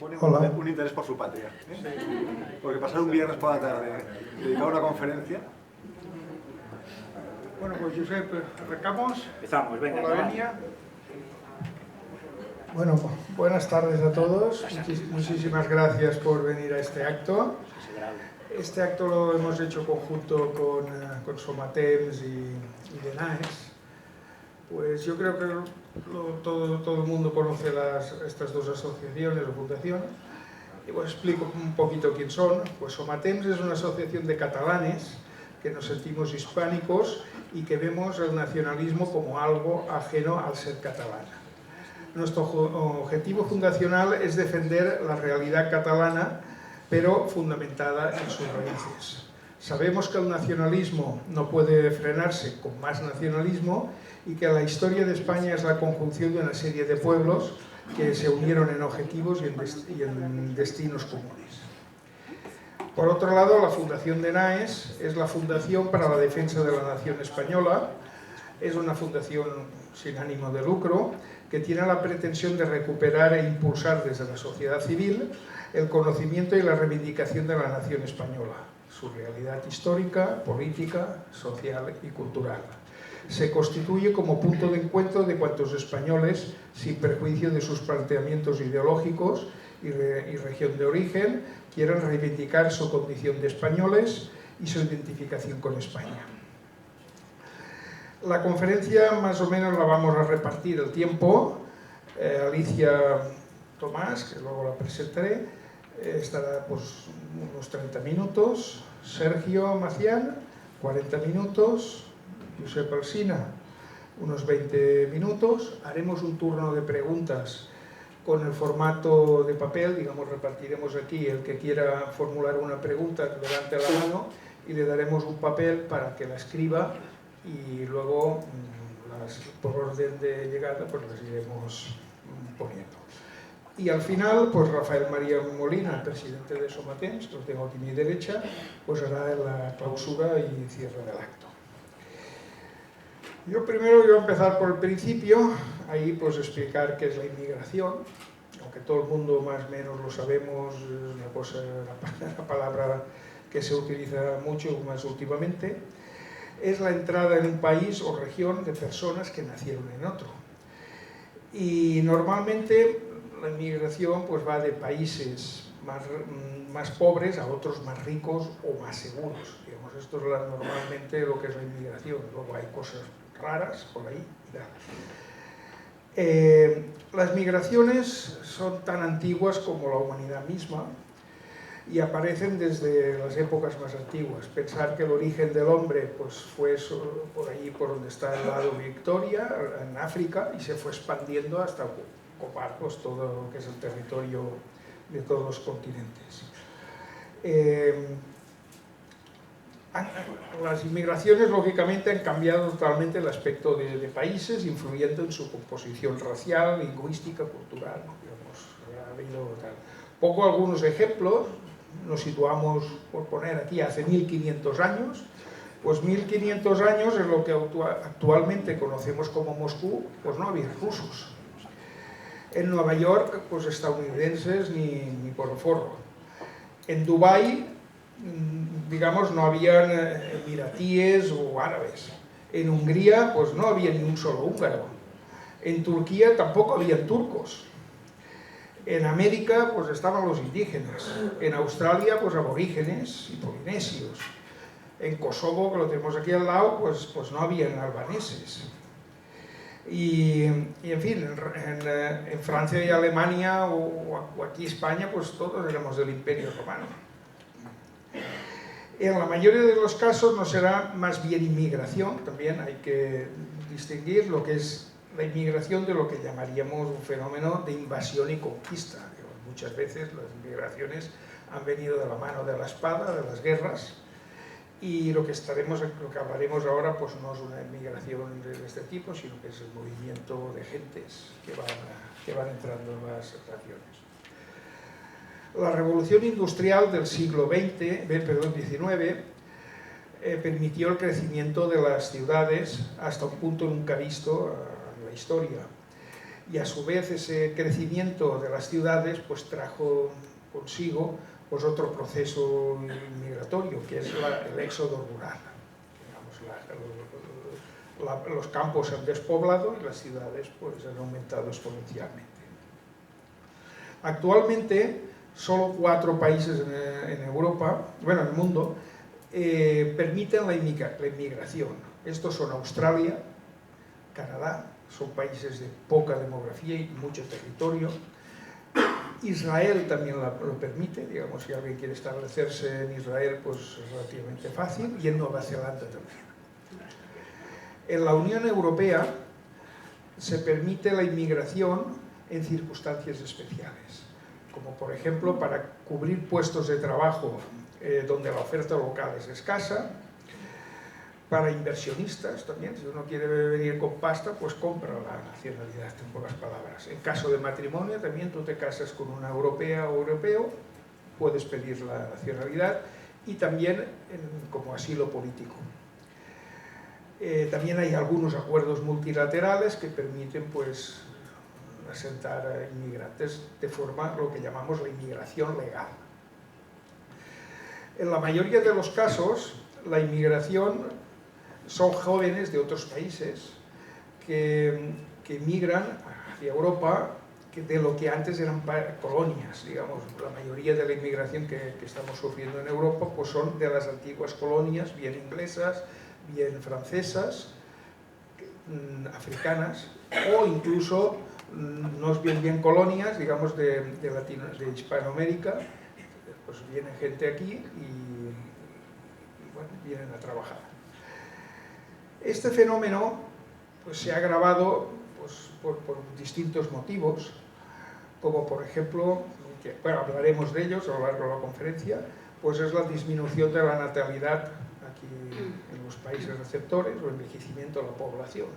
supone Hola. un interés por su patria. Porque pasar un viernes por la tarde dedicado a una conferencia... Bueno, pues Josep, arrancamos. Empezamos, venga. Por la venia. Bueno, buenas tardes a todos. Muchísimas gracias por venir a este acto. Este acto lo hemos hecho conjunto con Somatemps y DENAES. Pues yo creo que todo el mundo conoce estas dos asociaciones o fundaciones. Y pues explico un poquito quién son. Pues Somatemps es una asociación de catalanes que nos sentimos hispánicos y que vemos el nacionalismo como algo ajeno al ser catalán. Nuestro objetivo fundacional es defender la realidad catalana, pero fundamentada en sus raíces. Sabemos que el nacionalismo no puede frenarse con más nacionalismo y que la historia de España es la conjunción de una serie de pueblos que se unieron en objetivos y en destinos comunes. Por otro lado, la Fundación DENAES es la Fundación para la Defensa de la Nación Española. Es una fundación sin ánimo de lucro que tiene la pretensión de recuperar e impulsar desde la sociedad civil el conocimiento y la reivindicación de la nación española, su realidad histórica, política, social y cultural. Se constituye como punto de encuentro de cuantos españoles, sin perjuicio de sus planteamientos ideológicos y región de origen, quieran reivindicar su condición de españoles y su identificación con España. La conferencia más o menos la vamos a repartir el tiempo. Alicia Tomás, que luego la presentaré, estará pues unos 30 minutos, Sergio Macián 40 minutos, Josep Alsina unos 20 minutos. Haremos un turno de preguntas con el formato de papel, digamos, repartiremos aquí, el que quiera formular una pregunta levante la mano y le daremos un papel para que la escriba y luego por orden de llegada pues las iremos poniendo. Y al final, pues Rafael María Molina, el presidente de Somatemps, que lo tengo aquí a mi derecha, pues hará la clausura y cierre del acto. Yo primero voy a empezar por el principio, ahí pues explicar qué es la inmigración, aunque todo el mundo más o menos lo sabemos, es una cosa, una palabra que se utiliza mucho más últimamente. Es la entrada en un país o región de personas que nacieron en otro. Y normalmente la inmigración pues va de países más pobres a otros más ricos o más seguros. Digamos, esto es normalmente lo que es la inmigración. Luego hay cosas raras por ahí. Las migraciones son tan antiguas como la humanidad misma y aparecen desde las épocas más antiguas. Pensar que el origen del hombre pues, fue por ahí por donde está el lado Victoria, en África, y se fue expandiendo hasta ocupar pues, todo lo que es el territorio de todos los continentes. Las inmigraciones, lógicamente, han cambiado totalmente el aspecto de países, influyendo en su composición racial, lingüística, cultural. Digamos, ha habido Pongo algunos ejemplos. Nos situamos, por poner aquí, hace 1500 años. Pues 1500 años, en lo que actualmente conocemos como Moscú, pues no había rusos. En Nueva York, pues estadounidenses ni por el forro. En Dubái, digamos, no habían emiratíes o árabes. En Hungría, pues no había ni un solo húngaro. En Turquía tampoco habían turcos. En América, pues estaban los indígenas. En Australia, pues aborígenes y polinesios. En Kosovo, que lo tenemos aquí al lado, pues no habían albaneses. Y en fin, en Francia y Alemania o aquí España, pues todos éramos del Imperio Romano. En la mayoría de los casos no será más bien inmigración, también hay que distinguir lo que es la inmigración de lo que llamaríamos un fenómeno de invasión y conquista. Muchas veces las inmigraciones han venido de la mano de la espada, de las guerras, y lo que hablaremos ahora pues no es una inmigración de este tipo, sino que es el movimiento de gentes que van entrando en las regiones. La revolución industrial del siglo XIX permitió el crecimiento de las ciudades hasta un punto nunca visto en la historia. y a su vez ese crecimiento de las ciudades pues trajo consigo pues otro proceso migratorio, que es el éxodo rural. Digamos, los campos se han despoblado y las ciudades pues han aumentado exponencialmente. Actualmente, solo 4 países en Europa, bueno, en el mundo, permiten la inmigración. Estos son Australia, Canadá, son países de poca demografía y mucho territorio. Israel también lo permite, digamos, si alguien quiere establecerse en Israel, pues es relativamente fácil, y en Nueva Zelanda también. En la Unión Europea se permite la inmigración en circunstancias especiales, como por ejemplo para cubrir puestos de trabajo donde la oferta local es escasa, para inversionistas también, si uno quiere venir con pasta, pues compra la nacionalidad, en pocas palabras. En caso de matrimonio también tú te casas con una europea o europeo, puedes pedir la nacionalidad, y también como asilo político. También hay algunos acuerdos multilaterales que permiten pues asentar a inmigrantes de forma lo que llamamos la inmigración legal. En la mayoría de los casos, la inmigración son jóvenes de otros países que migran hacia Europa de lo que antes eran colonias, digamos. La mayoría de la inmigración que estamos sufriendo en Europa pues son de las antiguas colonias, bien inglesas, bien francesas, africanas, o incluso no es bien colonias, digamos, de Hispanoamérica. Pues viene gente aquí y bueno, vienen a trabajar. Este fenómeno pues, se ha agravado pues, por distintos motivos, como por ejemplo, bueno, hablaremos de ellos a lo largo de la conferencia, pues es la disminución de la natalidad aquí en los países receptores, o envejecimiento de la población.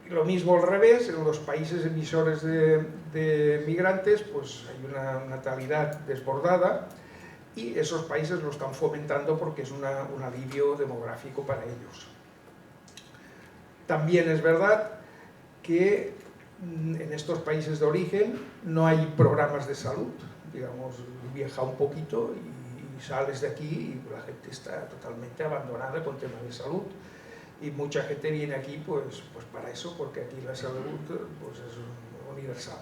Y lo mismo al revés, en los países emisores de migrantes, pues hay una natalidad desbordada, y esos países lo están fomentando porque es un alivio demográfico para ellos. También es verdad que en estos países de origen no hay programas de salud, digamos, viaja un poquito y sales de aquí y la gente está totalmente abandonada con temas de salud, y mucha gente viene aquí pues para eso, porque aquí la salud pues es universal.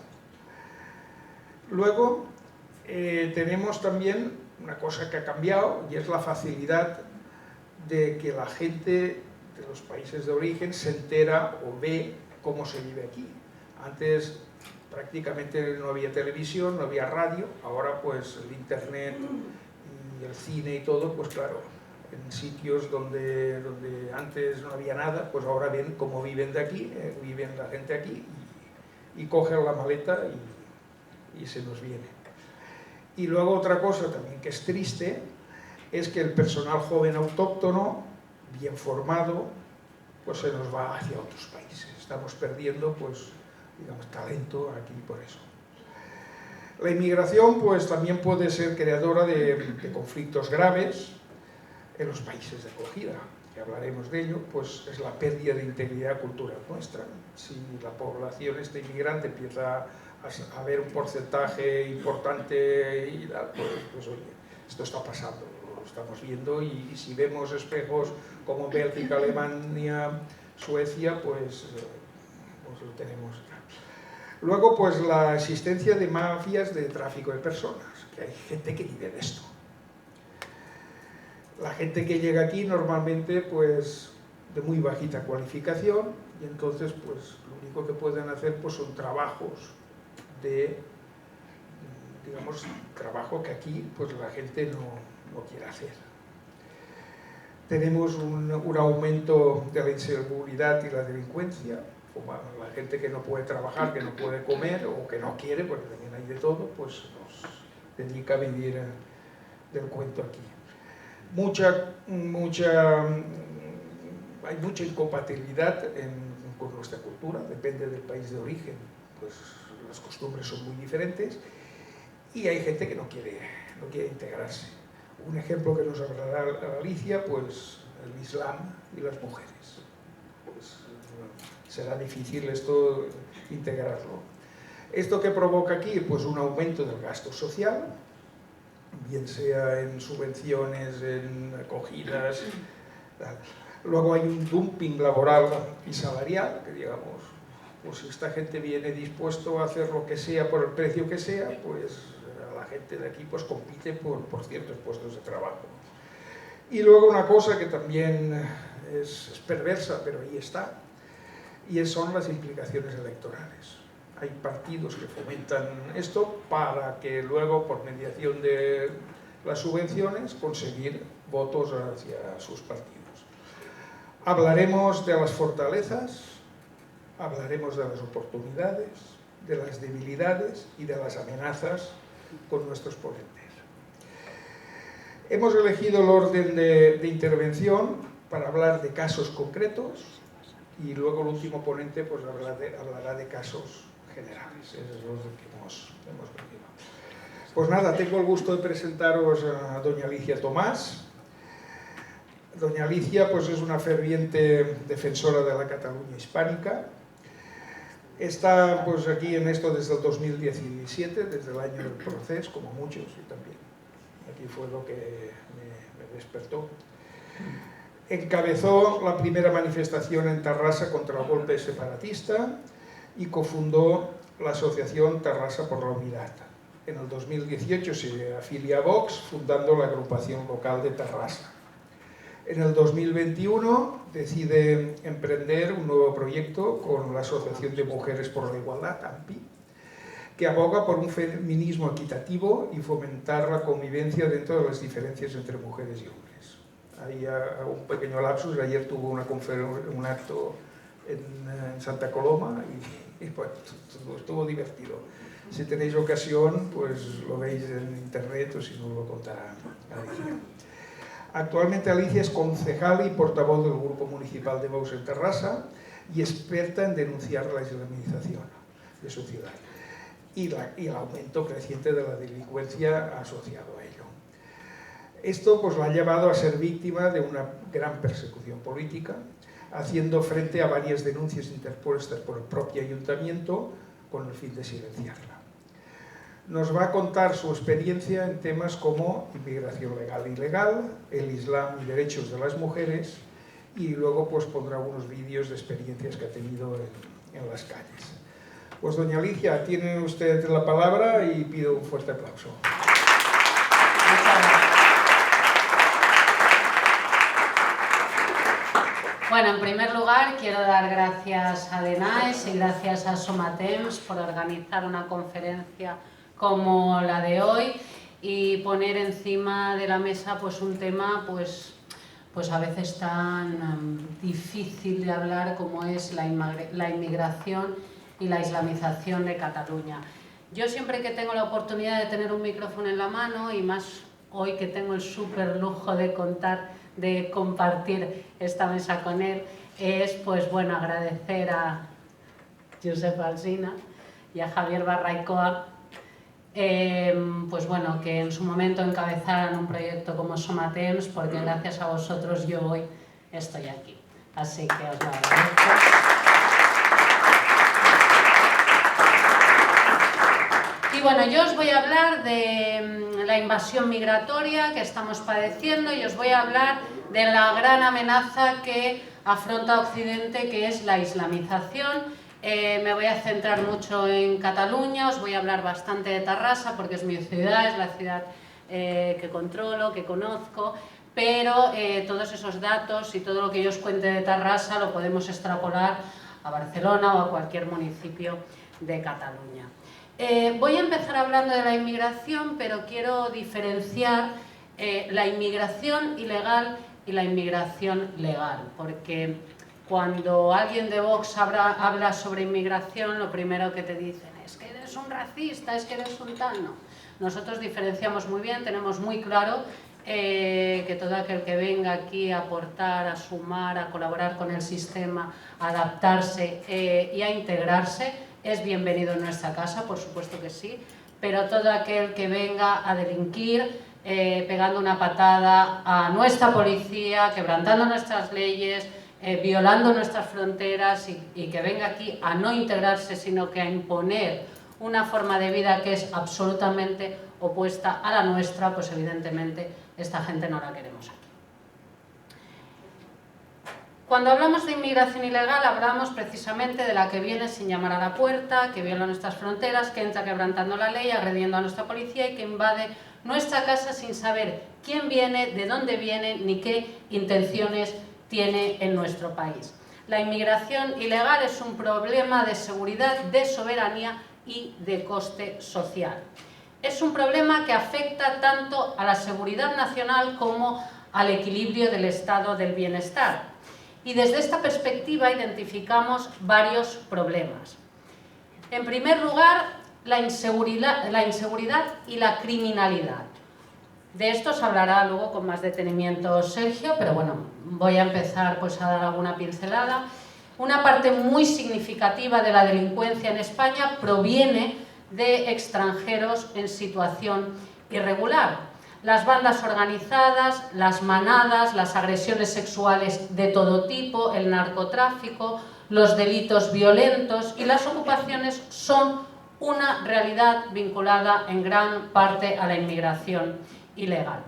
Luego tenemos también una cosa que ha cambiado, y es la facilidad de que la gente de los países de origen se entera o ve cómo se vive aquí. Antes prácticamente no había televisión, no había radio, ahora pues el internet y el cine y todo, pues claro, en sitios donde antes no había nada, pues ahora ven cómo viven de aquí, viven la gente aquí, y cogen la maleta y se nos viene. Y luego otra cosa también que es triste, es que el personal joven autóctono, bien formado, pues se nos va hacia otros países. Estamos perdiendo, pues, digamos, talento aquí por eso. La inmigración, pues, también puede ser creadora de conflictos graves en los países de acogida, que hablaremos de ello, pues es la pérdida de integridad cultural nuestra. Si la población inmigrante empieza a haber un porcentaje importante y tal, pues oye, esto está pasando, lo estamos viendo, y si vemos espejos como Bélgica, Alemania, Suecia, pues lo tenemos. Luego, pues la existencia de mafias de tráfico de personas, que hay gente que vive de esto. La gente que llega aquí normalmente pues de muy bajita cualificación, y entonces pues lo único que pueden hacer pues son trabajos digamos, trabajo que aquí pues la gente no quiere hacer. Tenemos un aumento de la inseguridad y la delincuencia, como la gente que no puede trabajar, que no puede comer o que no quiere, porque también hay de todo, pues nos dedica a vivir del cuento aquí. Hay mucha incompatibilidad con nuestra cultura, depende del país de origen, pues las costumbres son muy diferentes, y hay gente que no quiere integrarse. Un ejemplo que nos hablará Alicia, pues el Islam y las mujeres. Pues será difícil esto integrarlo. ¿Esto qué provoca aquí? Pues un aumento del gasto social, bien sea en subvenciones, en acogidas, tal. Luego hay un dumping laboral y salarial, que digamos, pues si esta gente viene dispuesto a hacer lo que sea por el precio que sea, pues la gente de aquí pues compite por ciertos puestos de trabajo. Y luego una cosa que también es perversa, pero ahí está, y son las implicaciones electorales. Hay partidos que fomentan esto para que luego, por mediación de las subvenciones, conseguir votos hacia sus partidos. Hablaremos de las fortalezas, hablaremos de las oportunidades, de las debilidades y de las amenazas con nuestros ponentes. Hemos elegido el orden de intervención para hablar de casos concretos y luego el último ponente pues hablará de casos generales. Eso es lo que hemos elegido. Pues nada, tengo el gusto de presentaros a doña Alicia Tomás. Doña Alicia pues es una ferviente defensora de la Cataluña hispánica. Está pues aquí en esto desde el 2017, desde el año del proceso, como muchos, y también aquí fue lo que me despertó. Encabezó la primera manifestación en Tarrasa contra el golpe separatista y cofundó la asociación Tarrasa por la Unidad. En el 2018 se afilia a Vox, fundando la agrupación local de Tarrasa. En el 2021 decide emprender un nuevo proyecto con la Asociación de Mujeres por la Igualdad, AMPI, que aboga por un feminismo equitativo y fomentar la convivencia dentro de las diferencias entre mujeres y hombres. Ahí hago un pequeño lapsus, ayer tuvo un acto en Santa Coloma y bueno, estuvo divertido. Si tenéis ocasión, pues lo veis en internet o si no lo contará Alicia. Actualmente Alicia es concejal y portavoz del Grupo Municipal de Vox en Tarrasa y experta en denunciar la islamización de su ciudad y el aumento creciente de la delincuencia asociado a ello. Esto pues la ha llevado a ser víctima de una gran persecución política, haciendo frente a varias denuncias interpuestas por el propio ayuntamiento con el fin de silenciarla. Nos va a contar su experiencia en temas como inmigración legal e ilegal, el Islam y derechos de las mujeres, y luego pues pondrá unos vídeos de experiencias que ha tenido en las calles. Pues doña Alicia, tiene usted la palabra y pido un fuerte aplauso. Bueno, en primer lugar quiero dar gracias a DENAES y gracias a Somatemps por organizar una conferencia como la de hoy y poner encima de la mesa pues un tema pues a veces tan difícil de hablar como es la inmigración y la islamización de Cataluña. Yo siempre que tengo la oportunidad de tener un micrófono en la mano y más hoy que tengo el súper lujo de compartir esta mesa con él, es pues bueno agradecer a Josep Alsina y a Javier Barraicoa pues bueno, que en su momento encabezaran un proyecto como Somatemps, porque gracias a vosotros yo hoy estoy aquí. Así que os lo agradezco. Y bueno, yo os voy a hablar de la invasión migratoria que estamos padeciendo y os voy a hablar de la gran amenaza que afronta Occidente, que es la islamización. Me voy a centrar mucho en Cataluña, os voy a hablar bastante de Tarrasa porque es mi ciudad, es la ciudad que controlo, que conozco, pero todos esos datos y todo lo que yo os cuente de Tarrasa lo podemos extrapolar a Barcelona o a cualquier municipio de Cataluña. Voy a empezar hablando de la inmigración, pero quiero diferenciar la inmigración ilegal y la inmigración legal, porque cuando alguien de Vox habla sobre inmigración, lo primero que te dicen es que eres un racista, es que eres un tal. No. Nosotros diferenciamos muy bien, tenemos muy claro que todo aquel que venga aquí a aportar, a sumar, a colaborar con el sistema, a adaptarse y a integrarse, es bienvenido en nuestra casa, por supuesto que sí, pero todo aquel que venga a delinquir, pegando una patada a nuestra policía, quebrantando nuestras leyes, violando nuestras fronteras y que venga aquí a no integrarse, sino que a imponer una forma de vida que es absolutamente opuesta a la nuestra, pues evidentemente esta gente no la queremos aquí. Cuando hablamos de inmigración ilegal, hablamos precisamente de la que viene sin llamar a la puerta, que viola nuestras fronteras, que entra quebrantando la ley, agrediendo a nuestra policía y que invade nuestra casa sin saber quién viene, de dónde viene, ni qué intenciones tiene en nuestro país. La inmigración ilegal es un problema de seguridad, de soberanía y de coste social. Es un problema que afecta tanto a la seguridad nacional como al equilibrio del estado del bienestar. Y desde esta perspectiva identificamos varios problemas. En primer lugar, la inseguridad y la criminalidad. De esto se hablará luego con más detenimiento Sergio, pero bueno, voy a empezar pues a dar alguna pincelada. Una parte muy significativa de la delincuencia en España proviene de extranjeros en situación irregular. Las bandas organizadas, las manadas, las agresiones sexuales de todo tipo, el narcotráfico, los delitos violentos y las ocupaciones son una realidad vinculada en gran parte a la inmigración ilegal.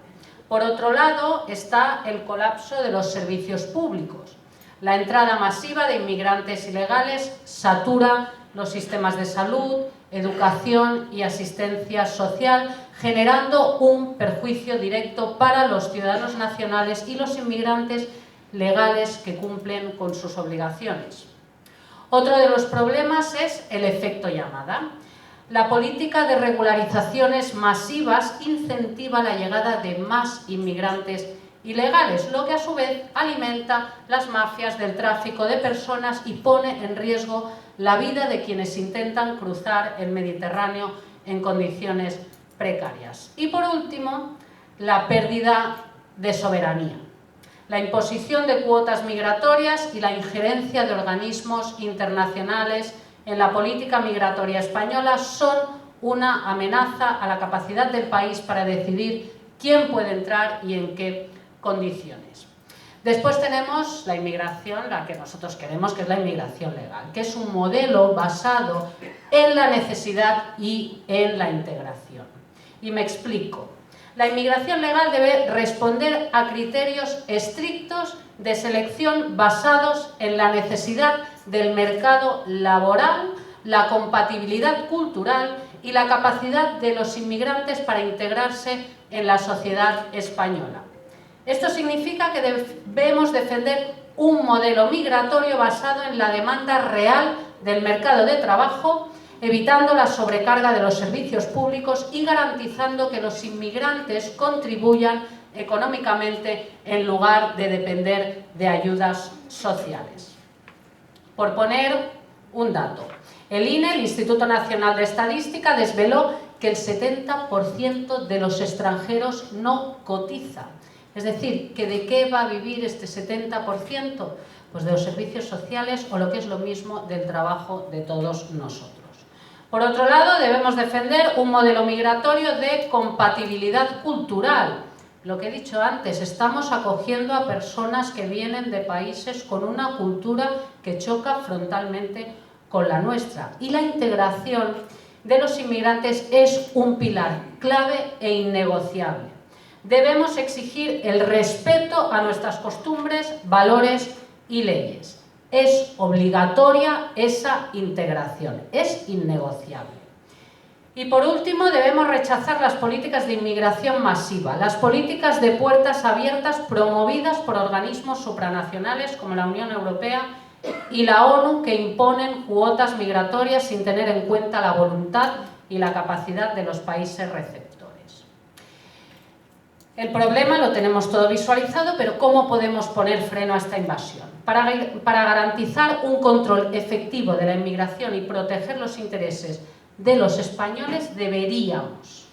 Por otro lado está el colapso de los servicios públicos. La entrada masiva de inmigrantes ilegales satura los sistemas de salud, educación y asistencia social, generando un perjuicio directo para los ciudadanos nacionales y los inmigrantes legales que cumplen con sus obligaciones. Otro de los problemas es el efecto llamada. La política de regularizaciones masivas incentiva la llegada de más inmigrantes ilegales, lo que a su vez alimenta las mafias del tráfico de personas y pone en riesgo la vida de quienes intentan cruzar el Mediterráneo en condiciones precarias. Y por último, la pérdida de soberanía. La imposición de cuotas migratorias y la injerencia de organismos internacionales en la política migratoria española son una amenaza a la capacidad del país para decidir quién puede entrar y en qué condiciones. Después tenemos la inmigración, la que nosotros queremos, que es la inmigración legal, que es un modelo basado en la necesidad y en la integración. Y me explico. La inmigración legal debe responder a criterios estrictos de selección basados en la necesidad del mercado laboral, la compatibilidad cultural y la capacidad de los inmigrantes para integrarse en la sociedad española. Esto significa que debemos defender un modelo migratorio basado en la demanda real del mercado de trabajo, evitando la sobrecarga de los servicios públicos y garantizando que los inmigrantes contribuyan económicamente en lugar de depender de ayudas sociales. Por poner un dato, el INE, el Instituto Nacional de Estadística, desveló que el 70% de los extranjeros no cotiza. Es decir, que ¿de qué va a vivir este 70%? Pues de los servicios sociales o lo que es lo mismo del trabajo de todos nosotros. Por otro lado, debemos defender un modelo migratorio de compatibilidad cultural. Lo que he dicho antes, estamos acogiendo a personas que vienen de países con una cultura que choca frontalmente con la nuestra. Y la integración de los inmigrantes es un pilar clave e innegociable. Debemos exigir el respeto a nuestras costumbres, valores y leyes. Es obligatoria esa integración, es innegociable. Y por último, debemos rechazar las políticas de inmigración masiva, las políticas de puertas abiertas promovidas por organismos supranacionales como la Unión Europea y la ONU, que imponen cuotas migratorias sin tener en cuenta la voluntad y la capacidad de los países receptores. El problema lo tenemos todo visualizado, pero ¿cómo podemos poner freno a esta invasión? Para garantizar un control efectivo de la inmigración y proteger los intereses de los españoles, deberíamos,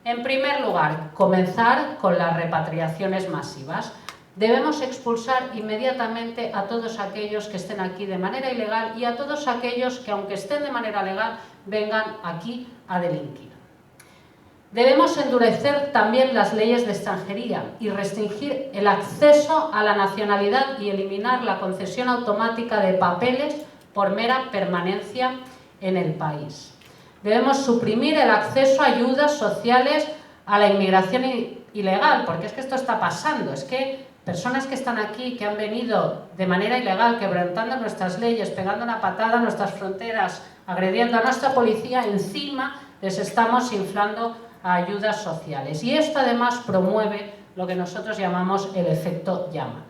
en primer lugar, comenzar con las repatriaciones masivas. Debemos expulsar inmediatamente a todos aquellos que estén aquí de manera ilegal y a todos aquellos que, aunque estén de manera legal, vengan aquí a delinquir. Debemos endurecer también las leyes de extranjería y restringir el acceso a la nacionalidad y eliminar la concesión automática de papeles por mera permanencia en el país. Debemos suprimir el acceso a ayudas sociales a la inmigración ilegal, porque es que esto está pasando, es que personas que están aquí, que han venido de manera ilegal, quebrantando nuestras leyes, pegando una patada a nuestras fronteras, agrediendo a nuestra policía, encima les estamos inflando a ayudas sociales. Y esto además promueve lo que nosotros llamamos el efecto llamada.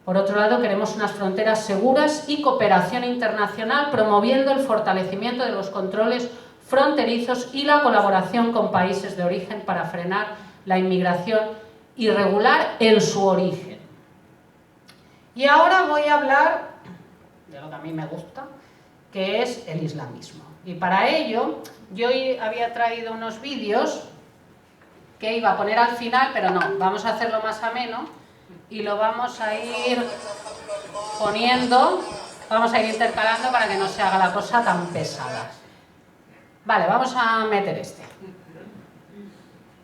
Por otro lado, queremos unas fronteras seguras y cooperación internacional, promoviendo el fortalecimiento de los controles fronterizos y la colaboración con países de origen para frenar la inmigración irregular en su origen. Y ahora voy a hablar de lo que a mí me gusta, que es el islamismo. Y para ello, yo había traído unos vídeos que iba a poner al final, pero no, vamos a hacerlo más ameno y lo vamos a ir poniendo, vamos a ir intercalando para que no se haga la cosa tan pesada. Vale, vamos a meter este.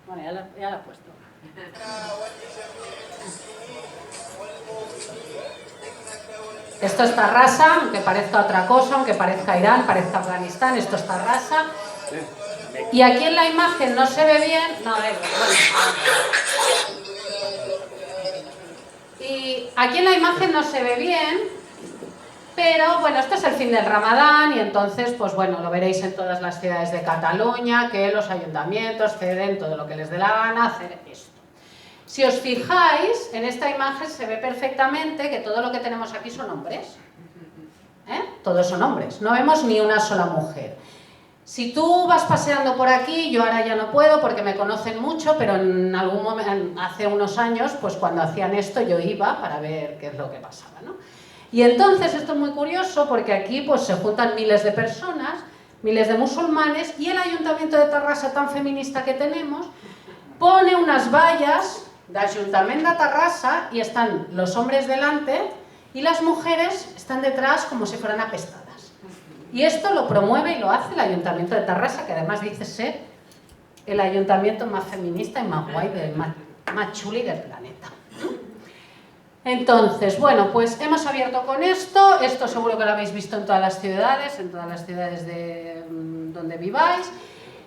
Bueno, ya lo he puesto. Esto es Tarrasa, aunque parezca otra cosa, aunque parezca Irán, parezca Afganistán, esto es Tarrasa. Y aquí en la imagen no se ve bien, no, bueno. Y aquí en la imagen no se ve bien, pero bueno, esto es el fin del Ramadán y entonces, pues bueno, lo veréis en todas las ciudades de Cataluña, que los ayuntamientos ceden todo lo que les dé la gana a hacer esto. Si os fijáis, en esta imagen se ve perfectamente que todo lo que tenemos aquí son hombres. Todos son hombres, no vemos ni una sola mujer. Si tú vas paseando por aquí, yo ahora ya no puedo porque me conocen mucho, pero en algún momento, hace unos años, pues cuando hacían esto yo iba para ver qué es lo que pasaba, ¿no? Y entonces esto es muy curioso porque aquí pues se juntan miles de personas, miles de musulmanes, y el ayuntamiento de Tarrasa, tan feminista que tenemos, pone unas vallas de Ayuntamiento de Tarrasa y están los hombres delante y las mujeres están detrás como si fueran apestadas. Y esto lo promueve y lo hace el Ayuntamiento de Tarrasa, que además dice ser el ayuntamiento más feminista y más guay, más chuli del planeta. Entonces, bueno, pues hemos abierto con esto. Esto seguro que lo habéis visto en todas las ciudades de donde viváis.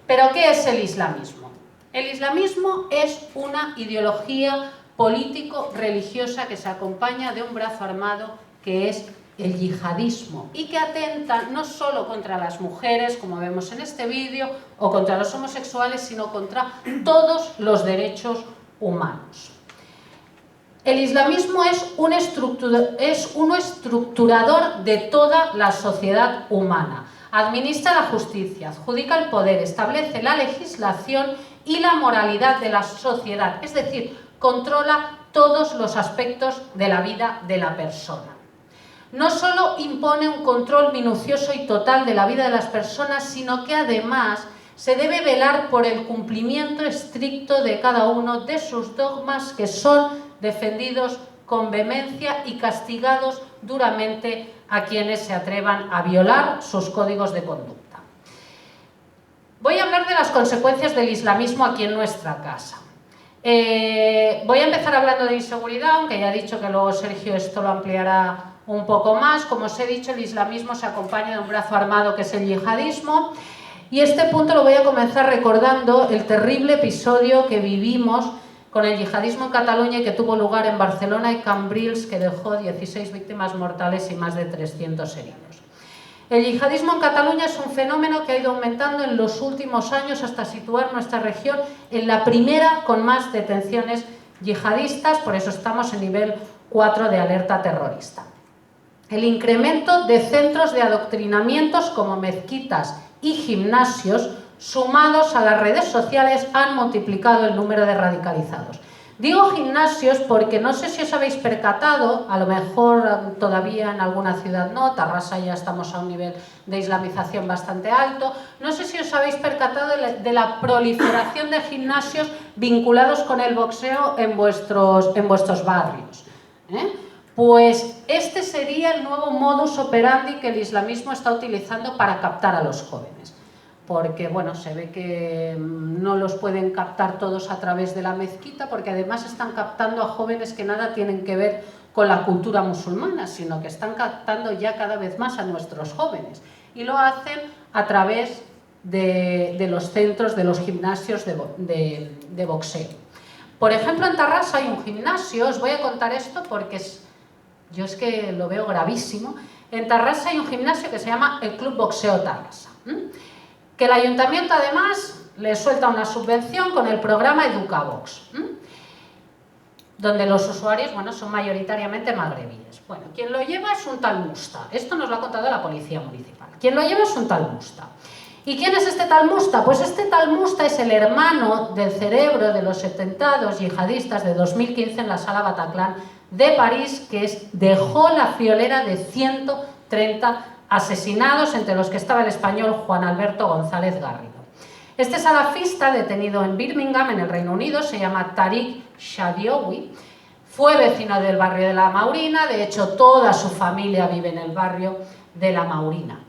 Pero ¿qué es el islamismo? El islamismo es una ideología político-religiosa que se acompaña de un brazo armado que es el yihadismo y que atenta no solo contra las mujeres, como vemos en este vídeo, o contra los homosexuales, sino contra todos los derechos humanos. El islamismo es un estructurador de toda la sociedad humana. Administra la justicia, adjudica el poder, establece la legislación y la moralidad de la sociedad, es decir, controla todos los aspectos de la vida de la persona. No solo impone un control minucioso y total de la vida de las personas, sino que además se debe velar por el cumplimiento estricto de cada uno de sus dogmas, que son defendidos con vehemencia y castigados duramente a quienes se atrevan a violar sus códigos de conducta. Voy a hablar de las consecuencias del islamismo aquí en nuestra casa. Voy a empezar hablando de inseguridad, aunque ya he dicho que luego Sergio esto lo ampliará un poco más. Como os he dicho, el islamismo se acompaña de un brazo armado que es el yihadismo, y este punto lo voy a comenzar recordando el terrible episodio que vivimos con el yihadismo en Cataluña y que tuvo lugar en Barcelona y Cambrils, que dejó 16 víctimas mortales y más de 300 heridos. El yihadismo en Cataluña es un fenómeno que ha ido aumentando en los últimos años hasta situar nuestra región en la primera con más detenciones yihadistas, por eso estamos en nivel 4 de alerta terrorista. El incremento de centros de adoctrinamientos como mezquitas y gimnasios, sumados a las redes sociales, han multiplicado el número de radicalizados. Digo gimnasios porque no sé si os habéis percatado, a lo mejor todavía en alguna ciudad no, Tarrasa ya estamos a un nivel de islamización bastante alto, no sé si os habéis percatado de la proliferación de gimnasios vinculados con el boxeo en vuestros barrios. Pues este sería el nuevo modus operandi que el islamismo está utilizando para captar a los jóvenes. porque bueno, se ve que no los pueden captar todos a través de la mezquita, porque además están captando a jóvenes que nada tienen que ver con la cultura musulmana, sino que están captando ya cada vez más a nuestros jóvenes, y lo hacen a través de los centros, de los gimnasios de boxeo. Por ejemplo, en Tarrasa hay un gimnasio, os voy a contar esto porque yo es que lo veo gravísimo. En Tarrasa hay un gimnasio que se llama el Club Boxeo Tarrasa, que el ayuntamiento además le suelta una subvención con el programa Educabox, donde los usuarios, bueno, son mayoritariamente magrebíes. Bueno, quien lo lleva es un tal Musta. Esto nos lo ha contado la policía municipal. Quien lo lleva es un tal Musta. ¿Y quién es este tal Musta? Pues este tal Musta es el hermano del cerebro de los atentados yihadistas de 2015 en la Sala Bataclan de París, que dejó la friolera de 130 asesinados, entre los que estaba el español Juan Alberto González Garrido. Este salafista, detenido en Birmingham, en el Reino Unido, se llama Tariq Shadioui, fue vecino del barrio de La Maurina, de hecho toda su familia vive en el barrio de La Maurina.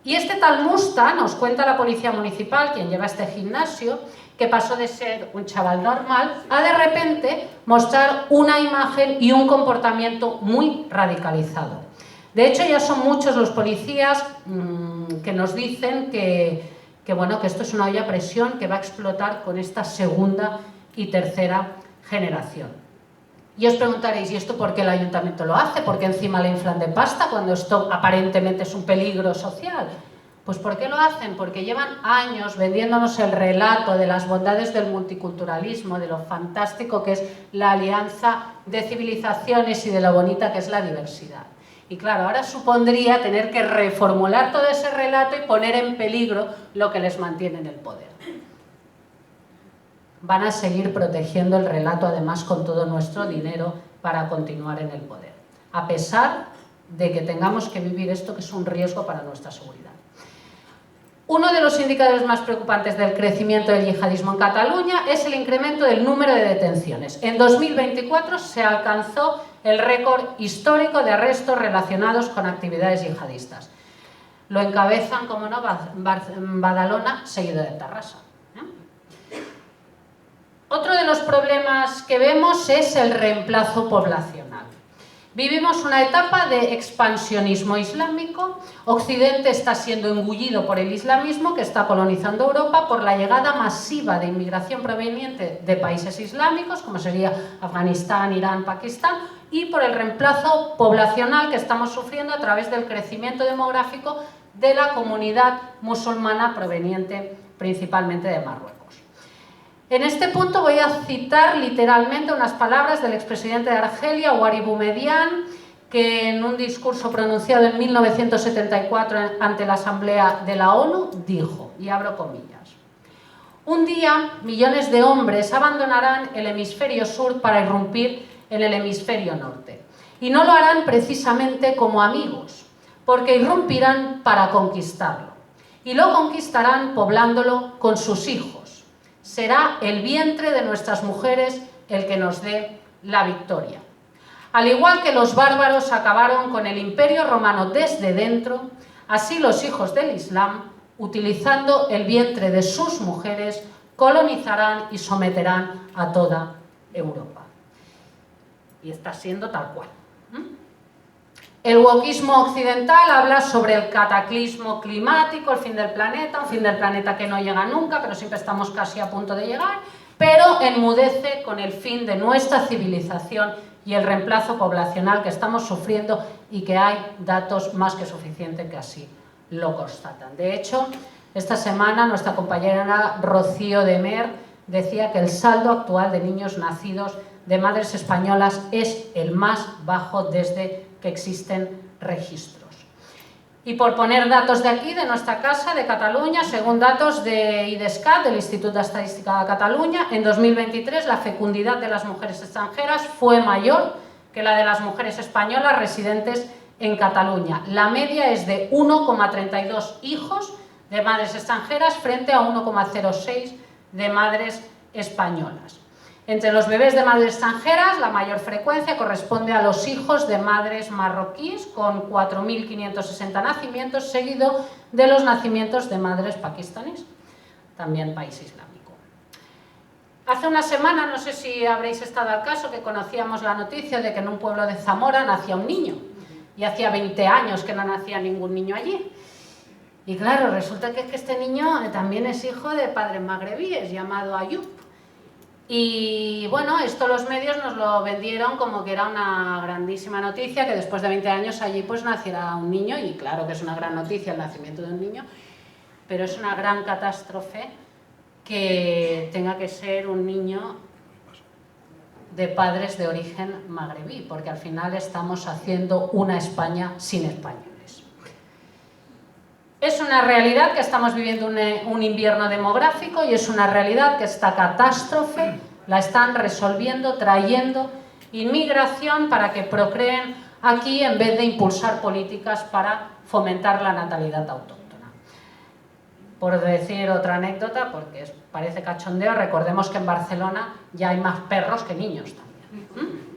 Y este tal Musta, nos cuenta la policía municipal, quien lleva este gimnasio, que pasó de ser un chaval normal a de repente mostrar una imagen y un comportamiento muy radicalizado. De hecho, ya son muchos los policías que nos dicen que esto es una olla a presión que va a explotar con esta segunda y tercera generación. Y os preguntaréis, ¿y esto por qué el ayuntamiento lo hace? ¿Por qué encima le inflan de pasta cuando esto aparentemente es un peligro social? Pues ¿por qué lo hacen? Porque llevan años vendiéndonos el relato de las bondades del multiculturalismo, de lo fantástico que es la alianza de civilizaciones y de lo bonita que es la diversidad. Y claro, ahora supondría tener que reformular todo ese relato y poner en peligro lo que les mantiene en el poder. Van a seguir protegiendo el relato, además, con todo nuestro dinero para continuar en el poder, a pesar de que tengamos que vivir esto, que es un riesgo para nuestra seguridad. Uno de los indicadores más preocupantes del crecimiento del yihadismo en Cataluña es el incremento del número de detenciones. En 2024 se alcanzó el récord histórico de arrestos relacionados con actividades yihadistas. Lo encabezan, como no, Badalona, seguido de Tarrasa. Otro de los problemas que vemos es el reemplazo poblacional. Vivimos una etapa de expansionismo islámico. Occidente está siendo engullido por el islamismo que está colonizando Europa por la llegada masiva de inmigración proveniente de países islámicos, como sería Afganistán, Irán, Pakistán, y por el reemplazo poblacional que estamos sufriendo a través del crecimiento demográfico de la comunidad musulmana proveniente principalmente de Marruecos. En este punto voy a citar literalmente unas palabras del expresidente de Argelia, Ouari Boumediene, que en un discurso pronunciado en 1974 ante la Asamblea de la ONU dijo, y abro comillas: un día millones de hombres abandonarán el hemisferio sur para irrumpir en el hemisferio norte. Y no lo harán precisamente como amigos, porque irrumpirán para conquistarlo. Y lo conquistarán poblándolo con sus hijos. Será el vientre de nuestras mujeres el que nos dé la victoria. Al igual que los bárbaros acabaron con el Imperio Romano desde dentro, así los hijos del Islam, utilizando el vientre de sus mujeres, colonizarán y someterán a toda Europa. Y está siendo tal cual. El wokismo occidental habla sobre el cataclismo climático, el fin del planeta, un fin del planeta que no llega nunca, pero siempre estamos casi a punto de llegar, pero enmudece con el fin de nuestra civilización y el reemplazo poblacional que estamos sufriendo y que hay datos más que suficientes que así lo constatan. De hecho, esta semana nuestra compañera Rocío de Mer decía que el saldo actual de niños nacidos de madres españolas es el más bajo desde que existen registros. Y por poner datos de aquí, de nuestra casa, de Cataluña, según datos de IDESCAT, del Institut d'Estadística de Cataluña, en 2023 la fecundidad de las mujeres extranjeras fue mayor que la de las mujeres españolas residentes en Cataluña. La media es de 1,32 hijos de madres extranjeras frente a 1,06 de madres españolas. Entre los bebés de madres extranjeras, la mayor frecuencia corresponde a los hijos de madres marroquíes, con 4.560 nacimientos, seguido de los nacimientos de madres pakistaníes, también país islámico. Hace una semana, no sé si habréis estado al caso, que conocíamos la noticia de que en un pueblo de Zamora nacía un niño, y hacía 20 años que no nacía ningún niño allí. Y claro, resulta que este niño también es hijo de padres magrebíes, llamado Ayub. Y bueno, esto los medios nos lo vendieron como que era una grandísima noticia, que después de 20 años allí pues naciera un niño, y claro que es una gran noticia el nacimiento de un niño, pero es una gran catástrofe que tenga que ser un niño de padres de origen magrebí, porque al final estamos haciendo una España sin españoles. Es una realidad que estamos viviendo un invierno demográfico, y es una realidad que esta catástrofe la están resolviendo, trayendo inmigración para que procreen aquí en vez de impulsar políticas para fomentar la natalidad autóctona. Por decir otra anécdota, porque parece cachondeo, recordemos que en Barcelona ya hay más perros que niños también.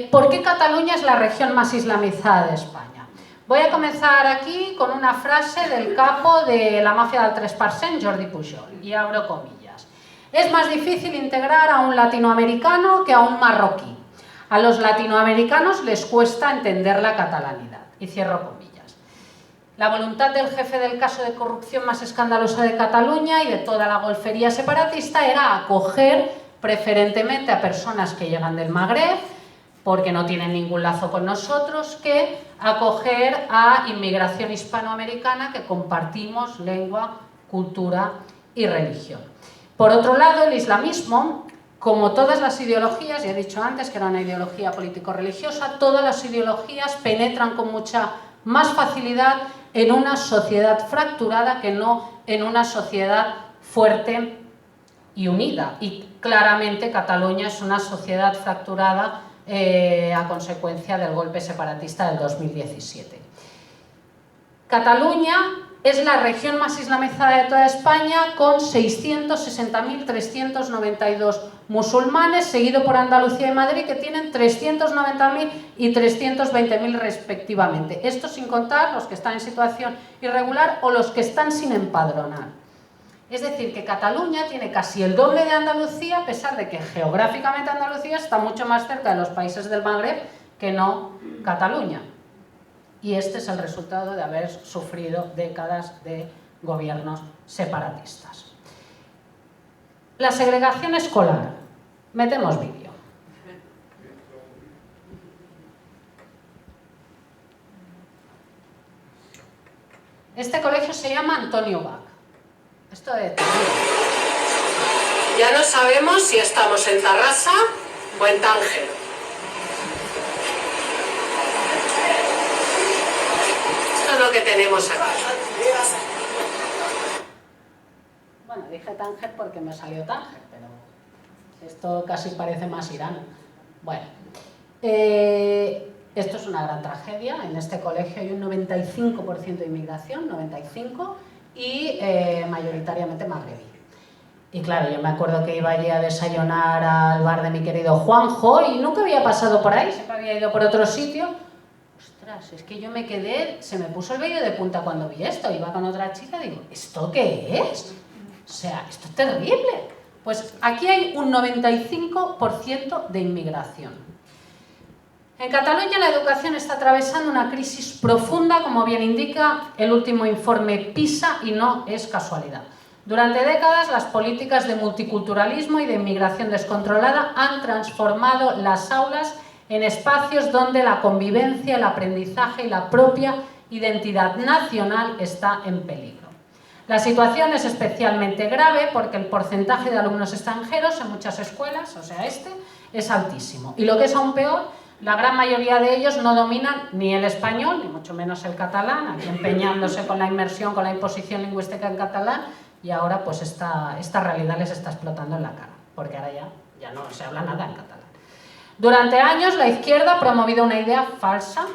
¿Por qué Cataluña es la región más islamizada de España? Voy a comenzar aquí con una frase del capo de la mafia del 3%, Jordi Pujol, y abro comillas. Es más difícil integrar a un latinoamericano que a un marroquí. A los latinoamericanos les cuesta entender la catalanidad. Y cierro comillas. La voluntad del jefe del caso de corrupción más escandaloso de Cataluña y de toda la golfería separatista era acoger preferentemente a personas que llegan del Magreb, porque no tienen ningún lazo con nosotros, que acoger a inmigración hispanoamericana que compartimos lengua, cultura y religión. Por otro lado, el islamismo, como todas las ideologías, y he dicho antes que era una ideología político-religiosa, todas las ideologías penetran con mucha más facilidad en una sociedad fracturada que no en una sociedad fuerte y unida. Y claramente Cataluña es una sociedad fracturada a consecuencia del golpe separatista del 2017. Cataluña es la región más islamizada de toda España, con 660.392 musulmanes, seguido por Andalucía y Madrid, que tienen 390.000 y 320.000 respectivamente. Esto sin contar los que están en situación irregular o los que están sin empadronar. Es decir, que Cataluña tiene casi el doble de Andalucía, a pesar de que geográficamente Andalucía está mucho más cerca de los países del Magreb que no Cataluña. Y este es el resultado de haber sufrido décadas de gobiernos separatistas. La segregación escolar. Metemos vídeo. Este colegio se llama Antonio Bach. Esto de ya no sabemos si estamos en Tarrasa o en Tánger. Esto es lo que tenemos aquí. Bueno, dije Tánger porque me salió Tánger, pero esto casi parece más Irán. Bueno, esto es una gran tragedia. En este colegio hay un 95% de inmigración, 95%, y mayoritariamente magrebí. Y claro, yo me acuerdo que iba allí a desayunar al bar de mi querido Juanjo y nunca había pasado por ahí, siempre había ido por otro sitio. Ostras, es que yo me quedé, se me puso el vello de punta cuando vi esto. Iba con otra chica y digo, ¿esto qué es? O sea, esto es terrible. Pues aquí hay un 95% de inmigración. En Cataluña la educación está atravesando una crisis profunda, como bien indica el último informe PISA, y no es casualidad. Durante décadas las políticas de multiculturalismo y de inmigración descontrolada han transformado las aulas en espacios donde la convivencia, el aprendizaje y la propia identidad nacional está en peligro. La situación es especialmente grave porque el porcentaje de alumnos extranjeros en muchas escuelas, o sea, es altísimo. Y lo que es aún peor, la gran mayoría de ellos no dominan ni el español, ni mucho menos el catalán, aquí empeñándose con la inmersión, con la imposición lingüística en catalán, y ahora pues esta realidad les está explotando en la cara, porque ahora ya no se habla nada en catalán. Durante años la izquierda ha promovido una idea falsa,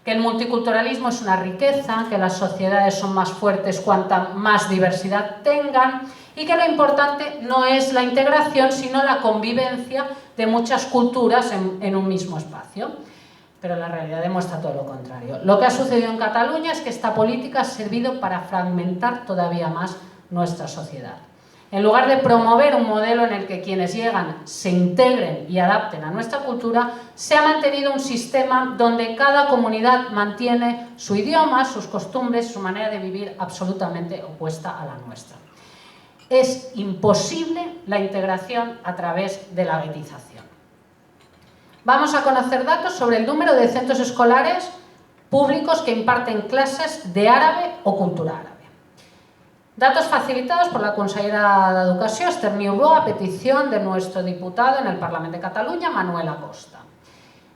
que el multiculturalismo es una riqueza, que las sociedades son más fuertes cuanta más diversidad tengan, y que lo importante no es la integración, sino la convivencia de muchas culturas en un mismo espacio. Pero la realidad demuestra todo lo contrario. Lo que ha sucedido en Cataluña es que esta política ha servido para fragmentar todavía más nuestra sociedad. En lugar de promover un modelo en el que quienes llegan se integren y adapten a nuestra cultura, se ha mantenido un sistema donde cada comunidad mantiene su idioma, sus costumbres, su manera de vivir absolutamente opuesta a la nuestra. Es imposible la integración a través de la guetización. Vamos a conocer datos sobre el número de centros escolares públicos que imparten clases de árabe o cultura árabe. Datos facilitados por la consellera d'Educació, Esther Niubó, a petición de nuestro diputado en el Parlamento de Cataluña, Manuel Acosta.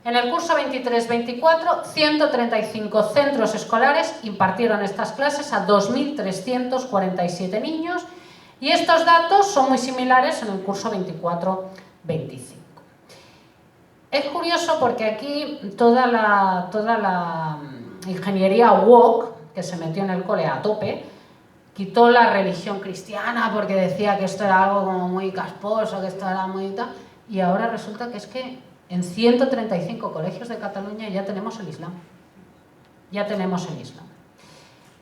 En el curso 23-24, 135 centros escolares impartieron estas clases a 2.347 niños y estos datos son muy similares en el curso 24-25. Es curioso porque aquí toda la ingeniería woke, que se metió en el cole a tope, quitó la religión cristiana porque decía que esto era algo como muy casposo, que esto era muy tal, y ahora resulta que es que en 135 colegios de Cataluña ya tenemos el Islam. Ya tenemos el Islam.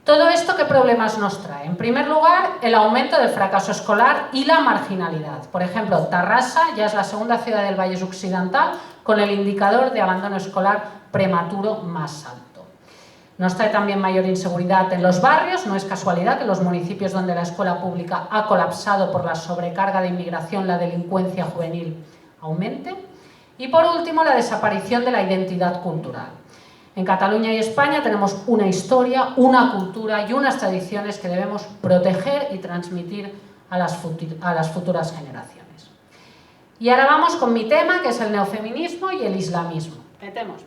¿Todo esto qué problemas nos trae? En primer lugar, el aumento del fracaso escolar y la marginalidad. Por ejemplo, Tarrasa ya es la segunda ciudad del Vallès Occidental con el indicador de abandono escolar prematuro más alto. Nos trae también mayor inseguridad en los barrios. No es casualidad que en los municipios donde la escuela pública ha colapsado por la sobrecarga de inmigración, la delincuencia juvenil aumente. Y por último, la desaparición de la identidad cultural. En Cataluña y España tenemos una historia, una cultura y unas tradiciones que debemos proteger y transmitir a las futuras generaciones. Y ahora vamos con mi tema, que es el neofeminismo y el islamismo. Metemos.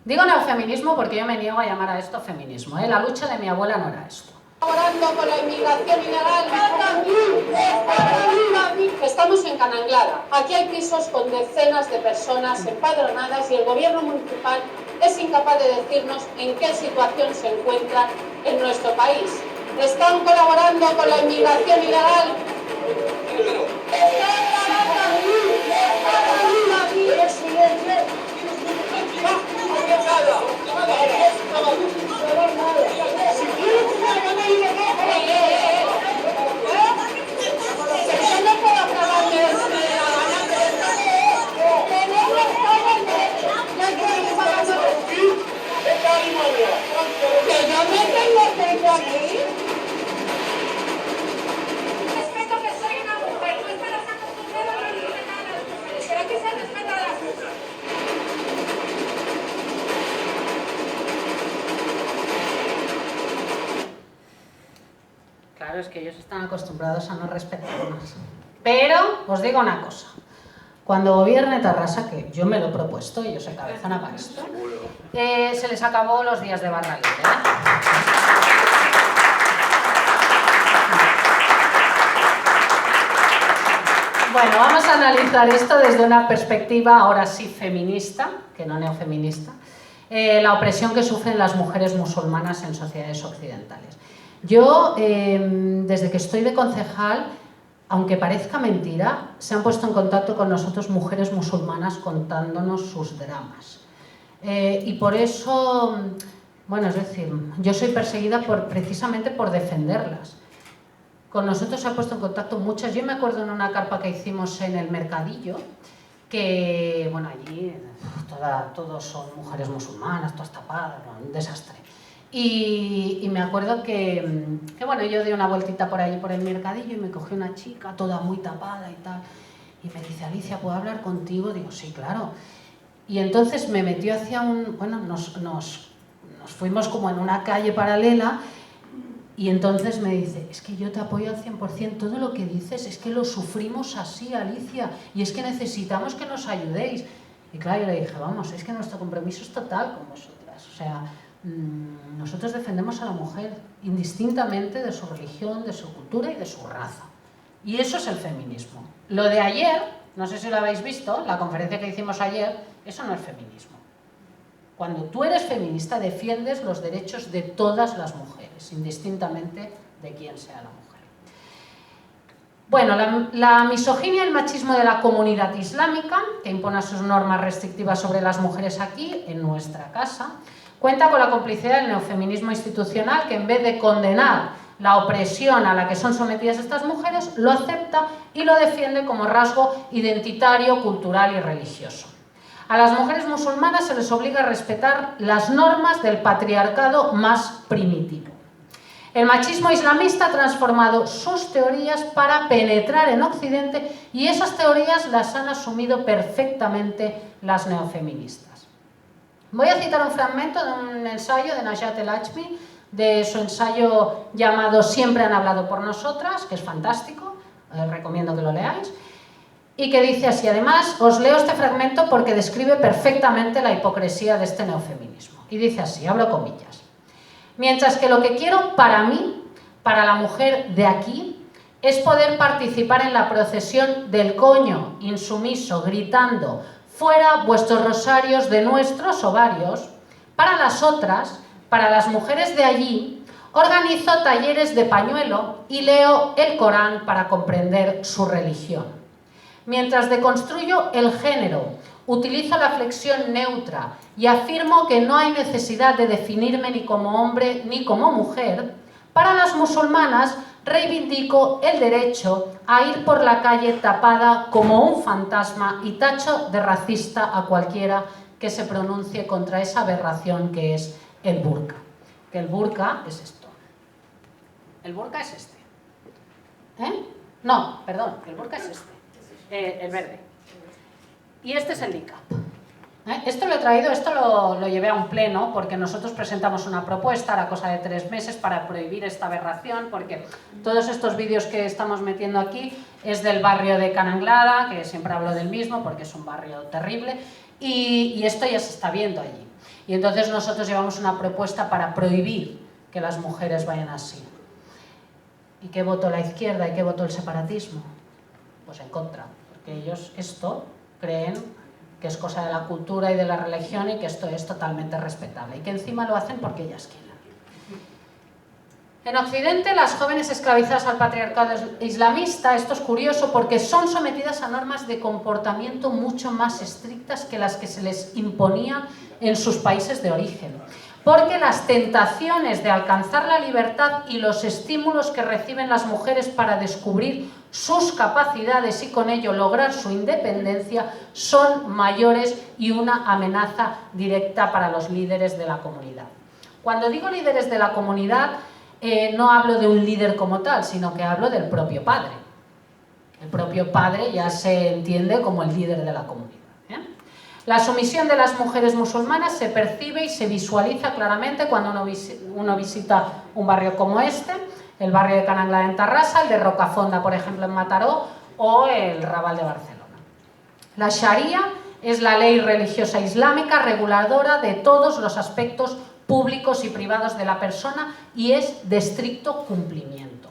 Digo neofeminismo porque yo me niego a llamar a esto feminismo, ¿eh? La lucha de mi abuela no era esto. Colaborando con la inmigración ilegal. Estamos en Cananglada. Aquí hay pisos con decenas de personas empadronadas y el gobierno municipal es incapaz de decirnos en qué situación se encuentra en nuestro país. ¿Están colaborando con la inmigración ilegal? Claro, es que ellos están acostumbrados a no respetarnos. Pero os digo una cosa. Cuando gobierne Tarrasa, que yo me lo he propuesto y yo soy cabezona para esto, se les acabó los días de barra libre, Bueno, vamos a analizar esto desde una perspectiva ahora sí feminista, que no neofeminista, la opresión que sufren las mujeres musulmanas en sociedades occidentales. Yo, desde que estoy de concejal, aunque parezca mentira, se han puesto en contacto con nosotros mujeres musulmanas contándonos sus dramas. Y por eso, bueno, es decir, yo soy perseguida precisamente por defenderlas. Con nosotros se han puesto en contacto muchas. Yo me acuerdo en una carpa que hicimos en el Mercadillo, que, bueno, allí todos son mujeres musulmanas, todas tapadas, un desastre. Y me acuerdo que, bueno, yo di una vueltita por allí por el Mercadillo y me cogió una chica toda muy tapada y tal. Y me dice, Alicia, ¿puedo hablar contigo? Digo, sí, claro. Y entonces me metió hacia bueno, nos fuimos como en una calle paralela. Y entonces me dice, es que yo te apoyo al 100%, todo lo que dices es que lo sufrimos así, Alicia, y es que necesitamos que nos ayudéis. Y claro, yo le dije, vamos, es que nuestro compromiso es total con vosotras. O sea, nosotros defendemos a la mujer indistintamente de su religión, de su cultura y de su raza. Y eso es el feminismo. Lo de ayer, no sé si lo habéis visto, la conferencia que hicimos ayer, eso no es feminismo. Cuando tú eres feminista, defiendes los derechos de todas las mujeres, indistintamente de quién sea la mujer. Bueno, la misoginia y el machismo de la comunidad islámica, que impone sus normas restrictivas sobre las mujeres aquí, en nuestra casa, cuenta con la complicidad del neofeminismo institucional, que en vez de condenar la opresión a la que son sometidas estas mujeres, lo acepta y lo defiende como rasgo identitario, cultural y religioso. A las mujeres musulmanas se les obliga a respetar las normas del patriarcado más primitivo. El machismo islamista ha transformado sus teorías para penetrar en Occidente y esas teorías las han asumido perfectamente las neofeministas. Voy a citar un fragmento de un ensayo de Najat El-Ajmi, de su ensayo llamado Siempre han hablado por nosotras, que es fantástico, recomiendo que lo leáis, y que dice así, además, os leo este fragmento porque describe perfectamente la hipocresía de este neofeminismo. Y dice así, abro comillas. Mientras que lo que quiero para mí, para la mujer de aquí, es poder participar en la procesión del coño insumiso, gritando, fuera vuestros rosarios de nuestros ovarios, para las otras, para las mujeres de allí, organizo talleres de pañuelo y leo el Corán para comprender su religión. Mientras deconstruyo el género, utilizo la flexión neutra y afirmo que no hay necesidad de definirme ni como hombre ni como mujer, para las musulmanas reivindico el derecho a ir por la calle tapada como un fantasma y tacho de racista a cualquiera que se pronuncie contra esa aberración que es el burka. Que el burka es esto. El burka es este. No, perdón, el burka es este. El verde. Y este es el niqab. Esto lo he traído, esto lo llevé a un pleno porque nosotros presentamos una propuesta a la cosa de 3 meses para prohibir esta aberración, porque todos estos vídeos que estamos metiendo aquí es del barrio de Cananglada, que siempre hablo del mismo porque es un barrio terrible, y esto ya se está viendo allí. Y entonces nosotros llevamos una propuesta para prohibir que las mujeres vayan así. ¿Y qué votó la izquierda y qué votó el separatismo? Pues en contra, porque ellos esto creen que es cosa de la cultura y de la religión y que esto es totalmente respetable y que encima lo hacen porque ellas quieren. En Occidente, las jóvenes esclavizadas al patriarcado islamista, esto es curioso porque son sometidas a normas de comportamiento mucho más estrictas que las que se les imponían en sus países de origen. Porque las tentaciones de alcanzar la libertad y los estímulos que reciben las mujeres para descubrir sus capacidades y con ello lograr su independencia son mayores y una amenaza directa para los líderes de la comunidad. Cuando digo líderes de la comunidad, no hablo de un líder como tal, sino que hablo del propio padre. El propio padre ya se entiende como el líder de la comunidad. La sumisión de las mujeres musulmanas se percibe y se visualiza claramente cuando uno visita un barrio como este, el barrio de Cananglada en Tarrasa, el de Rocafonda, por ejemplo, en Mataró, o el Raval de Barcelona. La Sharia es la ley religiosa islámica reguladora de todos los aspectos públicos y privados de la persona y es de estricto cumplimiento.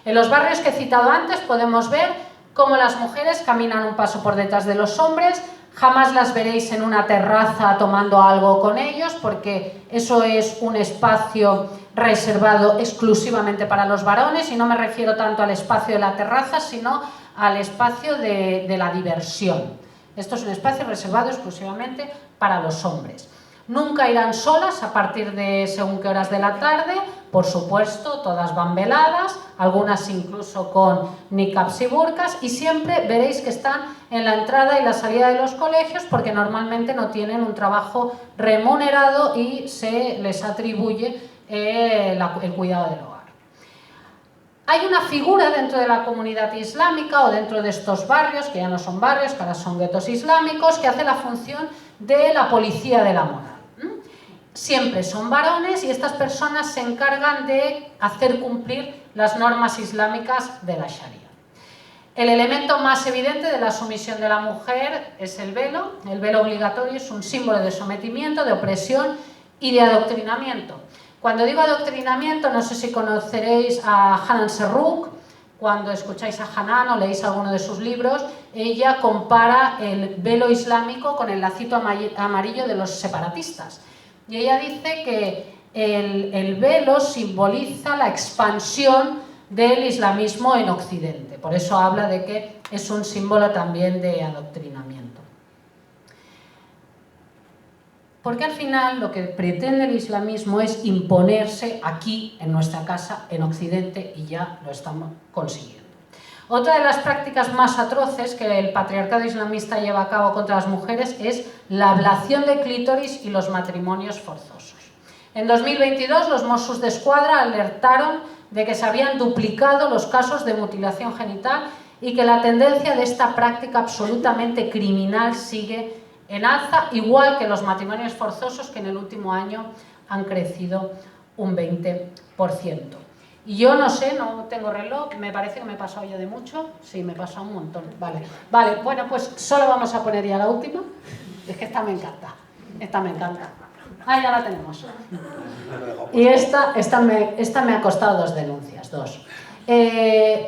En los barrios que he citado antes podemos ver cómo las mujeres caminan un paso por detrás de los hombres. Jamás las veréis en una terraza tomando algo con ellos porque eso es un espacio reservado exclusivamente para los varones y no me refiero tanto al espacio de la terraza sino al espacio de la diversión. Esto es un espacio reservado exclusivamente para los hombres. Nunca irán solas a partir de según qué horas de la tarde, por supuesto, todas van veladas, algunas incluso con niqabs y burkas, y siempre veréis que están en la entrada y la salida de los colegios porque normalmente no tienen un trabajo remunerado y se les atribuye el cuidado del hogar. Hay una figura dentro de la comunidad islámica o dentro de estos barrios, que ya no son barrios, que ahora son guetos islámicos, que hace la función de la policía de la moral. Siempre son varones y estas personas se encargan de hacer cumplir las normas islámicas de la Sharia. El elemento más evidente de la sumisión de la mujer es el velo. El velo obligatorio es un símbolo de sometimiento, de opresión y de adoctrinamiento. Cuando digo adoctrinamiento, no sé si conoceréis a Hanan Serrouk. Cuando escucháis a Hanan o leéis alguno de sus libros, ella compara el velo islámico con el lacito amarillo de los separatistas. Y ella dice que el velo simboliza la expansión del islamismo en Occidente. Por eso habla de que es un símbolo también de adoctrinamiento. Porque al final lo que pretende el islamismo es imponerse aquí, en nuestra casa, en Occidente, y ya lo estamos consiguiendo. Otra de las prácticas más atroces que el patriarcado islamista lleva a cabo contra las mujeres es la ablación de clítoris y los matrimonios forzosos. En 2022 los Mossos d'Esquadra alertaron de que se habían duplicado los casos de mutilación genital y que la tendencia de esta práctica absolutamente criminal sigue en alza, igual que los matrimonios forzosos, que en el último año han crecido un 20%. Y yo no sé, no tengo reloj, me parece que me he pasado ya de mucho. Sí, me he pasado un montón. Vale, bueno, pues solo vamos a poner ya la última. Es que esta me encanta. Esta me encanta. Ah, ya la tenemos. Y esta me ha costado 2 denuncias, 2.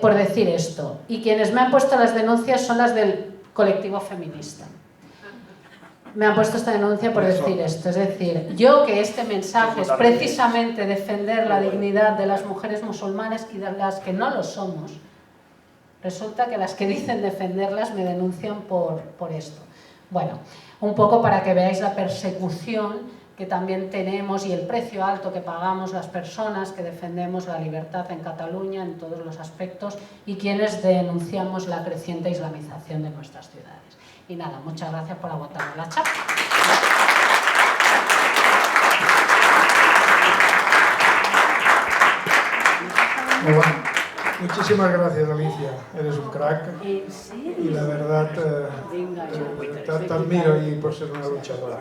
Por decir esto. Y quienes me han puesto las denuncias son las del colectivo feminista. Me han puesto esta denuncia por decir esto. Es decir, yo que este mensaje es precisamente defender la dignidad de las mujeres musulmanas y de las que no lo somos, resulta que las que dicen defenderlas me denuncian por esto. Bueno, un poco para que veáis la persecución que también tenemos y el precio alto que pagamos las personas que defendemos la libertad en Cataluña en todos los aspectos y quienes denunciamos la creciente islamización de nuestras ciudades. Y nada, muchas gracias por aguantarme la chapa. Muy bueno. Muchísimas gracias, Alicia. Eres un crack. Y la verdad, te admiro y por ser una luchadora.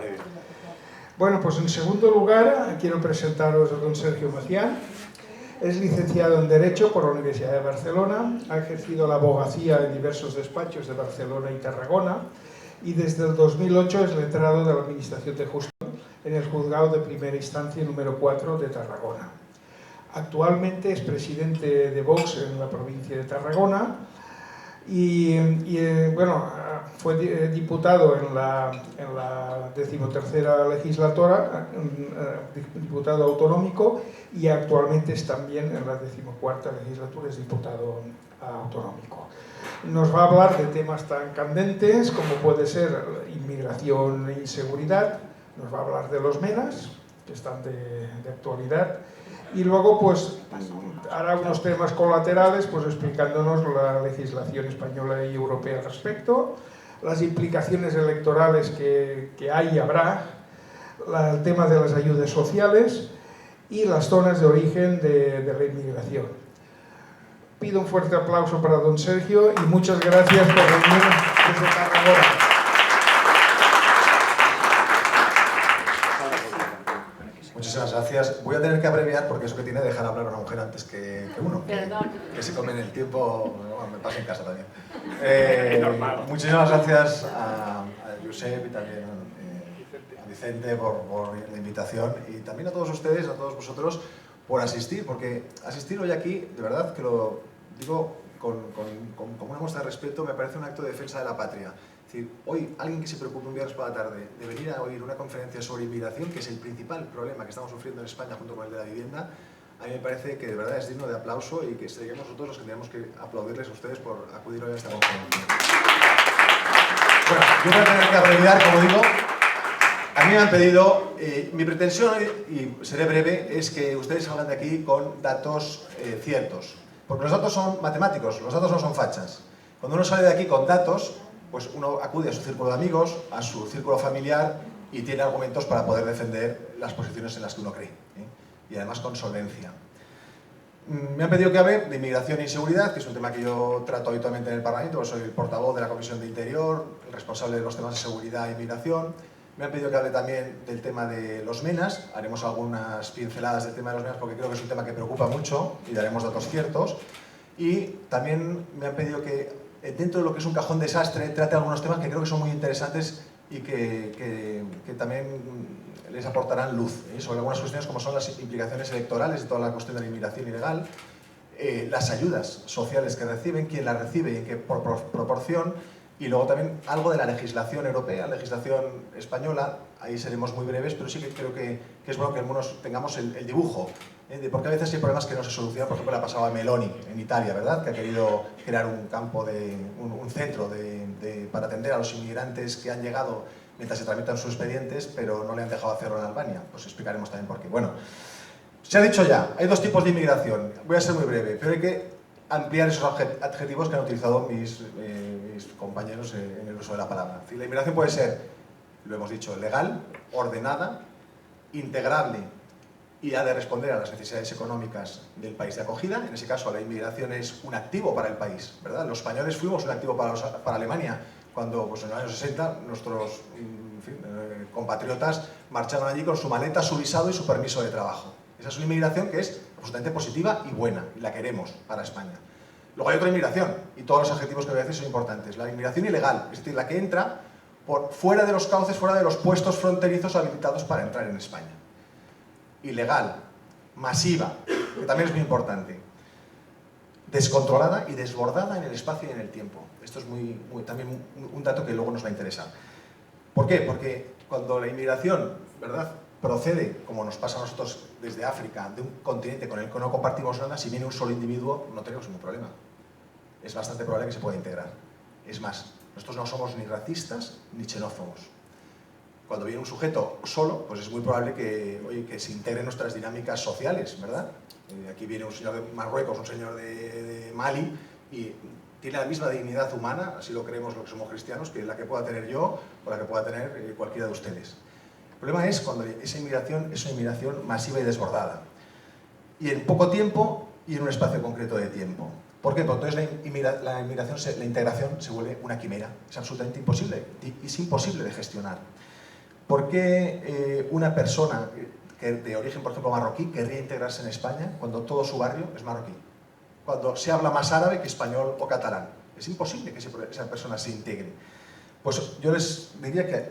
Bueno, pues en segundo lugar quiero presentaros a don Sergio Macián. Es licenciado en Derecho por la Universidad de Barcelona, ha ejercido la abogacía en diversos despachos de Barcelona y Tarragona y desde el 2008 es letrado de la Administración de Justicia en el Juzgado de Primera Instancia número 4 de Tarragona. Actualmente es presidente de Vox en la provincia de Tarragona y fue diputado en la 13ª legislatura, diputado autonómico, y actualmente es también en la 14ª legislatura, es diputado autonómico. Nos va a hablar de temas tan candentes como puede ser inmigración e inseguridad, nos va a hablar de los MENAs, que están de actualidad, y luego pues hará unos temas colaterales pues explicándonos la legislación española y europea al respecto, las implicaciones electorales que hay y habrá, el tema de las ayudas sociales y las zonas de origen de la inmigración. Pido un fuerte aplauso para don Sergio y muchas gracias por venir desde Tarragona. Muchísimas gracias. Voy a tener que abreviar porque eso que tiene dejar hablar a una mujer antes que uno. Perdón. Que se comen el tiempo, bueno, me pasa en casa también. Muchísimas gracias a Josep y también a Vicente por la invitación y también a todos ustedes, a todos vosotros por asistir, porque asistir hoy aquí, de verdad que lo digo con una muestra de respeto, me parece un acto de defensa de la patria. Es decir, hoy alguien que se preocupe un viernes por la tarde de venir a oír una conferencia sobre inmigración, que es el principal problema que estamos sufriendo en España junto con el de la vivienda, a mí me parece que de verdad es digno de aplauso y que seríamos nosotros los que tenemos que aplaudirles a ustedes por acudir hoy a esta conferencia. Bueno, yo voy a tener que abreviar, como digo. A mí me han pedido, mi pretensión, y seré breve, es que ustedes salgan de aquí con datos ciertos. Porque los datos son matemáticos, los datos no son fachas. Cuando uno sale de aquí con datos, pues uno acude a su círculo de amigos, a su círculo familiar y tiene argumentos para poder defender las posiciones en las que uno cree. Y además con solvencia. Me han pedido que hable de inmigración e inseguridad, que es un tema que yo trato habitualmente en el Parlamento, soy el portavoz de la Comisión de Interior, el responsable de los temas de seguridad e inmigración. Me han pedido que hable también del tema de los MENAs, haremos algunas pinceladas del tema de los MENAs porque creo que es un tema que preocupa mucho y daremos datos ciertos. Y también me han pedido que dentro de lo que es un cajón desastre trate algunos temas que creo que son muy interesantes y que también les aportarán luz sobre algunas cuestiones como son las implicaciones electorales de toda la cuestión de la inmigración ilegal, las ayudas sociales que reciben, quién las recibe y en qué proporción, Y luego también algo de la legislación europea, legislación española, ahí seremos muy breves, pero sí que creo que es bueno que al menos tengamos el dibujo, de porque a veces hay problemas que no se solucionan. Por ejemplo, le ha pasado a Meloni en Italia, ¿verdad?, que ha querido crear un campo, un centro para atender a los inmigrantes que han llegado mientras se tramitan sus expedientes, pero no le han dejado hacerlo en Albania. Pues explicaremos también por qué. Bueno, se ha dicho ya, hay dos tipos de inmigración. Voy a ser muy breve, pero hay que ampliar esos adjetivos que han utilizado mis compañeros en el uso de la palabra. La inmigración puede ser, lo hemos dicho, legal, ordenada, integrable y ha de responder a las necesidades económicas del país de acogida. En ese caso, la inmigración es un activo para el país, ¿verdad? Los españoles fuimos un activo para Alemania cuando, pues, en los años 60 nuestros compatriotas marcharon allí con su maleta, su visado y su permiso de trabajo. Esa es una inmigración que es absolutamente positiva y buena, y la queremos para España. Luego hay otra inmigración, y todos los adjetivos que voy a decir son importantes. La inmigración ilegal, es decir, la que entra por fuera de los cauces, fuera de los puestos fronterizos habilitados para entrar en España. Ilegal, masiva, que también es muy importante. Descontrolada y desbordada en el espacio y en el tiempo. Esto es también un dato que luego nos va a interesar. ¿Por qué? Porque cuando la inmigración, ¿verdad?, procede, como nos pasa a nosotros desde África, de un continente con el que no compartimos nada, si viene un solo individuo no tenemos ningún problema. Es bastante probable que se pueda integrar. Es más, nosotros no somos ni racistas ni xenófobos. Cuando viene un sujeto solo, pues es muy probable que se integre en nuestras dinámicas sociales, ¿verdad? Aquí viene un señor de Marruecos, un señor de Mali, y tiene la misma dignidad humana, así lo creemos los que somos cristianos, que la que pueda tener yo o la que pueda tener cualquiera de ustedes. El problema es cuando esa inmigración es una inmigración masiva y desbordada. Y en poco tiempo y en un espacio concreto de tiempo. ¿Por qué? Porque entonces la integración se vuelve una quimera. Es absolutamente imposible. Es imposible de gestionar. ¿Por qué una persona de origen, por ejemplo, marroquí, querría integrarse en España cuando todo su barrio es marroquí? Cuando se habla más árabe que español o catalán. Es imposible que esa persona se integre. Pues yo les diría que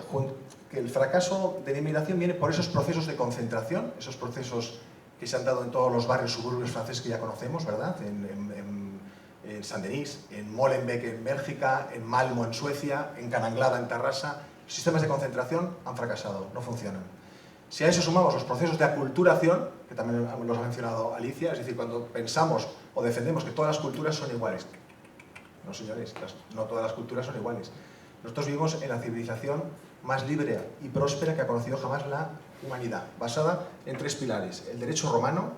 el fracaso de la inmigración viene por esos procesos de concentración, esos procesos que se han dado en todos los barrios suburbios franceses que ya conocemos, ¿verdad? En Saint-Denis, en Molenbeek en Bélgica, en Malmo en Suecia, en Cananglada en Tarrasa. Los sistemas de concentración han fracasado, no funcionan. Si a eso sumamos los procesos de aculturación, que también los ha mencionado Alicia, es decir, cuando pensamos o defendemos que todas las culturas son iguales. No, señores, no todas las culturas son iguales. Nosotros vivimos en la civilización más libre y próspera que ha conocido jamás la humanidad, basada en tres pilares: el derecho romano,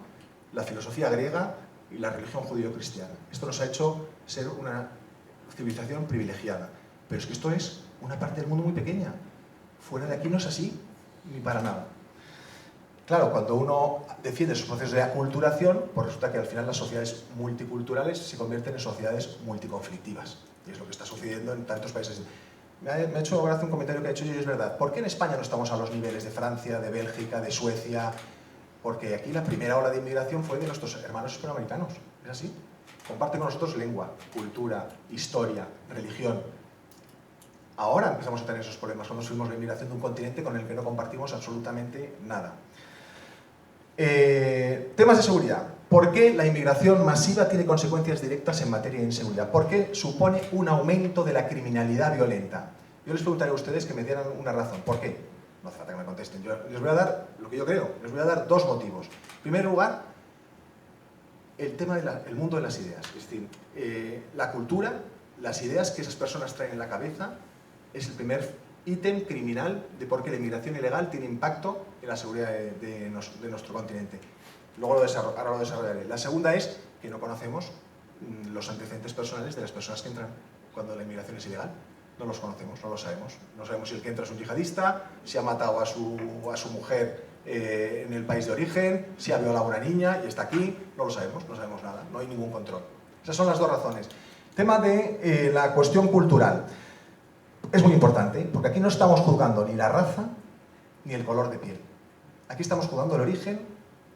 la filosofía griega y la religión judío-cristiana. Esto nos ha hecho ser una civilización privilegiada. Pero es que esto es una parte del mundo muy pequeña. Fuera de aquí no es así, ni para nada. Claro, cuando uno defiende esos procesos de aculturación, pues resulta que al final las sociedades multiculturales se convierten en sociedades multiconflictivas. Y es lo que está sucediendo en tantos países. Me ha hecho gracia un comentario que ha hecho yo, y es verdad. ¿Por qué en España no estamos a los niveles de Francia, de Bélgica, de Suecia? Porque aquí la primera ola de inmigración fue de nuestros hermanos hispanoamericanos. ¿Es así? Comparten con nosotros lengua, cultura, historia, religión. Ahora empezamos a tener esos problemas cuando subimos la inmigración de un continente con el que no compartimos absolutamente nada. Temas de seguridad. ¿Por qué la inmigración masiva tiene consecuencias directas en materia de inseguridad? ¿Por qué supone un aumento de la criminalidad violenta? Yo les preguntaré a ustedes que me dieran una razón. ¿Por qué? No hace falta que me contesten. Yo les voy a dar lo que yo creo. Les voy a dar dos motivos. En primer lugar, el tema del mundo de las ideas. Es decir, la cultura, las ideas que esas personas traen en la cabeza, es el primer ítem criminal de por qué la inmigración ilegal tiene impacto en la seguridad de nuestro continente. Luego ahora lo desarrollaré. La segunda es que no conocemos los antecedentes personales de las personas que entran cuando la inmigración es ilegal. No los conocemos, no lo sabemos. No sabemos si el que entra es un yihadista, si ha matado a su mujer en el país de origen, si ha violado a una niña y está aquí. No lo sabemos, no sabemos nada, no hay ningún control. Esas son las dos razones. Tema de la cuestión cultural. Es muy importante, porque aquí no estamos juzgando ni la raza ni el color de piel. Aquí estamos juzgando el origen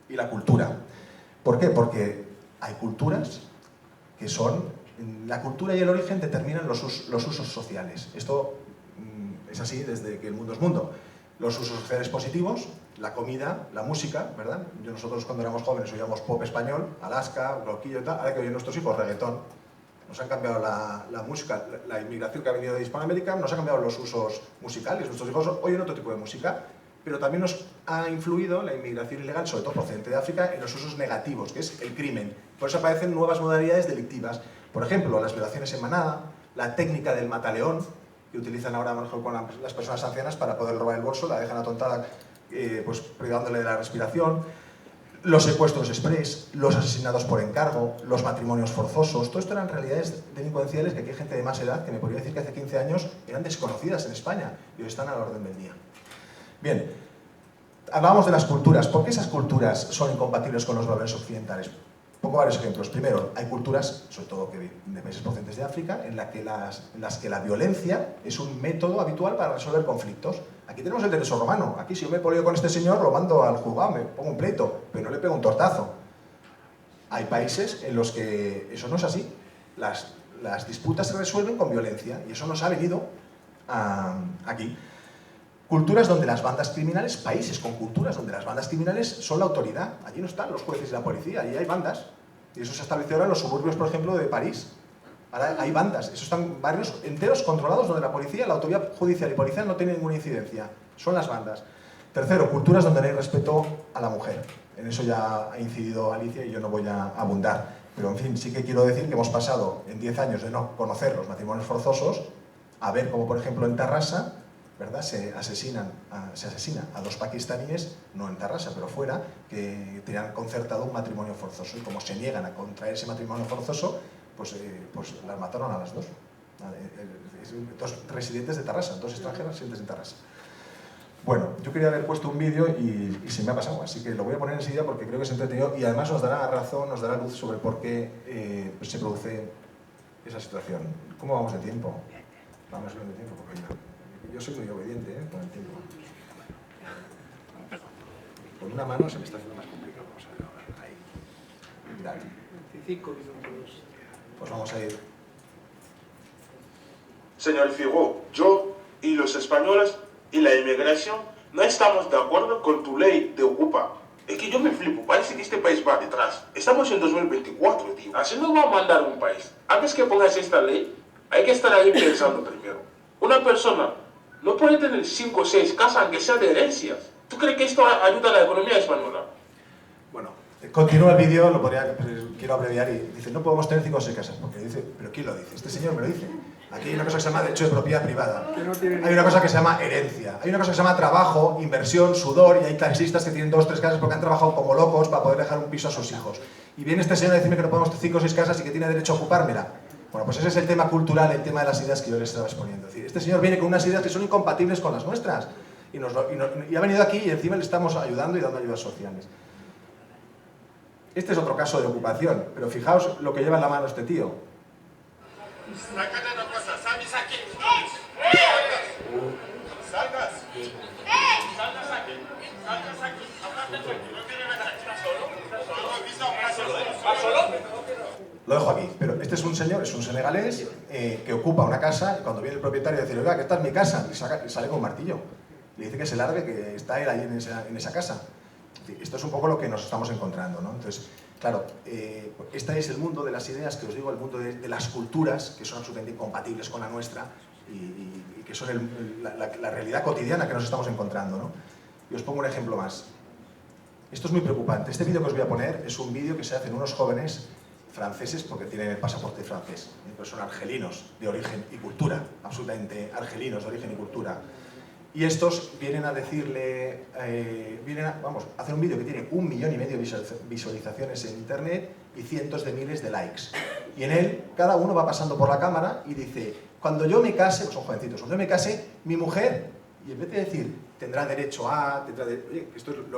y la cultura. ¿Por qué? Porque hay culturas que son... La cultura y el origen determinan los usos sociales. Esto es así desde que el mundo es mundo. Los usos sociales positivos, la comida, la música, ¿verdad? Nosotros cuando éramos jóvenes oíamos pop español, Alaska, Bloquillo y tal, ahora que oyen nuestros hijos reggaetón. nos han cambiado la música, la inmigración que ha venido de Hispanoamérica, nos ha cambiado los usos musicales. Nuestros hijos oyen otro tipo de música, pero también nos ha influido la inmigración ilegal, sobre todo procedente de África, en los usos negativos, que es el crimen. Por eso aparecen nuevas modalidades delictivas. Por ejemplo, las violaciones en manada, la técnica del mataleón, que utilizan ahora mejor con las personas ancianas para poder robar el bolso, la dejan atontada pues privándole de la respiración, los secuestros express, los asesinatos por encargo, los matrimonios forzosos. Todo esto eran realidades delincuenciales que aquí hay gente de más edad que me podría decir que hace 15 años eran desconocidas en España y hoy están a la orden del día. Bien, hablábamos de las culturas. ¿Por qué esas culturas son incompatibles con los valores occidentales? Pongo varios ejemplos. Primero, hay culturas, sobre todo de países procedentes de África, en las que la violencia es un método habitual para resolver conflictos. Aquí tenemos el derecho romano. Aquí si yo me poleo con este señor, lo mando al juzgado, me pongo un pleito, pero no le pego un tortazo. Hay países en los que eso no es así. Las disputas se resuelven con violencia y eso nos ha venido aquí. Culturas donde las bandas criminales, países con culturas donde las bandas criminales son la autoridad. Allí no están los jueces y la policía, allí hay bandas. Y eso se estableció ahora en los suburbios, por ejemplo, de París. Ahora hay bandas, esos están barrios enteros controlados donde la policía, la autoridad judicial y policial no tienen ninguna incidencia. Son las bandas. Tercero, culturas donde no hay respeto a la mujer. En eso ya ha incidido Alicia y yo no voy a abundar. Pero en fin, sí que quiero decir que hemos pasado en 10 años de no conocer los matrimonios forzosos a ver como, por ejemplo, en Tarrasa, ¿verdad? Se asesina a 2 pakistaníes, no en Tarrasa, pero fuera, que tenían concertado un matrimonio forzoso y como se niegan a contraer ese matrimonio forzoso, pues las mataron a las 2. 2 residentes de Tarrasa, 2 extranjeros residentes de Tarrasa. Bueno, yo quería haber puesto un vídeo y se me ha pasado, así que lo voy a poner enseguida porque creo que es entretenido y además nos dará razón, nos dará luz sobre por qué se produce esa situación. ¿Cómo vamos de tiempo? Vamos bien de tiempo, porque yo soy muy obediente con el tiempo. Con una mano se me está haciendo más complicado. Vamos a ver, ahí. Mirad. 25 minutos. Pues vamos a ir. Señor Figo, yo y los españoles y la inmigración no estamos de acuerdo con tu ley de Ocupa. Es que yo me flipo, parece que este país va detrás. Estamos en 2024, tío. Así no va a mandar un país. Antes que pongas esta ley, hay que estar ahí pensando primero. Una persona no puede tener 5 o 6 casas, aunque sea de herencias. ¿Tú crees que esto ayuda a la economía española? Bueno, continúa el vídeo, quiero abreviar y dice, no podemos tener 5 o 6 casas. Porque dice, ¿pero quién lo dice? Este señor me lo dice. Aquí hay una cosa que se llama derecho de propiedad privada. Hay una cosa que se llama herencia. Hay una cosa que se llama trabajo, inversión, sudor, y hay taxistas que tienen 2 o 3 casas porque han trabajado como locos para poder dejar un piso a sus hijos. Y viene este señor a decirme que no podemos tener 5 o 6 casas y que tiene derecho a ocupármela. Bueno, pues ese es el tema cultural, el tema de las ideas que yo les estaba exponiendo. Es decir, este señor viene con unas ideas que son incompatibles con las nuestras. Y ha venido aquí y encima le estamos ayudando y dando ayudas sociales. Este es otro caso de ocupación, pero fijaos lo que lleva en la mano este tío. Lo dejo aquí, pero este es un señor, es un senegalés que ocupa una casa y cuando viene el propietario dice, oiga, que esta es mi casa, y sale con un martillo. Le dice que se largue, que está él ahí en esa casa. Esto es un poco lo que nos estamos encontrando, ¿no? Entonces, claro, este es el mundo de las ideas, que os digo, el mundo de las culturas, que son absolutamente incompatibles con la nuestra y que son la realidad cotidiana que nos estamos encontrando, ¿no? Y os pongo un ejemplo más. Esto es muy preocupante. Este vídeo que os voy a poner es un vídeo que se hacen unos jóvenes franceses porque tienen el pasaporte francés, pero son argelinos de origen y cultura, absolutamente argelinos de origen y cultura. Y estos vienen a decirle, hacen un vídeo que tiene 1,5 millones de visualizaciones en internet y cientos de miles de likes. Y en él, cada uno va pasando por la cámara y dice, cuando yo me case, pues son jovencitos, cuando yo me case, mi mujer, y en vez de decir, tendrá derecho a, oye,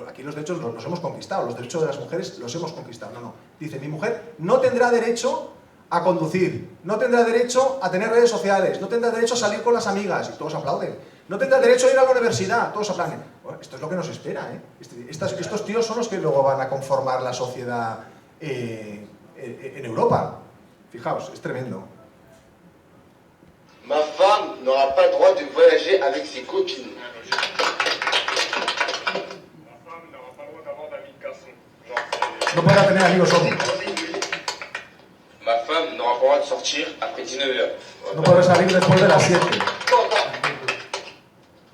aquí los derechos los hemos conquistado, los derechos de las mujeres los hemos conquistado, no, dice, mi mujer no tendrá derecho a conducir, no tendrá derecho a tener redes sociales, no tendrá derecho a salir con las amigas, y todos aplauden, no tendrá derecho a ir a la universidad, todos aplauden. Bueno, esto es lo que nos espera, ¿eh? Estos tíos son los que luego van a conformar la sociedad en Europa. Fijaos, es tremendo. Ma femme n'aura pas le droit de voyager avec ses copines. No podrá tener amigos hombres. Ma femme n'aura pas pas le droit de sortir après 19h. No podrá salir después de las 7.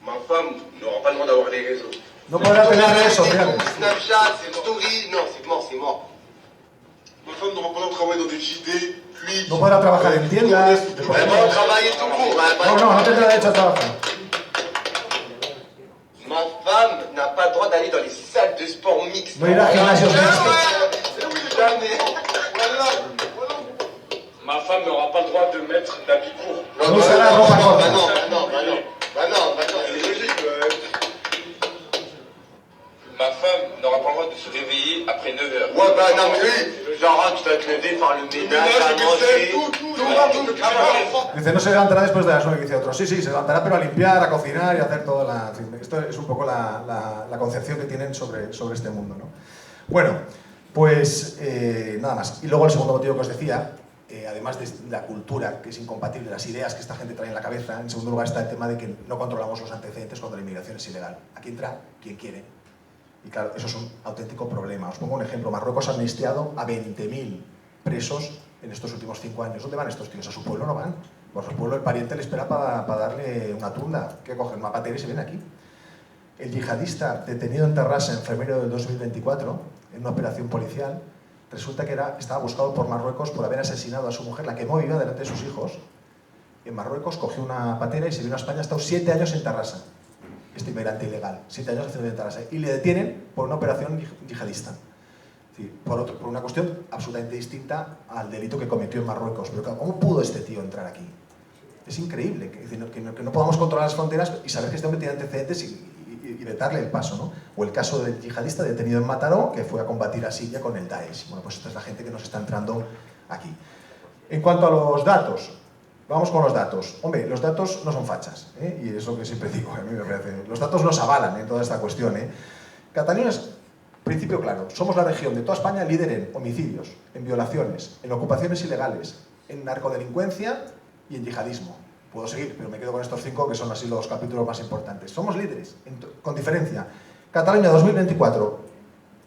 Ma femme n'aura pas le droit d'avoir les réseaux. No podrá tener redes sociales. Snapchat, c'est story. Non, c'est mort, c'est mort. Ma femme n'aura pas le droit de travailler dans des JD, puis... No podrá trabajar en tiendas. Vraiment, travailler tout court. No tendrá derecho a trabajar. Ma femme n'a pas le droit d'aller dans les salles de sport mixtes. No irá a gimnasios mixtos. Jamais. Ma femme n'aura pas le droit de mettre d'habits courts. No usará ropa corta. Non, c'est logique. Ma femme n'aura pas le droit de se réveiller après 9h. Ouais, bah non, mais oui. Genre, tu dois te lever, faire le ménage, à manger. Dice, no se levantará después de las 9, dice otro. Sí, se levantará, pero a limpiar, a cocinar y a hacer toda la... En fin, esto es un poco la concepción que tienen sobre este mundo, ¿no? Bueno, pues nada más. Y luego el segundo motivo que os decía, además de la cultura, que es incompatible, las ideas que esta gente trae en la cabeza, en segundo lugar está el tema de que no controlamos los antecedentes cuando la inmigración es ilegal. Aquí entra quien quiere. Y claro, eso es un auténtico problema. Os pongo un ejemplo. Marruecos ha amnistiado a 20.000 presos en estos últimos 5 años. ¿Dónde van estos tíos? A su pueblo no van. Por su pueblo el pariente le espera para darle una tunda. Que cogen una patera y se viene aquí. El yihadista detenido en Terrassa en febrero del 2024, en una operación policial, resulta que estaba buscado por Marruecos por haber asesinado a su mujer, la quemó viva delante de sus hijos. En Marruecos cogió una patera y se vino a España. Ha estado 7 años en Terrassa. Este inmigrante ilegal, 7 años haciendo de Terrassa, y le detienen por una operación yihadista. Es decir, por una cuestión absolutamente distinta al delito que cometió en Marruecos. Pero claro, ¿cómo pudo este tío entrar aquí? Es increíble que no podamos controlar las fronteras y saber que este hombre tiene antecedentes y vetarle el paso, ¿no? O el caso del yihadista detenido en Mataró, que fue a combatir a Siria con el Daesh. Bueno, pues esta es la gente que nos está entrando aquí. En cuanto a los datos, vamos con los datos. Hombre, los datos no son fachas, y es lo que siempre digo, a mí me parece. Los datos nos avalan en toda esta cuestión. Cataluña es, principio claro, somos la región de toda España líder en homicidios, en violaciones, en ocupaciones ilegales, en narcodelincuencia y en yihadismo. Puedo seguir, pero me quedo con estos 5 que son así los capítulos más importantes. Somos líderes, con diferencia. Cataluña 2024,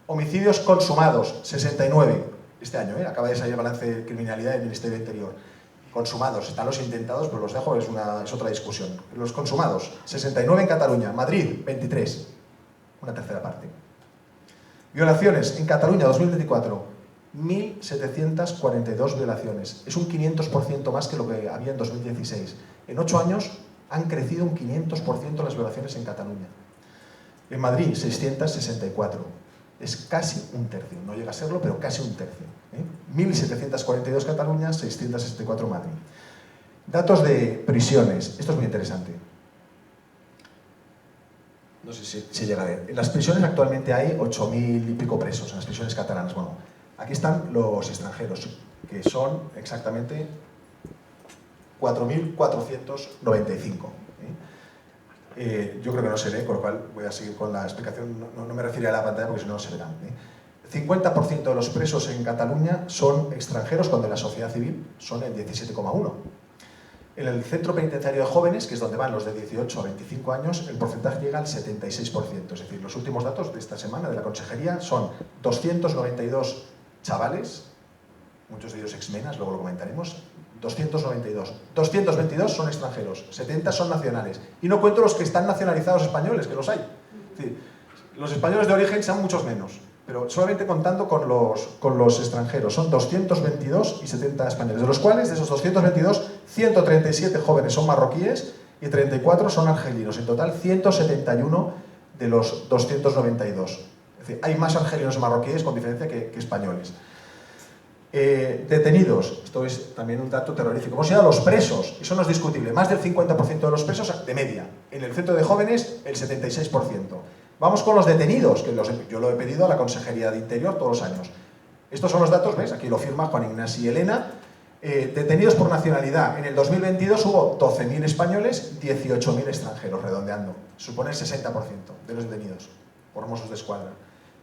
homicidios consumados, 69 este año, acaba de salir el balance de criminalidad del Ministerio del Interior. Consumados, están los intentados, pero los dejo, es otra discusión. Los consumados, 69 en Cataluña, Madrid, 23, una tercera parte. Violaciones en Cataluña 2024, 1.742 violaciones. Es un 500% más que lo que había en 2016. En 8 años han crecido un 500% las violaciones en Cataluña. En Madrid, 664. Es casi un tercio. No llega a serlo, pero casi un tercio. 1.742 Cataluña, 664 Madrid. Datos de prisiones. Esto es muy interesante. No sé si llega a ver. En las prisiones actualmente hay 8.000 y pico presos, en las prisiones catalanas. Bueno, aquí están los extranjeros, que son exactamente 4.495. Yo creo que no se lee, con lo cual voy a seguir con la explicación. No me refiero a la pantalla porque si no se verán. 50% de los presos en Cataluña son extranjeros, cuando en la sociedad civil son el 17,1%. En el centro penitenciario de jóvenes, que es donde van los de 18 a 25 años, el porcentaje llega al 76%. Es decir, los últimos datos de esta semana de la Consejería son 292 chavales, muchos de ellos exmenas, luego lo comentaremos, 292. 222 son extranjeros, 70 son nacionales. Y no cuento los que están nacionalizados españoles, que los hay. Es decir, los españoles de origen son muchos menos, pero solamente contando con los extranjeros. Son 222 y 70 españoles, de los cuales, de esos 222, 137 jóvenes son marroquíes y 34 son argelinos. En total, 171 de los 292. Es decir, hay más argelinos y marroquíes con diferencia que españoles. Detenidos, esto es también un dato terrorífico. Hemos llegado a los presos, eso no es discutible, más del 50% de los presos de media. En el centro de jóvenes, el 76%. Vamos con los detenidos, que yo lo he pedido a la Consejería de Interior todos los años. Estos son los datos, ¿ves? Aquí lo firma Juan Ignacio y Elena. Detenidos por nacionalidad. En el 2022 hubo 12.000 españoles, 18.000 extranjeros, redondeando. Supone el 60% de los detenidos por Mossos de Escuadra.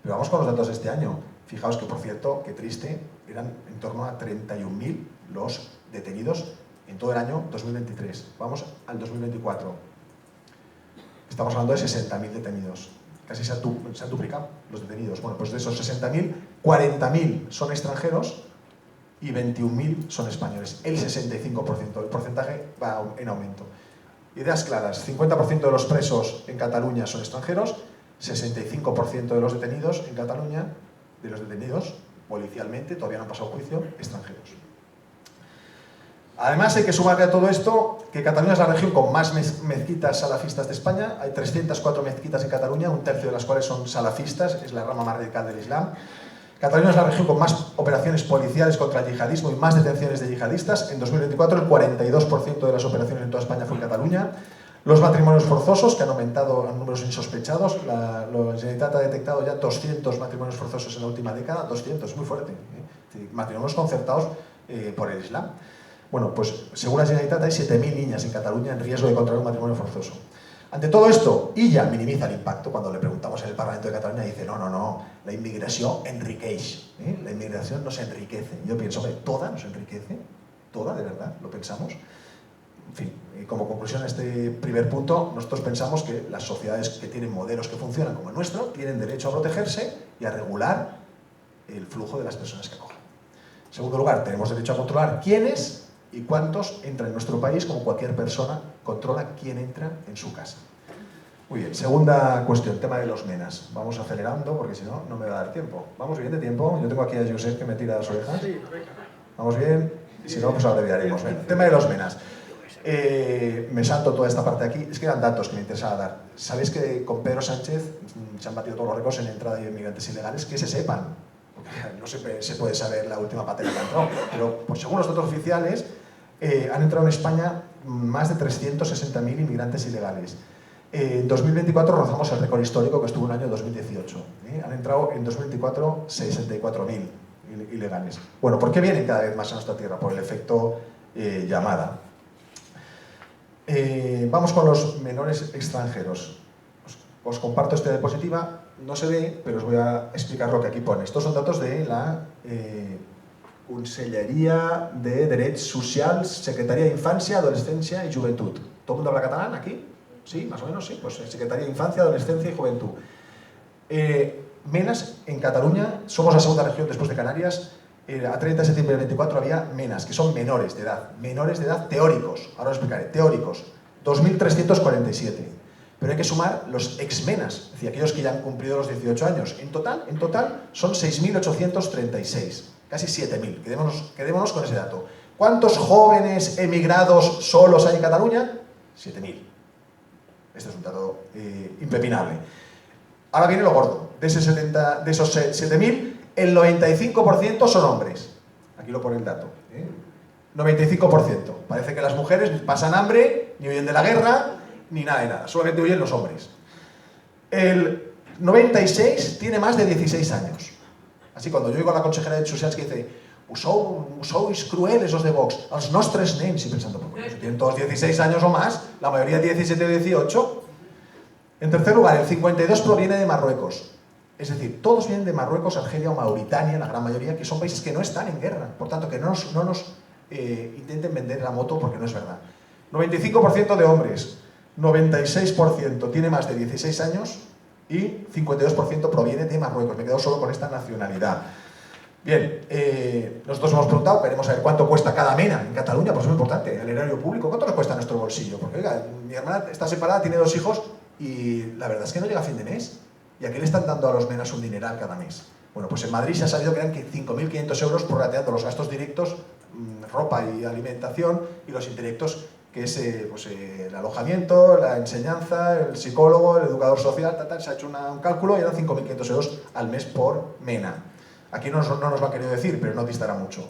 Pero vamos con los datos de este año. Fijaos que, por cierto, qué triste, eran en torno a 31.000 los detenidos en todo el año 2023. Vamos al 2024. Estamos hablando de 60.000 detenidos. Casi se han duplicado los detenidos. Bueno, pues de esos 60.000, 40.000 son extranjeros y 21.000 son españoles, el 65%. El porcentaje va en aumento. Ideas claras, 50% de los presos en Cataluña son extranjeros, 65% de los detenidos en Cataluña, de los detenidos policialmente, todavía no han pasado juicio, extranjeros. Además hay que sumarle a todo esto que Cataluña es la región con más mezquitas salafistas de España. Hay 304 mezquitas en Cataluña, un tercio de las cuales son salafistas, es la rama más radical del Islam. Cataluña es la región con más operaciones policiales contra el yihadismo y más detenciones de yihadistas. En 2024 el 42% de las operaciones en toda España fue en Cataluña. Los matrimonios forzosos, que han aumentado a números insospechados. La Generalitat ha detectado ya 200 matrimonios forzosos en la última década. 200, es muy fuerte. Matrimonios concertados por el Islam. Bueno, pues según la Generalitat hay 7.000 niñas en Cataluña en riesgo de contraer un matrimonio forzoso. Ante todo esto, ella minimiza el impacto. Cuando le preguntamos en el Parlamento de Cataluña, dice, no, la inmigración enriqueix. La inmigración nos enriquece. Yo pienso que toda nos enriquece, toda, de verdad, lo pensamos. En fin, y como conclusión a este primer punto, nosotros pensamos que las sociedades que tienen modelos que funcionan como el nuestro tienen derecho a protegerse y a regular el flujo de las personas que acogen. En segundo lugar, tenemos derecho a controlar quiénes y cuántos entran en nuestro país, como cualquier persona controla quién entra en su casa. Muy bien, segunda cuestión, tema de los menas. Vamos acelerando porque si no, no me va a dar tiempo. ¿Vamos bien de tiempo? Yo tengo aquí a Josep que me tira las orejas. ¿Vamos bien? Y si no, pues abreviaremos. Bien, tema de los menas. Me salto toda esta parte de aquí. Es que eran datos que me interesaba dar. Sabéis que con Pedro Sánchez se han batido todos los récords en entrada de inmigrantes ilegales, que se sepan. Porque no se puede saber la última patera que ha entrado. Pero pues, según los datos oficiales, han entrado en España más de 360.000 inmigrantes ilegales. En 2024 rozamos el récord histórico que estuvo en el año 2018. Han entrado en 2024 64.000 ilegales. Bueno, ¿por qué vienen cada vez más a nuestra tierra? Por el efecto llamada. Vamos con los menores extranjeros. Os comparto esta diapositiva. No se ve, pero os voy a explicar lo que aquí pone. Estos son datos de la Conselleria de Derechos Socials, Secretaría de Infancia, Adolescencia y Juventud. ¿Todo el mundo habla catalán aquí? Sí, más o menos, sí. Pues Secretaría de Infancia, Adolescencia y Juventud. Menas en Cataluña, somos la segunda región después de Canarias. A 30 de septiembre del 24 había menas, que son menores de edad teóricos. Ahora os explicaré, teóricos. 2.347. Pero hay que sumar los exmenas, es decir, aquellos que ya han cumplido los 18 años. En total son 6.836, casi 7.000. Quedémonos con ese dato. ¿Cuántos jóvenes emigrados solos hay en Cataluña? 7.000. Este es un dato impepinable. Ahora viene lo gordo. De esos 7.000, el 95% son hombres. Aquí lo pone el dato. 95%. Parece que las mujeres pasan hambre, ni huyen de la guerra, ni nada de nada. Solamente huyen los hombres. El 96 tiene más de 16 años. Así cuando yo digo a la consejera de Socials que dice sois crueles los de Vox, els nostres nens, y pensando, pues, tienen todos 16 años o más, la mayoría 17 o 18. En tercer lugar, el 52 proviene de Marruecos. Es decir, todos vienen de Marruecos, Argelia o Mauritania, la gran mayoría, que son países que no están en guerra. Por tanto, que no nos intenten vender la moto porque no es verdad. 95% de hombres, 96% tiene más de 16 años y 52% proviene de Marruecos. Me quedo solo con esta nacionalidad. Bien, nosotros hemos preguntado, queremos saber cuánto cuesta cada mena en Cataluña, pues es muy importante, el erario público, ¿cuánto nos cuesta nuestro bolsillo? Porque, oiga, mi hermana está separada, tiene 2 hijos y la verdad es que no llega a fin de mes. ¿Y a qué le están dando a los menas un dineral cada mes? Bueno, pues en Madrid se ha sabido que eran 5.500 euros prorrateando los gastos directos, ropa y alimentación, y los indirectos, que es el alojamiento, la enseñanza, el psicólogo, el educador social, se ha hecho un cálculo y eran 5.500 euros al mes por mena. Aquí no nos lo ha querido decir, pero no distará mucho.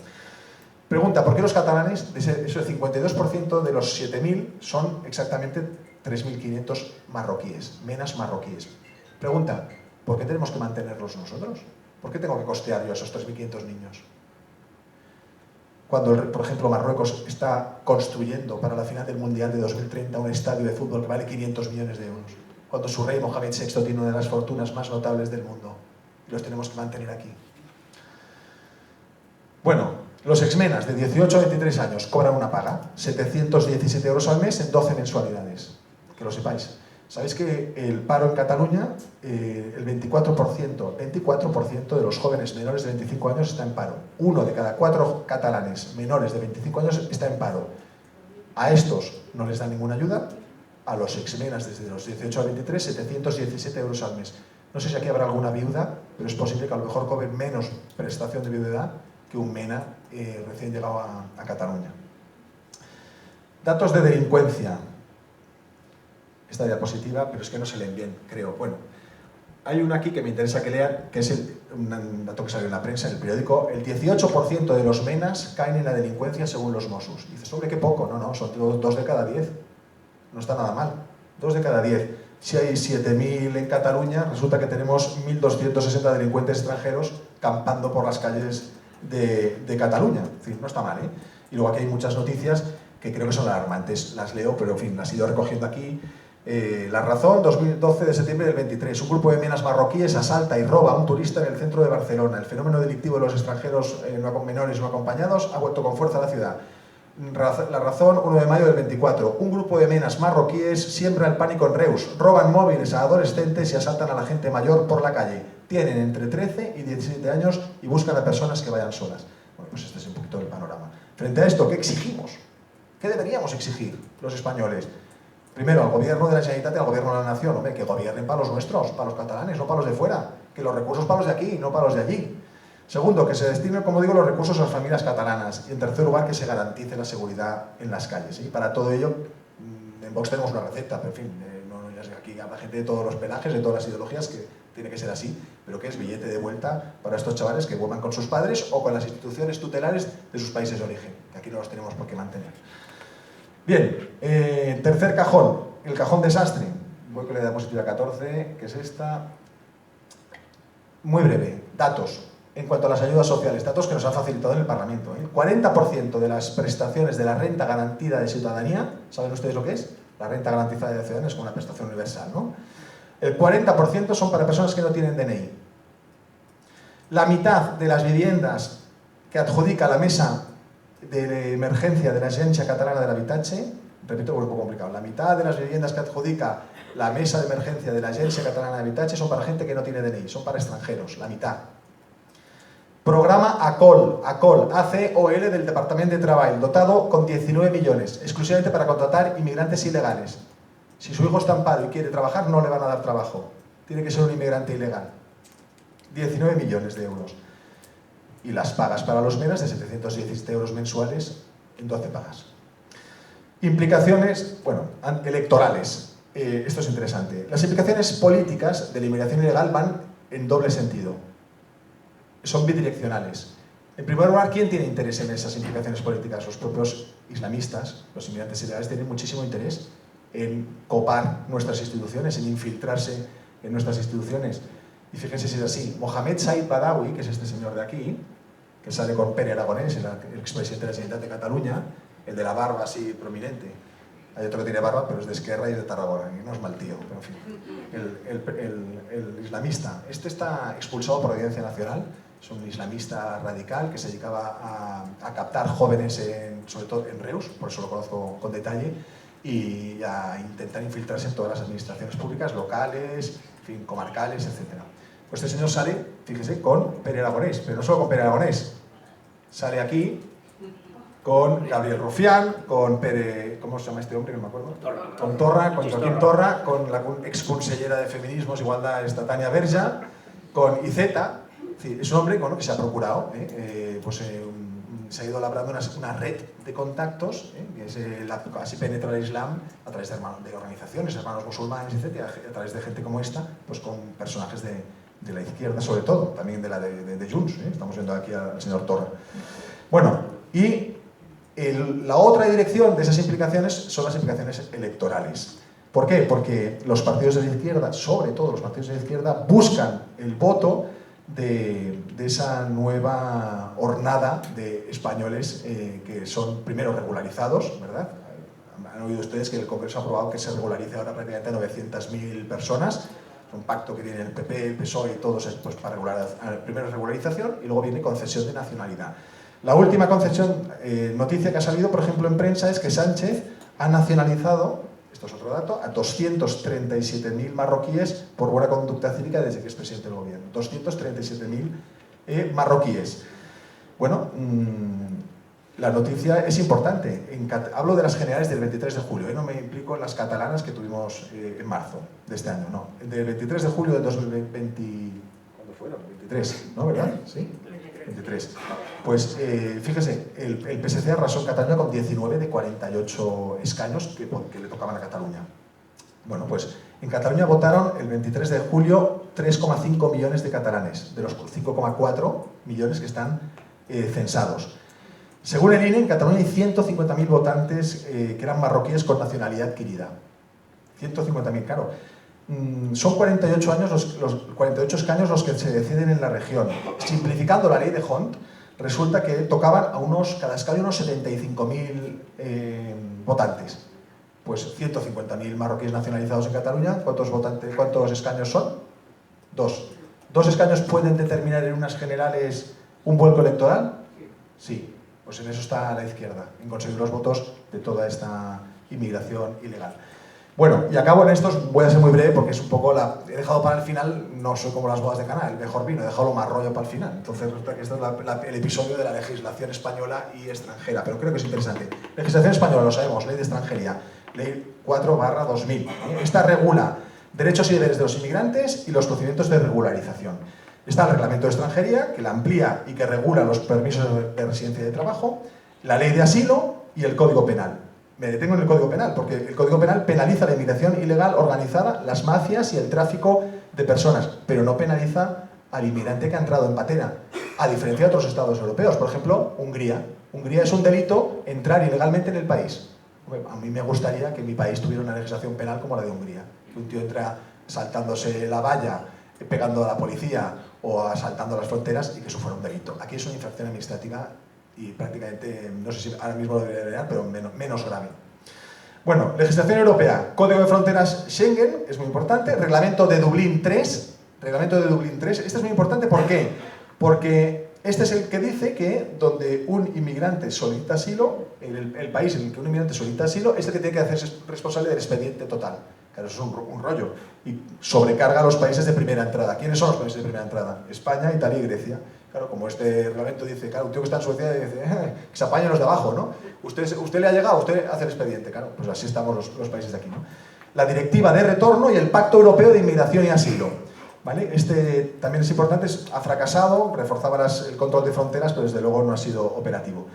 Pregunta, ¿por qué los catalanes, ese 52% de los 7.000 son exactamente 3.500 marroquíes, menas marroquíes? Pregunta, ¿por qué tenemos que mantenerlos nosotros? ¿Por qué tengo que costear yo a esos 3.500 niños? Cuando, por ejemplo, Marruecos está construyendo para la final del Mundial de 2030 un estadio de fútbol que vale 500 millones de euros. Cuando su rey Mohamed VI tiene una de las fortunas más notables del mundo. Y los tenemos que mantener aquí. Bueno, los exmenas de 18 a 23 años cobran una paga, 717 euros al mes en 12 mensualidades. Que lo sepáis. ¿Sabéis que el paro en Cataluña, el 24% de los jóvenes menores de 25 años está en paro? 1 de cada 4 catalanes menores de 25 años está en paro. A estos no les dan ninguna ayuda, a los exmenas desde los 18 a 23, 717 euros al mes. No sé si aquí habrá alguna viuda, pero es posible que a lo mejor cobren menos prestación de viudedad que un MENA recién llegado a Cataluña. Datos de delincuencia. Esta diapositiva, pero es que no se leen bien, creo. Bueno, hay una aquí que me interesa que lean, que es un dato que salió en la prensa, en el periódico. El 18% de los MENAs caen en la delincuencia según los Mossos. Dices, hombre, qué poco. No, son 2 de cada 10. No está nada mal. 2 de cada 10. Si hay 7.000 en Cataluña, resulta que tenemos 1.260 delincuentes extranjeros campando por las calles de Cataluña. En fin, no está mal, ¿eh? Y luego aquí hay muchas noticias que creo que son alarmantes. Las leo, pero en fin, las he ido recogiendo aquí. La Razón, 12 de septiembre del 23. Un grupo de menas marroquíes asalta y roba a un turista en el centro de Barcelona. El fenómeno delictivo de los extranjeros menores no acompañados ha vuelto con fuerza a la ciudad. La Razón, 1 de mayo del 24. Un grupo de menas marroquíes siembra el pánico en Reus. Roban móviles a adolescentes y asaltan a la gente mayor por la calle. Tienen entre 13 y 17 años y buscan a personas que vayan solas. Bueno, pues este es un poquito el panorama. Frente a esto, ¿qué exigimos? ¿Qué deberíamos exigir los españoles? Primero, al gobierno de la Generalitat y al gobierno de la Nación, hombre, que gobiernen para los nuestros, para los catalanes, no para los de fuera, que los recursos para los de aquí, no para los de allí. Segundo, que se destinen, como digo, los recursos a las familias catalanas. Y en tercer lugar, que se garantice la seguridad en las calles. Y para todo ello, en Vox tenemos una receta, pero en fin, ya sé que aquí habrá gente de todos los pelajes, de todas las ideologías, que tiene que ser así, pero que es billete de vuelta para estos chavales que vuelvan con sus padres o con las instituciones tutelares de sus países de origen, que aquí no los tenemos por qué mantener. Bien, tercer cajón, el cajón desastre. Voy con la diapositiva 14, que es esta. Muy breve, datos. En cuanto a las ayudas sociales, datos que nos han facilitado en el Parlamento. 40% de las prestaciones de la renta garantida de ciudadanía, ¿saben ustedes lo que es? La renta garantizada de ciudadanía es como una prestación universal, ¿no? El 40% son para personas que no tienen DNI. La mitad de las viviendas que adjudica la mesa de emergencia de la Agència Catalana de l'Habitatge, repito, un poco complicado, la mitad de las viviendas que adjudica la mesa de emergencia de la Agència Catalana de l'Habitatge son para gente que no tiene DNI, son para extranjeros, la mitad. Programa ACOL, ACOL del Departamento de Treball, dotado con 19 millones, exclusivamente para contratar inmigrantes ilegales. Si su hijo está en paro y quiere trabajar, no le van a dar trabajo. Tiene que ser un inmigrante ilegal. 19 millones de euros. Y las pagas para los MENAs de 717 euros mensuales en 12 pagas. Implicaciones, bueno, electorales. Esto es interesante. Las implicaciones políticas de la inmigración ilegal van en doble sentido. Son bidireccionales. En primer lugar, ¿quién tiene interés en esas implicaciones políticas? Los propios islamistas, los inmigrantes ilegales, tienen muchísimo interés en copar nuestras instituciones, en infiltrarse en nuestras instituciones. Y fíjense si es así. Mohamed Said Badawi, que es este señor de aquí, que sale con Pere Aragonès, el expresidente de la Generalitat de Cataluña, el de la barba así prominente. Hay otro que tiene barba, pero es de Esquerra y es de Tarragona, y no es mal tío, pero en fin. El islamista. Este está expulsado por Audiencia Nacional. Es un islamista radical que se dedicaba a captar jóvenes, sobre todo en Reus, por eso lo conozco con detalle, y a intentar infiltrarse en todas las administraciones públicas, locales, en fin, comarcales, etc. Pues este señor sale, fíjese, con Pere Aragonès, pero no solo con Pere Aragonès. Sale aquí con Gabriel Rufián, con Pere... ¿Cómo se llama este hombre? No me acuerdo. Con Torra, con Joaquín Torra, con la exconsellera de Feminismos, Igualdad, Tania Berja, con Iceta. Es un hombre que se ha procurado, se ha ido labrando una red de contactos, que así penetra el Islam a través de organizaciones, hermanos musulmanes, etc., a través de gente como esta, pues con personajes de la izquierda, sobre todo, también de Junts, estamos viendo aquí al señor Torra. Bueno, y la otra dirección de esas implicaciones son las implicaciones electorales. ¿Por qué? Porque los partidos de la izquierda, sobre todo los partidos de la izquierda, buscan el voto de esa nueva hornada de españoles que son primero regularizados, ¿verdad? Han oído ustedes que el Congreso ha aprobado que se regularice ahora prácticamente a 900.000 personas. Es un pacto que tiene el PP, el PSOE y todos pues, para primero regularización y luego viene concesión de nacionalidad. La última noticia que ha salido, por ejemplo, en prensa es que Sánchez ha nacionalizado, esto es otro dato, a 237.000 marroquíes por buena conducta cívica desde que es presidente del gobierno. 237.000 marroquíes. Bueno, la noticia es importante. Hablo de las generales del 23 de julio, no me implico en las catalanas que tuvimos en marzo de este año, no. Del 23 de julio del 2020, ¿cuándo fueron? 23, ¿no? ¿Verdad? ¿Sí? 23. Pues fíjese, el PSC arrasó en Cataluña con 19 de 48 escaños que le tocaban a Cataluña. Bueno, pues en Cataluña votaron el 23 de julio 3,5 millones de catalanes, de los 5,4 millones que están censados. Según el INE, en Cataluña hay 150.000 votantes que eran marroquíes con nacionalidad adquirida. 150.000, claro. Son 48 escaños los que se deciden en la región. Simplificando la ley de Hont, resulta que tocaban a cada escaño unos 75.000 votantes. Pues 150.000 marroquíes nacionalizados en Cataluña. ¿Cuántos escaños son? Dos. ¿2 escaños pueden determinar en unas generales un vuelco electoral? Sí. Pues en eso está la izquierda, en conseguir los votos de toda esta inmigración ilegal. Bueno, y acabo en esto, voy a ser muy breve porque es un poco he dejado para el final, no soy como las bodas de Caná, el mejor vino, he dejado lo más rollo para el final. Entonces resulta que este es el episodio de la legislación española y extranjera, pero creo que es interesante. Legislación española, lo sabemos, ley de extranjería, ley 4/2000. Esta regula derechos y deberes de los inmigrantes y los procedimientos de regularización. Está el reglamento de extranjería, que la amplía y que regula los permisos de residencia y de trabajo, la ley de asilo y el Código Penal. Me detengo en el Código Penal, porque el Código Penal penaliza la inmigración ilegal organizada, las mafias y el tráfico de personas, pero no penaliza al inmigrante que ha entrado en patera, a diferencia de otros estados europeos. Por ejemplo, Hungría. Hungría es un delito entrar ilegalmente en el país. A mí me gustaría que mi país tuviera una legislación penal como la de Hungría. Que un tío entra saltándose la valla, pegando a la policía o asaltando las fronteras y que eso fuera un delito. Aquí es una infracción administrativa y prácticamente, no sé si ahora mismo lo debería ver, pero menos grave. Bueno, legislación europea, Código de Fronteras Schengen, es muy importante, Reglamento de Dublín 3, este es muy importante, ¿por qué? Porque este es el que dice que donde un inmigrante solicita asilo, el país en el que un inmigrante solicita asilo, es el que tiene que hacerse responsable del expediente total. Claro, eso es un rollo. Y sobrecarga a los países de primera entrada. ¿Quiénes son los países de primera entrada? España, Italia y Grecia. Claro, como este reglamento dice, claro, un tío que está en Suecia dice, que se apañen los de abajo, ¿no? Usted le ha llegado, usted hace el expediente. Claro, pues así estamos los países de aquí, ¿no? La Directiva de Retorno y el Pacto Europeo de Inmigración y Asilo. ¿Vale? Este también es importante, ha fracasado, reforzaba el control de fronteras, pero desde luego no ha sido operativo.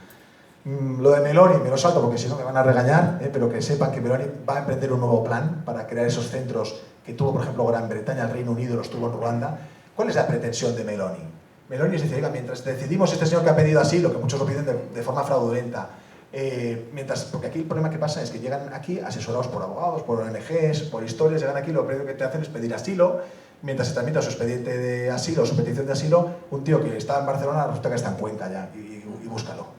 Lo de Meloni me lo salto porque si no me van a regañar, pero que sepan que Meloni va a emprender un nuevo plan para crear esos centros que tuvo, por ejemplo, Gran Bretaña, el Reino Unido, los tuvo en Ruanda. ¿Cuál es la pretensión de Meloni? Meloni es decir, mientras decidimos este señor que ha pedido asilo, que muchos lo piden de forma fraudulenta, porque aquí el problema que pasa es que llegan aquí asesorados por abogados, por ONGs, por historias, llegan aquí, lo primero que te hacen es pedir asilo, mientras se tramita su expediente de asilo, su petición de asilo, un tío que está en Barcelona resulta que está en Cuenca ya, y búscalo.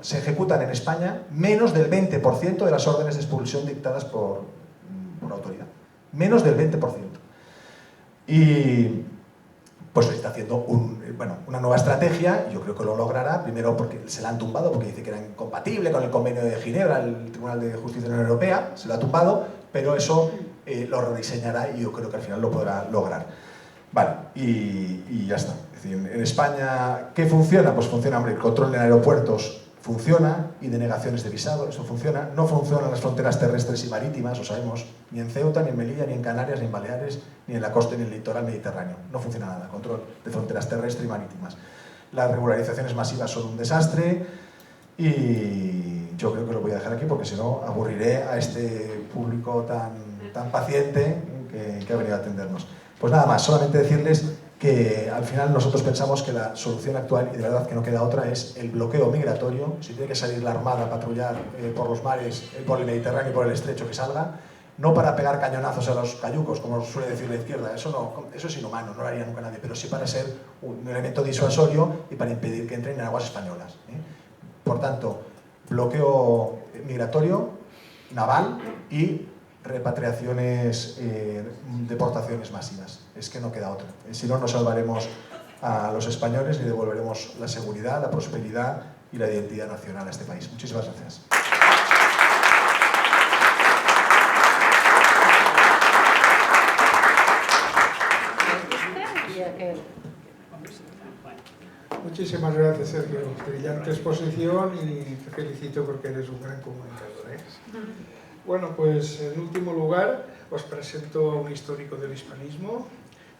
Se ejecutan en España menos del 20% de las órdenes de expulsión dictadas por autoridad. Menos del 20%. Y pues está haciendo una nueva estrategia, y yo creo que lo logrará, primero porque se la han tumbado, porque dice que era incompatible con el convenio de Ginebra, el Tribunal de Justicia de la Unión Europea, se lo ha tumbado, pero eso lo rediseñará y yo creo que al final lo podrá lograr. Vale, y ya está. Es decir, en España, ¿qué funciona? Pues funciona, hombre, el control en aeropuertos funciona, y denegaciones de visado, eso funciona. No funcionan las fronteras terrestres y marítimas, lo sabemos, ni en Ceuta, ni en Melilla, ni en Canarias, ni en Baleares, ni en la costa, ni en el litoral mediterráneo. No funciona nada, control de fronteras terrestres y marítimas. Las regularizaciones masivas son un desastre, y yo creo que lo voy a dejar aquí porque si no aburriré a este público tan paciente que ha venido a atendernos. Pues nada más, solamente decirles que al final nosotros pensamos que la solución actual, y de verdad que no queda otra, es el bloqueo migratorio. Si tiene que salir la Armada a patrullar por los mares, por el Mediterráneo y por el Estrecho, que salga, no para pegar cañonazos a los cayucos, como suele decir la izquierda, eso es inhumano, no lo haría nunca nadie, pero sí para ser un elemento disuasorio y para impedir que entren en aguas españolas. Por tanto, bloqueo migratorio, naval y repatriaciones, deportaciones masivas. Es que no queda otra. Si no, no salvaremos a los españoles ni devolveremos la seguridad, la prosperidad y la identidad nacional a este país. Muchísimas gracias. Muchísimas gracias, Sergio. Brillante exposición y te felicito porque eres un gran comunicador, ¿eh? Bueno, pues en último lugar os presento a un histórico del hispanismo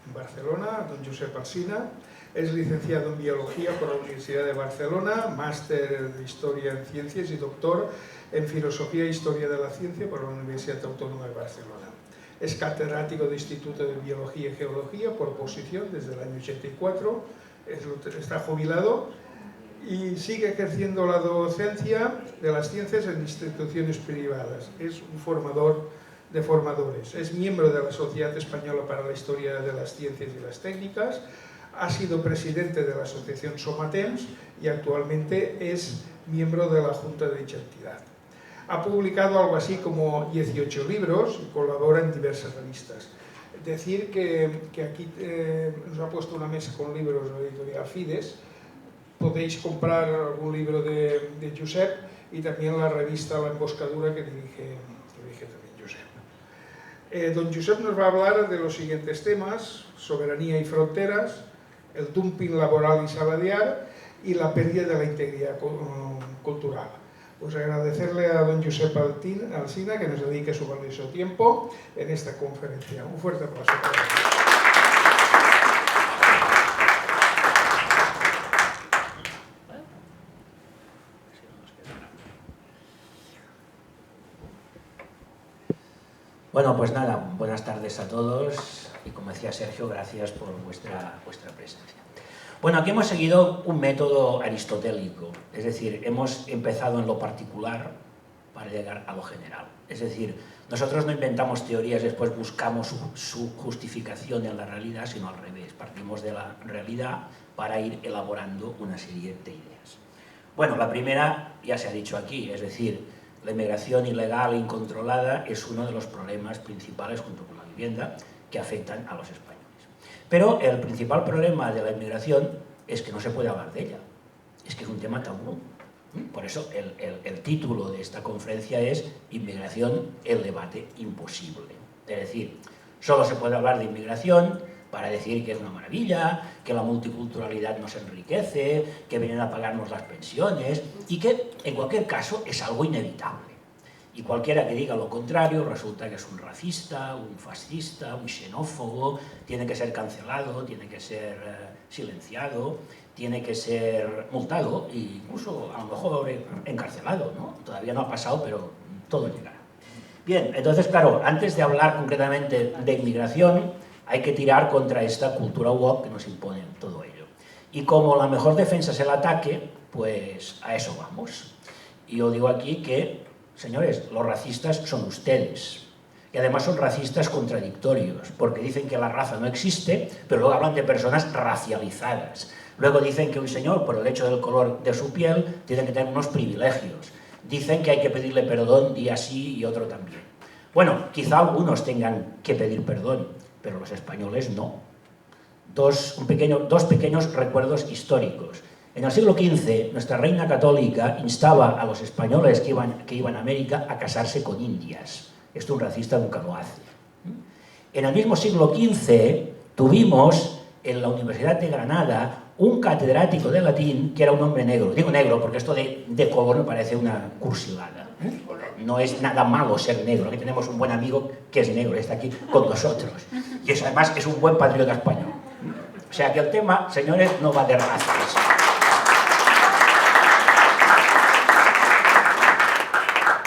en Barcelona, don Josep Alsina. Es licenciado en Biología por la Universidad de Barcelona, máster de Historia en Ciencias y doctor en Filosofía e Historia de la Ciencia por la Universidad Autónoma de Barcelona. Es catedrático de Instituto de Biología y Geología por oposición desde el año 84, está jubilado y sigue ejerciendo la docencia de las ciencias en instituciones privadas. Es un formador de formadores. Es miembro de la Sociedad Española para la Historia de las Ciencias y las Técnicas, ha sido presidente de la asociación Somatems y actualmente es miembro de la Junta de dicha entidad. Ha publicado algo así como 18 libros y colabora en diversas revistas. Decir que aquí nos ha puesto una mesa con libros de la editorial Fides. Podéis comprar algún libro de Josep y también la revista La Emboscadura que dirige también Josep. Don Josep nos va a hablar de los siguientes temas: soberanía y fronteras, el dumping laboral y salarial y la pérdida de la integridad cultural. Pues agradecerle a don Josep Alsina que nos dedique su valioso tiempo en esta conferencia. Un fuerte aplauso para él. Bueno, pues nada, buenas tardes a todos y como decía Sergio, gracias por vuestra presencia. Bueno, aquí hemos seguido un método aristotélico, es decir, hemos empezado en lo particular para llegar a lo general. Es decir, nosotros no inventamos teorías y después buscamos su justificación en la realidad, sino al revés, partimos de la realidad para ir elaborando una serie de ideas. Bueno, la primera ya se ha dicho aquí, es decir, la inmigración ilegal e incontrolada es uno de los problemas principales, junto con la vivienda, que afectan a los españoles. Pero el principal problema de la inmigración es que no se puede hablar de ella, es que es un tema tabú. Por eso el título de esta conferencia es Inmigración, el debate imposible. Es decir, solo se puede hablar de inmigración para decir que es una maravilla, que la multiculturalidad nos enriquece, que vienen a pagarnos las pensiones y que, en cualquier caso, es algo inevitable. Y cualquiera que diga lo contrario resulta que es un racista, un fascista, un xenófobo, tiene que ser cancelado, tiene que ser silenciado, tiene que ser multado e incluso a lo mejor encarcelado, ¿no? Todavía no ha pasado, pero todo llegará. Bien, entonces, claro, antes de hablar concretamente de inmigración, hay que tirar contra esta cultura woke que nos impone todo ello. Y como la mejor defensa es el ataque, pues a eso vamos. Y yo digo aquí que, señores, los racistas son ustedes. Y además son racistas contradictorios, porque dicen que la raza no existe, pero luego hablan de personas racializadas. Luego dicen que un señor, por el hecho del color de su piel, tiene que tener unos privilegios. Dicen que hay que pedirle perdón día sí y otro también. Bueno, quizá algunos tengan que pedir perdón, pero los españoles no. Dos pequeños recuerdos históricos. En el siglo XV, nuestra reina católica instaba a los españoles que iban a América a casarse con indias. Esto un racista nunca lo hace. En el mismo siglo XV tuvimos en la Universidad de Granada un catedrático de latín que era un hombre negro. Digo negro porque esto de color me parece una cursilada. No es nada malo ser negro. Aquí tenemos un buen amigo que es negro, está aquí con nosotros. Y eso además es un buen patriota español. O sea que el tema, señores, no va de razas.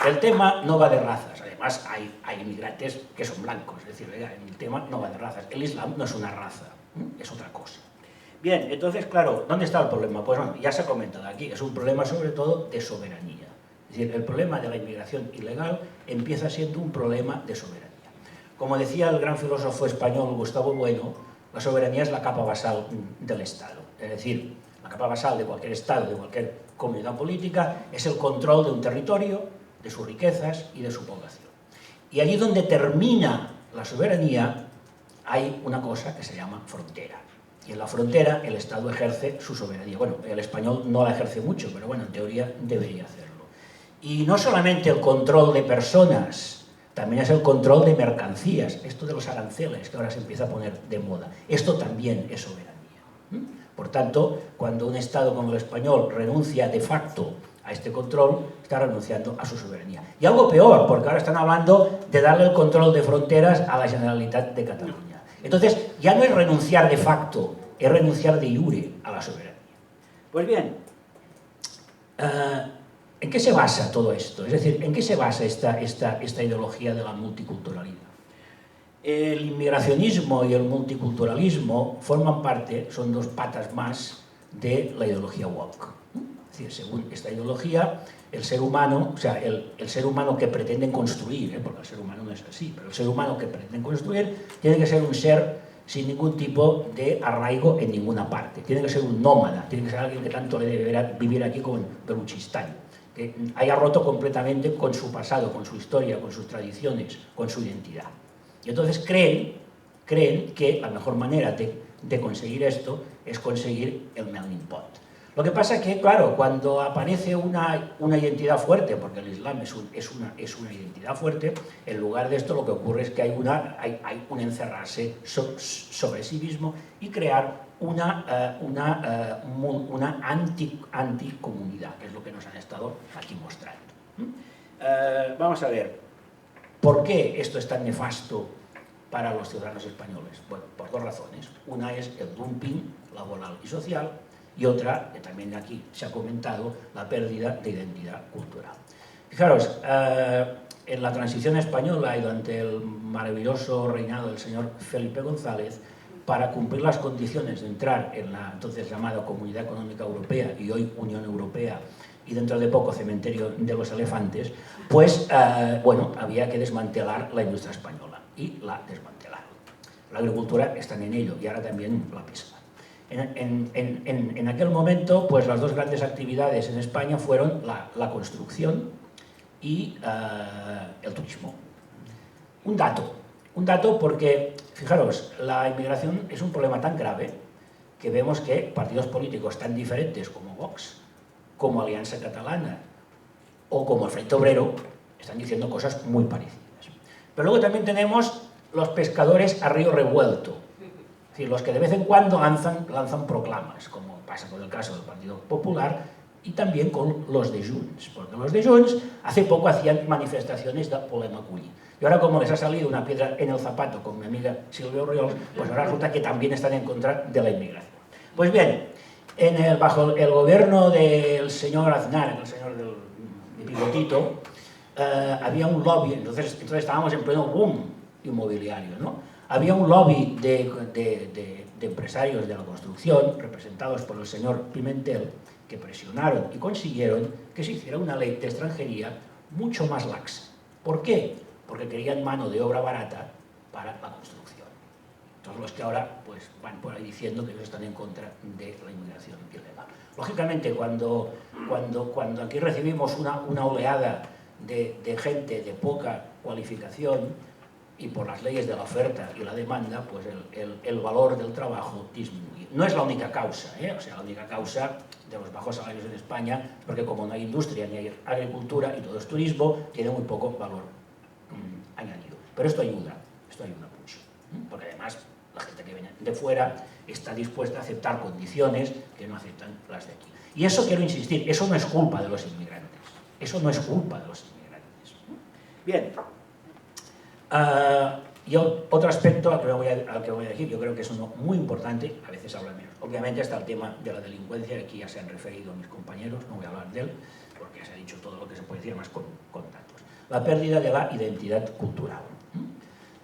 El tema no va de razas. Además, hay inmigrantes que son blancos. Es decir, el tema no va de razas. El Islam no es una raza, es otra cosa. Bien, entonces, claro, ¿dónde está el problema? Pues bueno, ya se ha comentado aquí. Es un problema sobre todo de soberanía. Es decir, el problema de la inmigración ilegal empieza siendo un problema de soberanía. Como decía el gran filósofo español Gustavo Bueno, la soberanía es la capa basal del Estado. Es decir, la capa basal de cualquier Estado, de cualquier comunidad política, es el control de un territorio, de sus riquezas y de su población. Y allí donde termina la soberanía hay una cosa que se llama frontera. Y en la frontera el Estado ejerce su soberanía. Bueno, el español no la ejerce mucho, pero bueno, en teoría debería hacerlo. Y no solamente el control de personas, también es el control de mercancías. Esto de los aranceles, que ahora se empieza a poner de moda. Esto también es soberanía. Por tanto, cuando un Estado como el español renuncia de facto a este control, está renunciando a su soberanía. Y algo peor, porque ahora están hablando de darle el control de fronteras a la Generalitat de Cataluña. Entonces, ya no es renunciar de facto, es renunciar de jure a la soberanía. Pues bien, ¿en qué se basa todo esto? Es decir, ¿en qué se basa esta ideología de la multiculturalidad? El inmigracionismo y el multiculturalismo forman parte, son dos patas más de la ideología woke. Es decir, según esta ideología, el ser humano, o sea, el ser humano que pretenden construir, porque el ser humano no es así, pero el ser humano que pretenden construir tiene que ser un ser sin ningún tipo de arraigo en ninguna parte. Tiene que ser un nómada, tiene que ser alguien que tanto le debe vivir aquí como en Peluchistán, que haya roto completamente con su pasado, con su historia, con sus tradiciones, con su identidad. Y entonces creen que la mejor manera de conseguir esto es conseguir el melting pot. Lo que pasa es que, claro, cuando aparece una identidad fuerte, porque el Islam es una identidad fuerte, en lugar de esto lo que ocurre es que hay un encerrarse sobre sí mismo y crear una anticomunidad, que es lo que nos han estado aquí mostrando. Vamos a ver, ¿por qué esto es tan nefasto para los ciudadanos españoles? Bueno, por dos razones. Una es el dumping laboral y social, y otra, que también aquí se ha comentado, la pérdida de identidad cultural. Fijaros, en la transición española y durante el maravilloso reinado del señor Felipe González, para cumplir las condiciones de entrar en la entonces llamada Comunidad Económica Europea y hoy Unión Europea, y dentro de poco Cementerio de los Elefantes, pues, bueno, había que desmantelar la industria española, y la desmantelaron. La agricultura está en ello, y ahora también la pesca. En aquel momento, pues las dos grandes actividades en España fueron la construcción y el turismo. Un dato porque, fijaros, la inmigración es un problema tan grave que vemos que partidos políticos tan diferentes como Vox, como Alianza Catalana o como el Frente Obrero están diciendo cosas muy parecidas. Pero luego también tenemos los pescadores a río revuelto. Es decir, los que de vez en cuando lanzan proclamas, como pasa con el caso del Partido Popular y también con los de Junts, porque los de Junts hace poco hacían manifestaciones de Volem Acollir. Y ahora, como les ha salido una piedra en el zapato con mi amiga Silvia Oriols, pues ahora resulta que también están en contra de la inmigración. Pues bien, bajo el gobierno del señor Aznar, el señor del bigotito, había un lobby, entonces estábamos en pleno boom inmobiliario, ¿no? Había un lobby de empresarios de la construcción, representados por el señor Pimentel, que presionaron y consiguieron que se hiciera una ley de extranjería mucho más laxa. ¿Por qué? Porque querían mano de obra barata para la construcción. Todos los que ahora pues, van por ahí diciendo que ellos están en contra de la inmigración ilegal. Lógicamente, cuando aquí recibimos una oleada de gente de poca cualificación, y por las leyes de la oferta y la demanda, pues el valor del trabajo disminuye. No es la única causa, o sea, la única causa de los bajos salarios en España, porque como no hay industria ni hay agricultura y todo es turismo, tiene muy poco valor añadido. Pero esto ayuda mucho, porque además la gente que viene de fuera está dispuesta a aceptar condiciones que no aceptan las de aquí. Y eso quiero insistir, eso no es culpa de los inmigrantes, eso no es culpa de los inmigrantes. Bien. Y otro aspecto al que voy a decir, yo creo que es uno muy importante, a veces habla menos. Obviamente está el tema de la delincuencia, aquí ya se han referido mis compañeros, no voy a hablar de él, porque ya se ha dicho todo lo que se puede decir más con datos. La pérdida de la identidad cultural.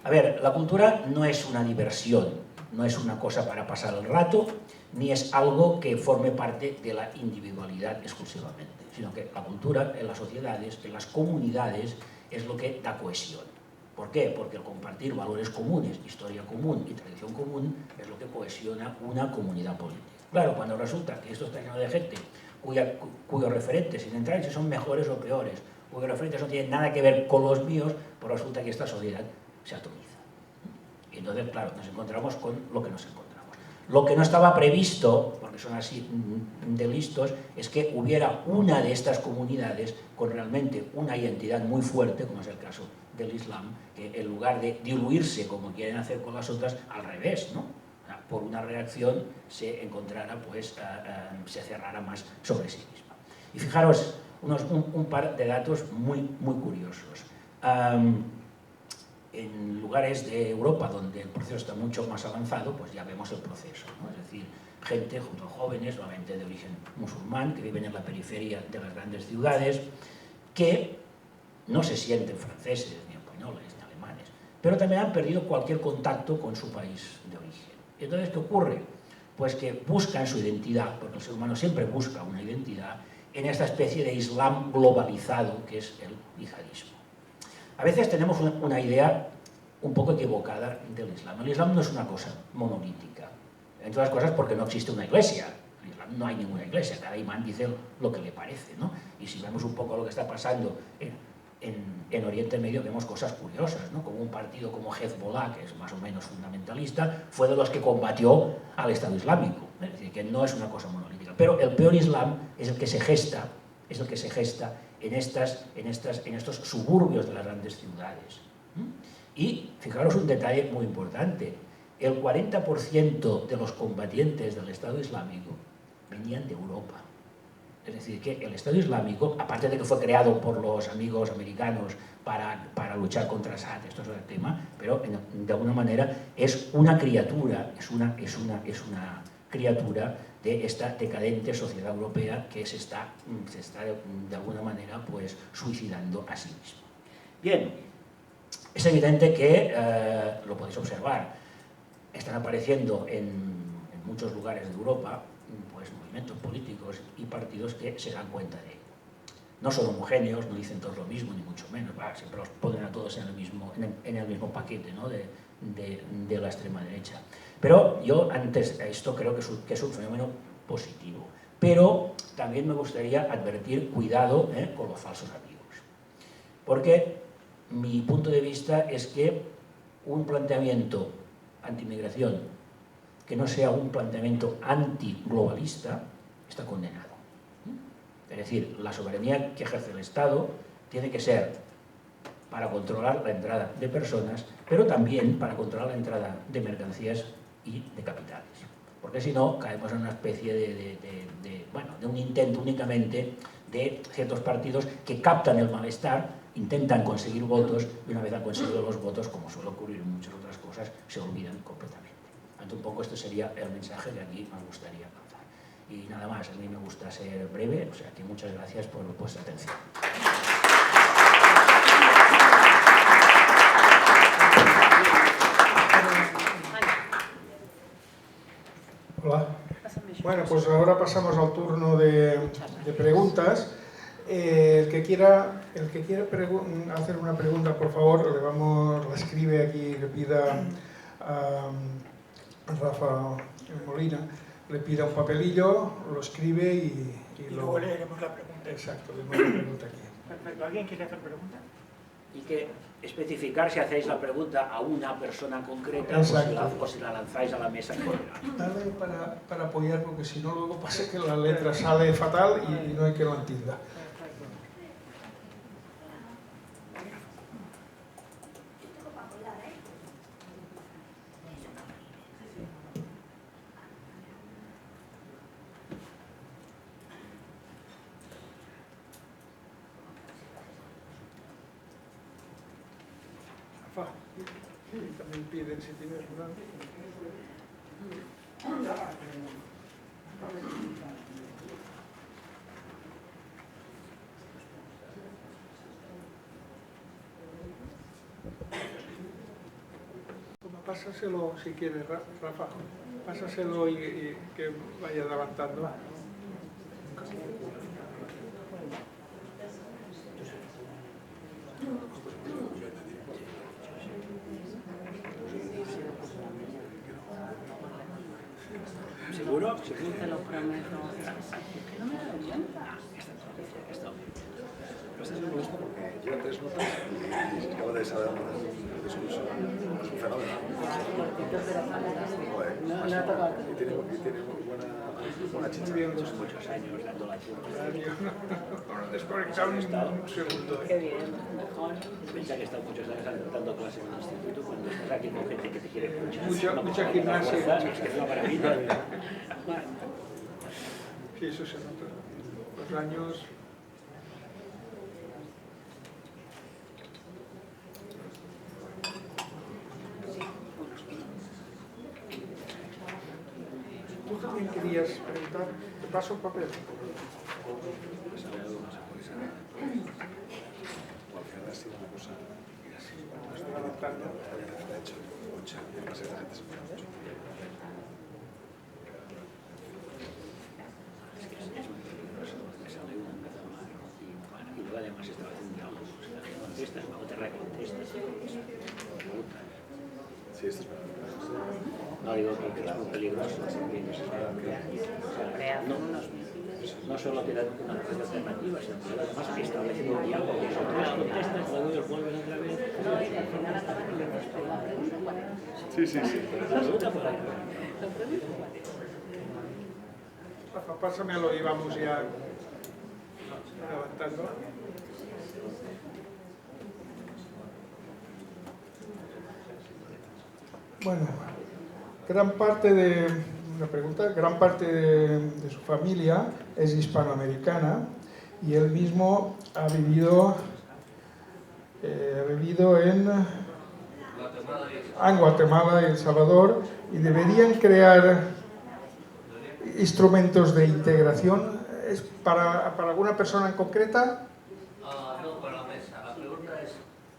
A ver, la cultura no es una diversión, no es una cosa para pasar el rato, ni es algo que forme parte de la individualidad exclusivamente, sino que la cultura en las sociedades, en las comunidades, es lo que da cohesión. ¿Por qué? Porque el compartir valores comunes, historia común y tradición común es lo que cohesiona una comunidad política. Claro, cuando resulta que esto está lleno de gente cuyos referentes, sin entrar en si son mejores o peores, cuyos referentes no tienen nada que ver con los míos, pues resulta que esta sociedad se atomiza. Y entonces, claro, nos encontramos con lo que nos encontramos. Lo que no estaba previsto, porque son así de listos, es que hubiera una de estas comunidades con realmente una identidad muy fuerte, como es el caso del Islam, que en lugar de diluirse como quieren hacer con las otras, al revés, ¿no? por una reacción se encontrara, pues, se cerrara más sobre sí misma. Y fijaros un par de datos muy curiosos. En lugares de Europa donde el proceso está mucho más avanzado, pues ya vemos el proceso, ¿no? Es decir, gente, junto a jóvenes, normalmente de origen musulmán, que viven en la periferia de las grandes ciudades, que no se sienten franceses, ni españoles, ni alemanes, pero también han perdido cualquier contacto con su país de origen. Entonces, ¿qué ocurre? Pues que buscan su identidad, porque el ser humano siempre busca una identidad, en esta especie de Islam globalizado que es el yihadismo. A veces tenemos una idea un poco equivocada del Islam. El Islam no es una cosa monolítica, entre otras cosas porque no existe una iglesia. En el Islam no hay ninguna iglesia, cada imán dice lo que le parece, ¿no? Y si vemos un poco lo que está pasando en Oriente Medio, vemos cosas curiosas, ¿no? Como un partido como Hezbollah, que es más o menos fundamentalista, fue de los que combatió al Estado Islámico. Es decir, que no es una cosa monolítica. Pero el peor Islam es el que se gesta, en estos suburbios de las grandes ciudades. Y fijaros un detalle muy importante, el 40% de los combatientes del Estado Islámico venían de Europa. Es decir, que el Estado Islámico, aparte de que fue creado por los amigos americanos para luchar contra Assad, esto es otro tema, pero de alguna manera es una criatura, es una criatura de esta decadente sociedad europea que se está de alguna manera pues suicidando a sí mismo. Bien, es evidente que, lo podéis observar, están apareciendo en muchos lugares de Europa pues movimientos políticos y partidos que se dan cuenta de ello. No son homogéneos, no dicen todos lo mismo, ni mucho menos, siempre los ponen a todos en el mismo paquete, ¿no? de la extrema derecha. Pero yo antes esto creo que es un fenómeno positivo. Pero también me gustaría advertir, cuidado con los falsos amigos. Porque mi punto de vista es que un planteamiento antimigración que no sea un planteamiento antiglobalista está condenado. Es decir, la soberanía que ejerce el Estado tiene que ser para controlar la entrada de personas, pero también para controlar la entrada de mercancías y de capitales. Porque si no, caemos en una especie de un intento únicamente de ciertos partidos que captan el malestar, intentan conseguir votos, y una vez han conseguido los votos, como suele ocurrir en muchas otras cosas, se olvidan completamente. Un poco este sería el mensaje que aquí me gustaría lanzar. Y nada más, a mí me gusta ser breve, o sea que muchas gracias por vuestra atención. Hola. Bueno, pues ahora pasamos al turno de preguntas. El que quiera hacer una pregunta, por favor, la escribe aquí, le pida a Rafa Molina, le pida un papelillo, lo escribe y luego leeremos la pregunta. Exacto, leemos la pregunta aquí. Perfecto. ¿Alguien quiere hacer pregunta? Y que especificar si hacéis la pregunta a una persona concreta o si la lanzáis a la mesa en general. Dale para apoyar, porque si no luego pasa que la letra sale fatal y no hay que lo entienda. También piden si tienes una. Pásaselo si quieres, Rafa. Pásaselo y que vaya levantando. ¿Seguro? Te lo prometo. No me doy cuenta. Esto es muy gusto porque lleva 3 notas y acaba de saber un discurso. Es un fenómeno. Y tiene buena chicha. Son muchos años dando la turma. Desconectado un segundo. Qué bien, mejor. Piensa que he estado muchos años dando clases en el instituto, cuando estás aquí y con gente que te quiere escuchar. Mucha gimnasia. Es que es una maravilla. Sí, eso se nota. Los años... ¿Tú también querías preguntar? ¿Te paso un papel? Y luego además estaba haciendo algo, contestas, luego te recontestas. Sí, esto es para... No digo que es muy peligroso. No solo te dan una alternativa, sino que además que estableciendo un diálogo. Si tú las contestas, luego ellos vuelven otra vez. Sí. Pásamelo y vamos ya levantando. Bueno, gran parte de su familia es hispanoamericana y él mismo ha vivido en Guatemala y El Salvador, y deberían crear instrumentos de integración. ¿Es para alguna persona en concreta? No, para la mesa. La pregunta es,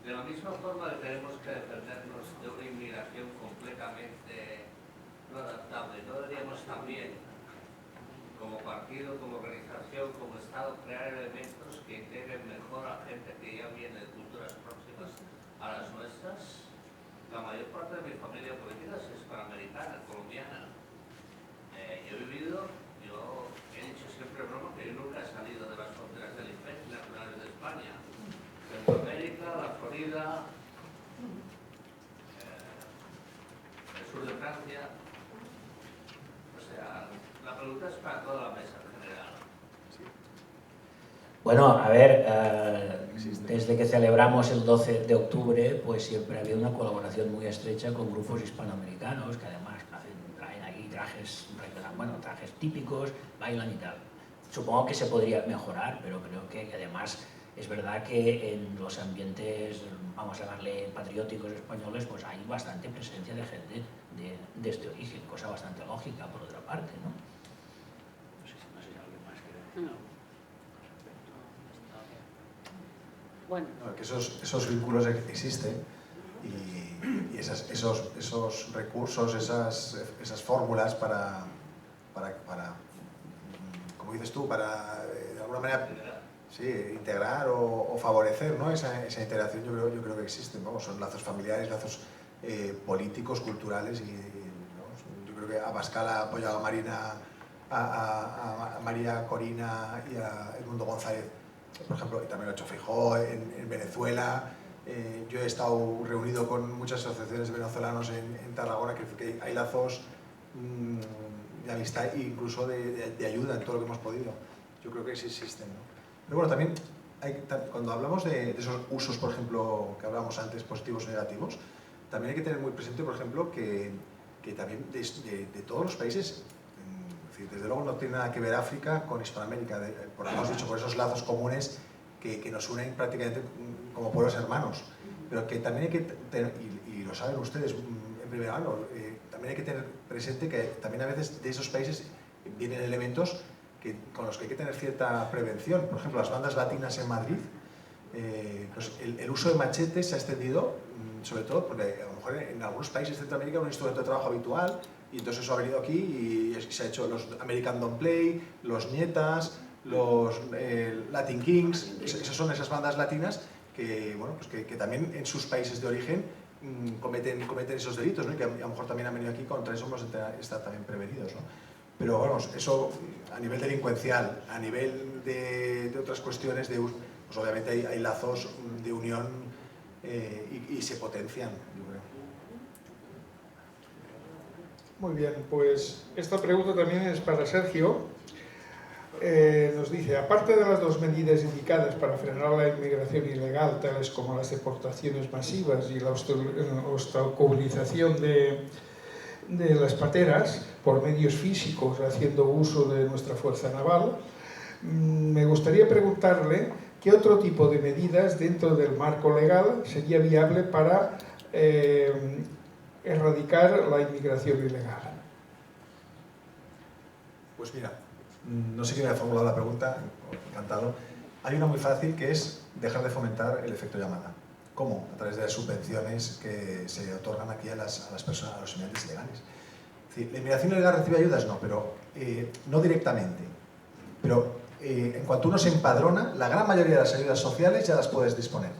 de la misma forma que tenemos que defendernos de una inmigración completamente no adaptable, ¿no deberíamos también, como partido, como organización, como Estado, crear elementos que integren mejor a gente que ya viene de culturas próximas a las nuestras? La mayor parte de mi familia política es hispanoamericana, colombiana. Yo he dicho siempre broma que yo nunca he salido de las fronteras del Imperio Nacionales de España. Centroamérica, la Florida, el sur de Francia. O sea, la pregunta es para toda la mesa en general. Bueno, a ver, desde que celebramos el 12 de octubre, pues siempre ha habido una colaboración muy estrecha con grupos hispanoamericanos que además traen aquí trajes típicos, bailan y tal. Supongo que se podría mejorar, pero creo que además es verdad que en los ambientes, vamos a llamarle patrióticos españoles, pues hay bastante presencia de gente de este origen, cosa bastante lógica por otra parte, ¿no? No sé si alguien más quiere... No. Bueno. Que esos vínculos existen y esos recursos, esas fórmulas para, como dices tú, para de alguna manera integrar o favorecer, ¿no? esa integración, yo creo que existen, ¿no? Son lazos familiares, lazos políticos, culturales y ¿no? Yo creo que Abascal ha apoyado a María Corina y a Edmundo González, por ejemplo, y también lo ha hecho Feijóo en Venezuela. Yo he estado reunido con muchas asociaciones de venezolanos en Tarragona, que hay lazos de amistad e incluso de ayuda en todo lo que hemos podido. Yo creo que sí existen, ¿no? Pero bueno, también cuando hablamos de esos usos, por ejemplo, que hablábamos antes, positivos o negativos, también hay que tener muy presente, por ejemplo, que también de todos los países, desde luego no tiene nada que ver África con Hispanoamérica, por hemos dicho, por esos lazos comunes que nos unen prácticamente como pueblos hermanos, pero que también hay que tener, y lo saben ustedes en primer mano, también hay que tener presente que también a veces de esos países vienen elementos con los que hay que tener cierta prevención. Por ejemplo, las bandas latinas en Madrid, pues el uso de machetes se ha extendido, sobre todo porque a lo mejor en algunos países de Centroamérica es un instrumento de trabajo habitual, y entonces eso ha venido aquí y se ha hecho los American Don't Play, los Nietas, los Latin Kings. Esas son esas bandas latinas que, bueno, pues que también en sus países de origen cometen esos delitos, ¿no? Y que a lo mejor también han venido aquí, contra eso hemos de estar también prevenidos, ¿no? Pero vamos, eso a nivel delincuencial, a nivel de otras cuestiones, pues obviamente hay lazos de unión y se potencian, yo creo. Muy bien, pues esta pregunta también es para Sergio. nos dice, aparte de las dos medidas indicadas para frenar la inmigración ilegal, tales como las deportaciones masivas y la obstaculización de las pateras por medios físicos haciendo uso de nuestra fuerza naval, me gustaría preguntarle qué otro tipo de medidas dentro del marco legal sería viable para erradicar la inmigración ilegal. Pues mira, no sé quién me ha formulado la pregunta, encantado. Hay una muy fácil que es dejar de fomentar el efecto llamada. ¿Cómo? A través de las subvenciones que se otorgan aquí a las personas, a los inmigrantes ilegales. Es decir, la inmigración ilegal recibe ayudas, no, pero no directamente. Pero en cuanto uno se empadrona, la gran mayoría de las ayudas sociales ya las puedes disponer.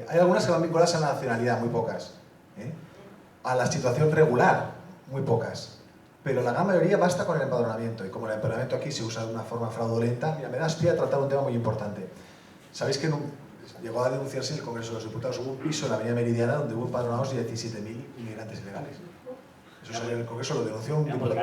Hay algunas que van vinculadas a la nacionalidad, muy pocas. A la situación regular, muy pocas. Pero la gran mayoría basta con el empadronamiento, y como el empadronamiento aquí se usa de una forma fraudulenta, mira, me das pie a tratar un tema muy importante. ¿Sabéis que llegó a denunciarse en el Congreso de los Diputados? Hubo un piso en la Avenida Meridiana donde hubo empadronados 17.000 inmigrantes ilegales. Eso salió en el Congreso, lo denunció un diputado.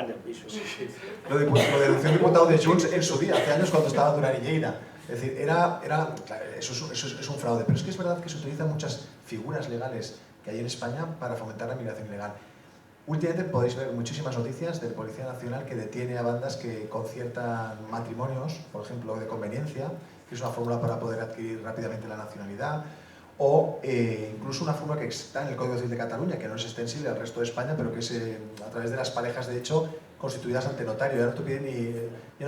Lo denunció un diputado de Junts en su día, hace años cuando estaba Duran y Lleida. Es decir, claro, eso es un fraude, pero es que es verdad que se utilizan muchas figuras legales que hay en España para fomentar la inmigración ilegal. Últimamente podéis ver muchísimas noticias de Policía Nacional que detiene a bandas que conciertan matrimonios, por ejemplo, de conveniencia, que es una fórmula para poder adquirir rápidamente la nacionalidad, o incluso una fórmula que está en el Código Civil de Cataluña, que no es extensible al resto de España, pero que es a través de las parejas, de hecho, constituidas ante notario. Ya no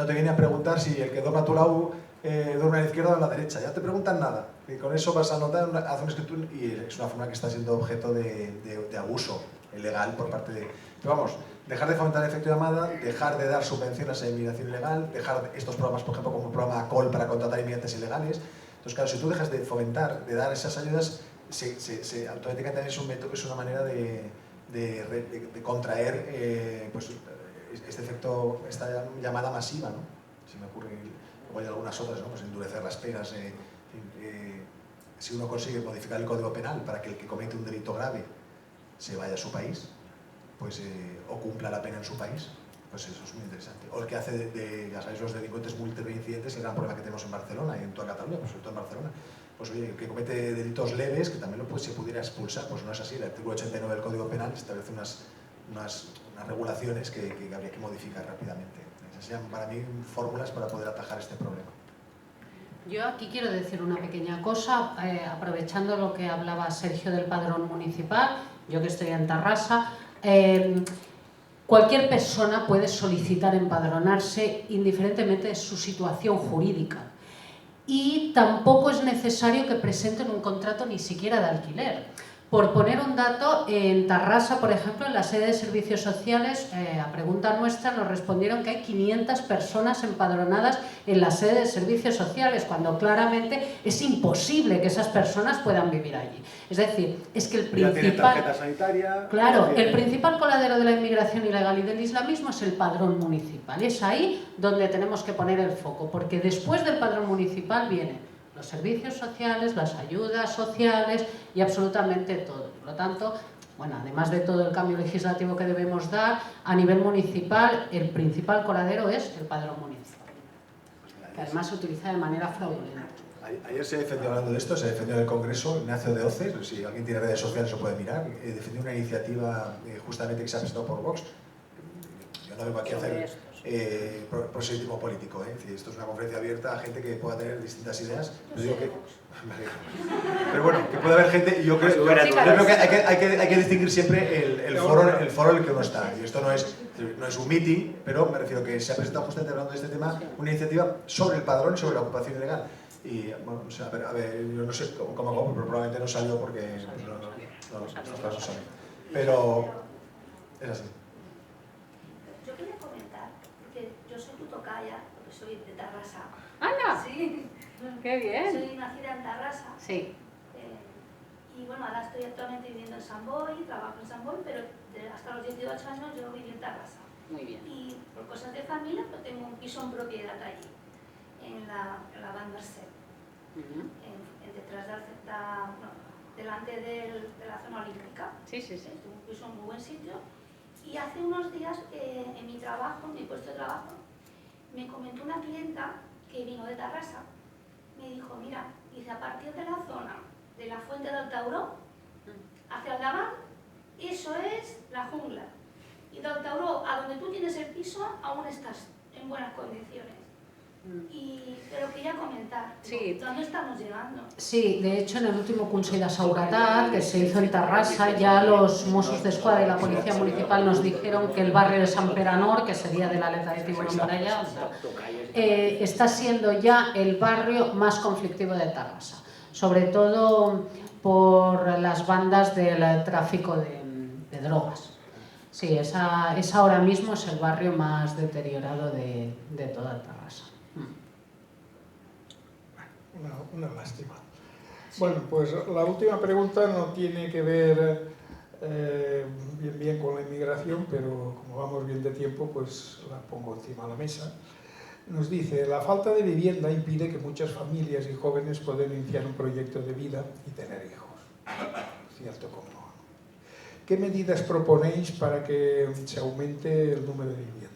te vienen a preguntar si el que duerme a tu lado duerme a la izquierda o a la derecha, ya te preguntan nada. Y con eso vas a anotar, hacer una escritura, y es una fórmula que está siendo objeto de abuso ilegal por parte de... Pero vamos, dejar de fomentar el efecto llamada, dejar de dar subvenciones a la inmigración ilegal, dejar estos programas, por ejemplo, como el programa ACOL para contratar inmigrantes ilegales. Entonces, claro, si tú dejas de fomentar, de dar esas ayudas, automáticamente es una manera de contraer pues, este efecto, esta llamada masiva, ¿no? Se me ocurre, como hay algunas otras, ¿no? Pues endurecer las penas. Si uno consigue modificar el Código Penal para que el que comete un delito grave se vaya a su país, pues, o cumpla la pena en su país, pues eso es muy interesante. O el que hace ya sabéis, los delincuentes multireincidentes, el gran problema que tenemos en Barcelona y en toda Cataluña, pues sobre todo en Barcelona, pues oye, el que comete delitos leves, que también se pudiera expulsar, pues no es así. El artículo 89 del Código Penal establece unas regulaciones que habría que modificar rápidamente. Esas serían para mí fórmulas para poder atajar este problema. Yo aquí quiero decir una pequeña cosa, aprovechando lo que hablaba Sergio del padrón municipal, yo que estoy en Tarrasa, cualquier persona puede solicitar empadronarse indiferentemente de su situación jurídica, y tampoco es necesario que presenten un contrato ni siquiera de alquiler. Por poner un dato, en Tarrasa, por ejemplo, en la sede de servicios sociales, a pregunta nuestra nos respondieron que hay 500 personas empadronadas en la sede de servicios sociales, cuando claramente es imposible que esas personas puedan vivir allí. Es decir, es que el principal... tarjeta sanitaria... Claro, el principal coladero de la inmigración ilegal y del islamismo es el padrón municipal. Es ahí donde tenemos que poner el foco, porque después del padrón municipal vienen los servicios sociales, las ayudas sociales y absolutamente todo. Por lo tanto, bueno, además de todo el cambio legislativo que debemos dar, a nivel municipal el principal coladero es el padrón municipal, que además se utiliza de manera fraudulenta. Ayer se defendió, hablando de esto, se defendió en el Congreso, Ignacio de Oces, si alguien tiene redes sociales lo puede mirar, defendió una iniciativa justamente que se ha presentado por Vox. Yo no vengo aquí a hacer proselitismo político, es decir, esto es una conferencia abierta a gente que pueda tener distintas ideas. Pero bueno, que puede haber gente, y yo creo que hay que distinguir siempre el foro en el que uno está. Y esto no es un meeting, pero me refiero que se ha presentado justamente hablando de este tema una iniciativa sobre el padrón y sobre la ocupación ilegal. Y bueno, o sea, a ver, yo no sé cómo, pero probablemente no salió porque pues, estos casos salen. Pero es así. Yo quería comentar, porque yo soy tu tocaya, porque soy de Tarrasa. ¡Anda! Sí. ¡Qué bien! Soy nacida en Tarrasa. Sí. Y bueno, ahora estoy actualmente viviendo en Sant Boi, trabajo en Sant Boi, pero hasta los 18 años yo viví en Tarrasa. Muy bien. Y por cosas de familia, pues tengo un piso en propiedad allí, en la Van Merced. Detrás delante de la zona olímpica. Sí, sí, sí. Tengo un piso en muy buen sitio. Y hace unos días en mi trabajo, en mi puesto de trabajo, me comentó una clienta que vino de Tarrasa, me dijo, mira, dice, a partir de la zona de la fuente del Tauró hacia el Davant, eso es la jungla. Y del Tauró a donde tú tienes el piso aún estás en buenas condiciones. Pero quería comentar, Sí. ¿dónde estamos llegando? Sí, de hecho en el último Consell de Seguretat que se hizo en Tarrasa, ya los Mossos d'Esquadra y la Policía Municipal nos dijeron que el barrio de San Peranor, que sería de la aleta de Tiburón para allá, está siendo ya el barrio más conflictivo de Tarrasa, sobre todo por las bandas del tráfico de drogas. Sí, esa ahora mismo es el barrio más deteriorado de toda Tarrasa. Una lástima. Bueno, pues la última pregunta no tiene que ver bien con la inmigración, pero como vamos bien de tiempo, pues la pongo encima de la mesa. Nos dice, la falta de vivienda impide que muchas familias y jóvenes puedan iniciar un proyecto de vida y tener hijos. Cierto como no. ¿Qué medidas proponéis para que se aumente el número de viviendas?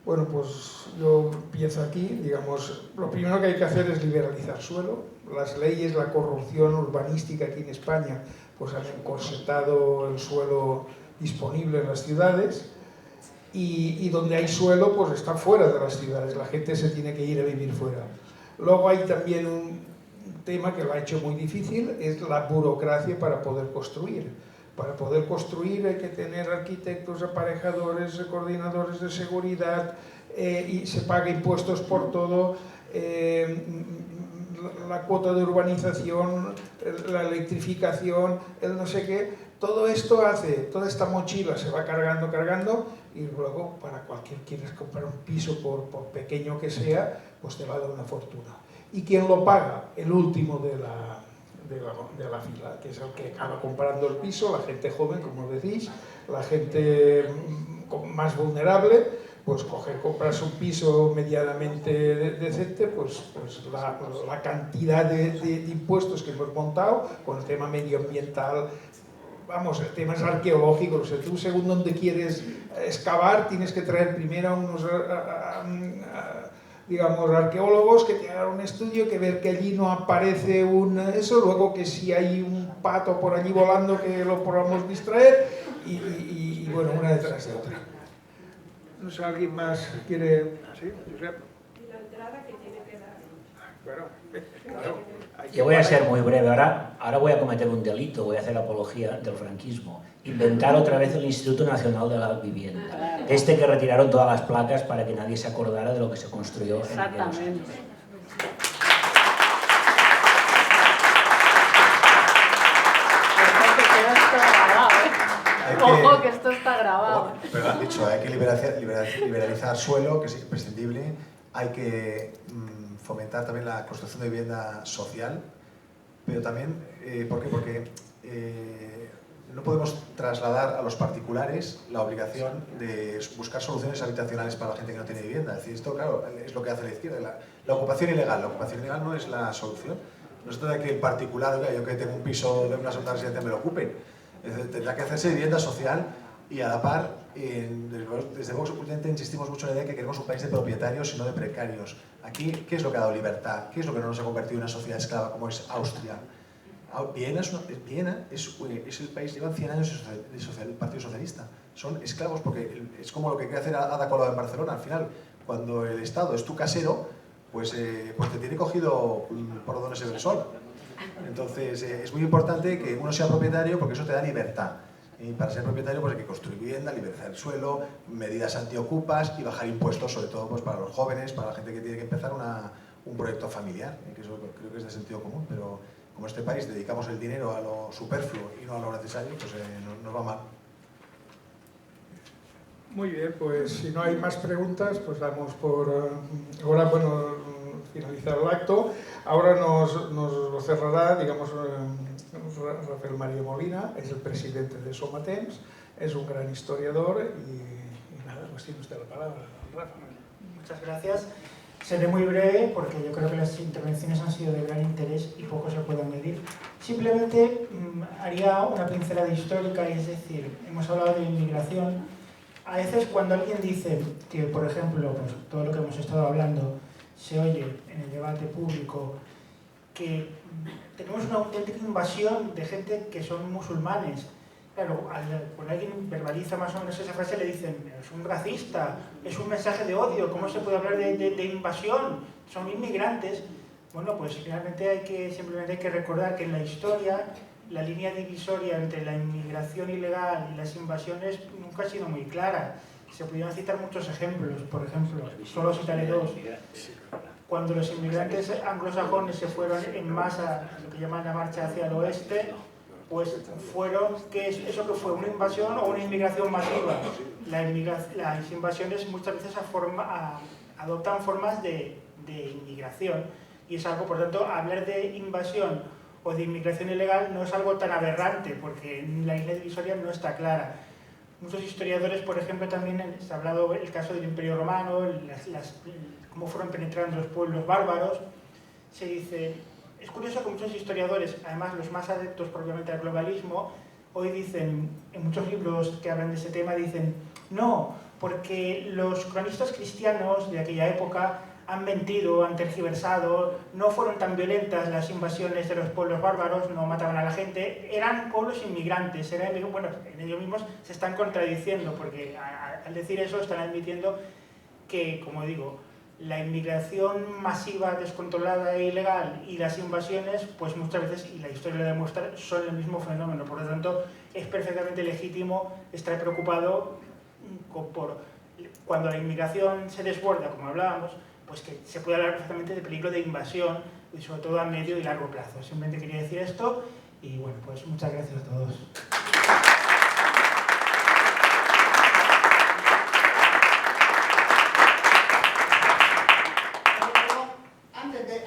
Bueno, pues yo empiezo aquí, digamos, lo primero que hay que hacer es liberalizar suelo. Las leyes, la corrupción urbanística aquí en España, pues han encorsetado el suelo disponible en las ciudades y donde hay suelo, pues está fuera de las ciudades, la gente se tiene que ir a vivir fuera. Luego hay también un tema que lo ha hecho muy difícil, es la burocracia para poder construir. Para poder construir hay que tener arquitectos, aparejadores, coordinadores de seguridad, y se paga impuestos por todo, la cuota de urbanización, la electrificación, el no sé qué. Todo esto hace, toda esta mochila se va cargando y luego para cualquier quieres comprar un piso, por pequeño que sea, pues te va a dar una fortuna. ¿Y quién lo paga? El último de la fila, que es el que acaba comprando el piso, la gente joven, como decís, la gente más vulnerable, pues comprarse un piso medianamente decente, pues la cantidad de impuestos que hemos montado con el tema medioambiental, vamos, temas arqueológicos, o sea, tú según donde quieres excavar tienes que traer primero a unos digamos, arqueólogos que te hagan un estudio, que ver que allí no aparece eso, luego que si hay un pato por allí volando que lo podamos distraer y bueno, una detrás de otra. No sé, ¿alguien más quiere...? ¿Sí? Josep. Y la entrada que tiene que dar. Claro. Yo voy a ser muy breve. Ahora voy a cometer un delito, voy a hacer apología del franquismo. Inventar otra vez el Instituto Nacional de la Vivienda. Que retiraron todas las placas para que nadie se acordara de lo que se construyó en aquellos años. Ojo, que esto está grabado. Pero han dicho, hay que liberalizar suelo, que es imprescindible. Hay que fomentar también la construcción de vivienda social, pero también, ¿por qué? Porque no podemos trasladar a los particulares la obligación de buscar soluciones habitacionales para la gente que no tiene vivienda. Es decir, esto, claro, es lo que hace la izquierda. La ocupación ilegal no es la solución. No se trata de que el particular, yo que tengo un piso de una segunda residencia, me lo ocupen. Tendrá que hacerse vivienda social y a la par, desde Vox últimamente insistimos mucho en la idea de que queremos un país de propietarios y no de precarios. Aquí, ¿qué es lo que ha dado libertad? ¿Qué es lo que no nos ha convertido en una sociedad esclava como es Austria? Viena es el país, llevan 100 años el Partido Socialista. Son esclavos porque es como lo que quiere hacer Ada Colau en Barcelona. Al final, cuando el Estado es tu casero, pues te tiene cogido por donde se ve el sol. Entonces, es muy importante que uno sea propietario porque eso te da libertad. Y para ser propietario pues hay que construir vivienda, liberalizar el suelo, medidas antiocupas y bajar impuestos, sobre todo pues, para los jóvenes, para la gente que tiene que empezar un proyecto familiar, que eso creo que es de sentido común, pero como en este país dedicamos el dinero a lo superfluo y no a lo necesario, pues nos va mal. Muy bien, pues si no hay más preguntas, pues damos por ahora, bueno, finalizar el acto. Ahora nos lo cerrará, digamos, Rafael Mario Molina, es el presidente de Somatemps, es un gran historiador y nada, pues tiene usted la palabra, Rafa. Muchas gracias. Seré muy breve porque yo creo que las intervenciones han sido de gran interés y poco se puede añadir. Simplemente haría una pincelada histórica, es decir, hemos hablado de inmigración A veces cuando alguien dice que, por ejemplo, pues, todo lo que hemos estado hablando se oye en el debate público, que tenemos una auténtica invasión de gente que son musulmanes. Claro, cuando alguien verbaliza más o menos esa frase le dicen, es un racista, es un mensaje de odio, ¿cómo se puede hablar de invasión? Son inmigrantes. Bueno, pues realmente simplemente hay que recordar que en la historia la línea divisoria entre la inmigración ilegal y las invasiones nunca ha sido muy clara. Se pudieron citar muchos ejemplos, por ejemplo, solo citaré dos. Cuando los inmigrantes anglosajones se fueron en masa, lo que llaman la marcha hacia el oeste, pues ¿eso que fue? ¿Una invasión o una inmigración masiva? Las invasiones muchas veces adoptan formas de inmigración, y es algo, por tanto, hablar de invasión o de inmigración ilegal no es algo tan aberrante, porque la línea divisoria no está clara. Muchos historiadores, por ejemplo, también se ha hablado el caso del Imperio Romano, cómo fueron penetrando los pueblos bárbaros. Se dice, es curioso que muchos historiadores, además los más adeptos propiamente al globalismo, hoy dicen, en muchos libros que hablan de ese tema, dicen, no, porque los cronistas cristianos de aquella época han mentido, han tergiversado, no fueron tan violentas las invasiones de los pueblos bárbaros, no mataban a la gente, eran pueblos inmigrantes, bueno, en ellos mismos se están contradiciendo, porque al decir eso están admitiendo que, como digo, la inmigración masiva, descontrolada e ilegal y las invasiones, pues muchas veces, y la historia lo demuestra, son el mismo fenómeno. Por lo tanto, es perfectamente legítimo estar preocupado por cuando la inmigración se desborda, como hablábamos, pues que se puede hablar perfectamente de peligro de invasión, y sobre todo a medio y largo plazo. Simplemente quería decir esto, y bueno, pues muchas gracias a todos.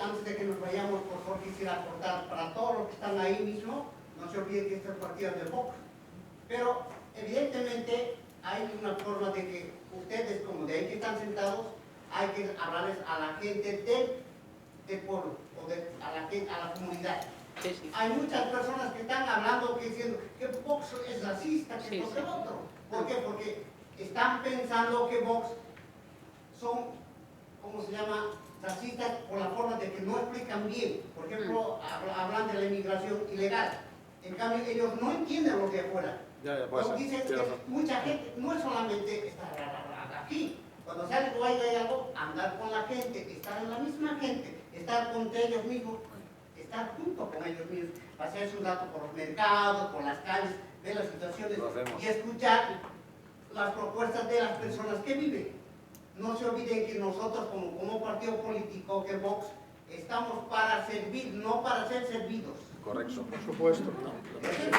Antes de que nos vayamos, por favor, quisiera aportar para todos los que están ahí mismo, no se olviden que este es partido de Vox, pero evidentemente hay una forma de que ustedes, como de ahí que están sentados, hay que hablarles a la gente del pueblo, o a la comunidad. Sí, sí. Hay muchas personas que están hablando, diciendo que Vox es racista, que sí, porque sí. Otro. ¿Por qué? Porque están pensando que Vox son, ¿cómo se llama?, racistas por la forma de que no explican bien. Por ejemplo, hablan de la inmigración ilegal. En cambio, ellos no entienden lo de afuera. Dicen que mucha gente, no es solamente estar aquí. Cuando sale o hay algo, andar con la gente, estar en la misma gente, estar con ellos mismos, estar junto con ellos mismos, pasearse un rato por los mercados, por las calles, ver las situaciones y escuchar las propuestas de las personas que viven. No se olviden que nosotros como partido político, que Vox, estamos para servir, no para ser servidos. Correcto. Por supuesto. Correcto.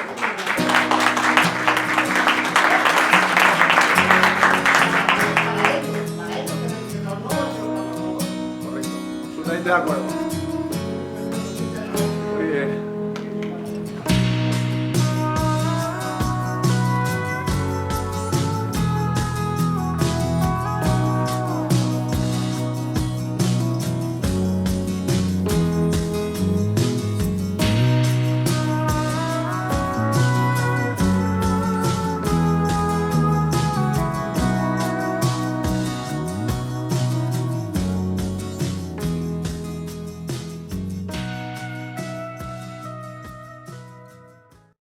Absolutamente de acuerdo.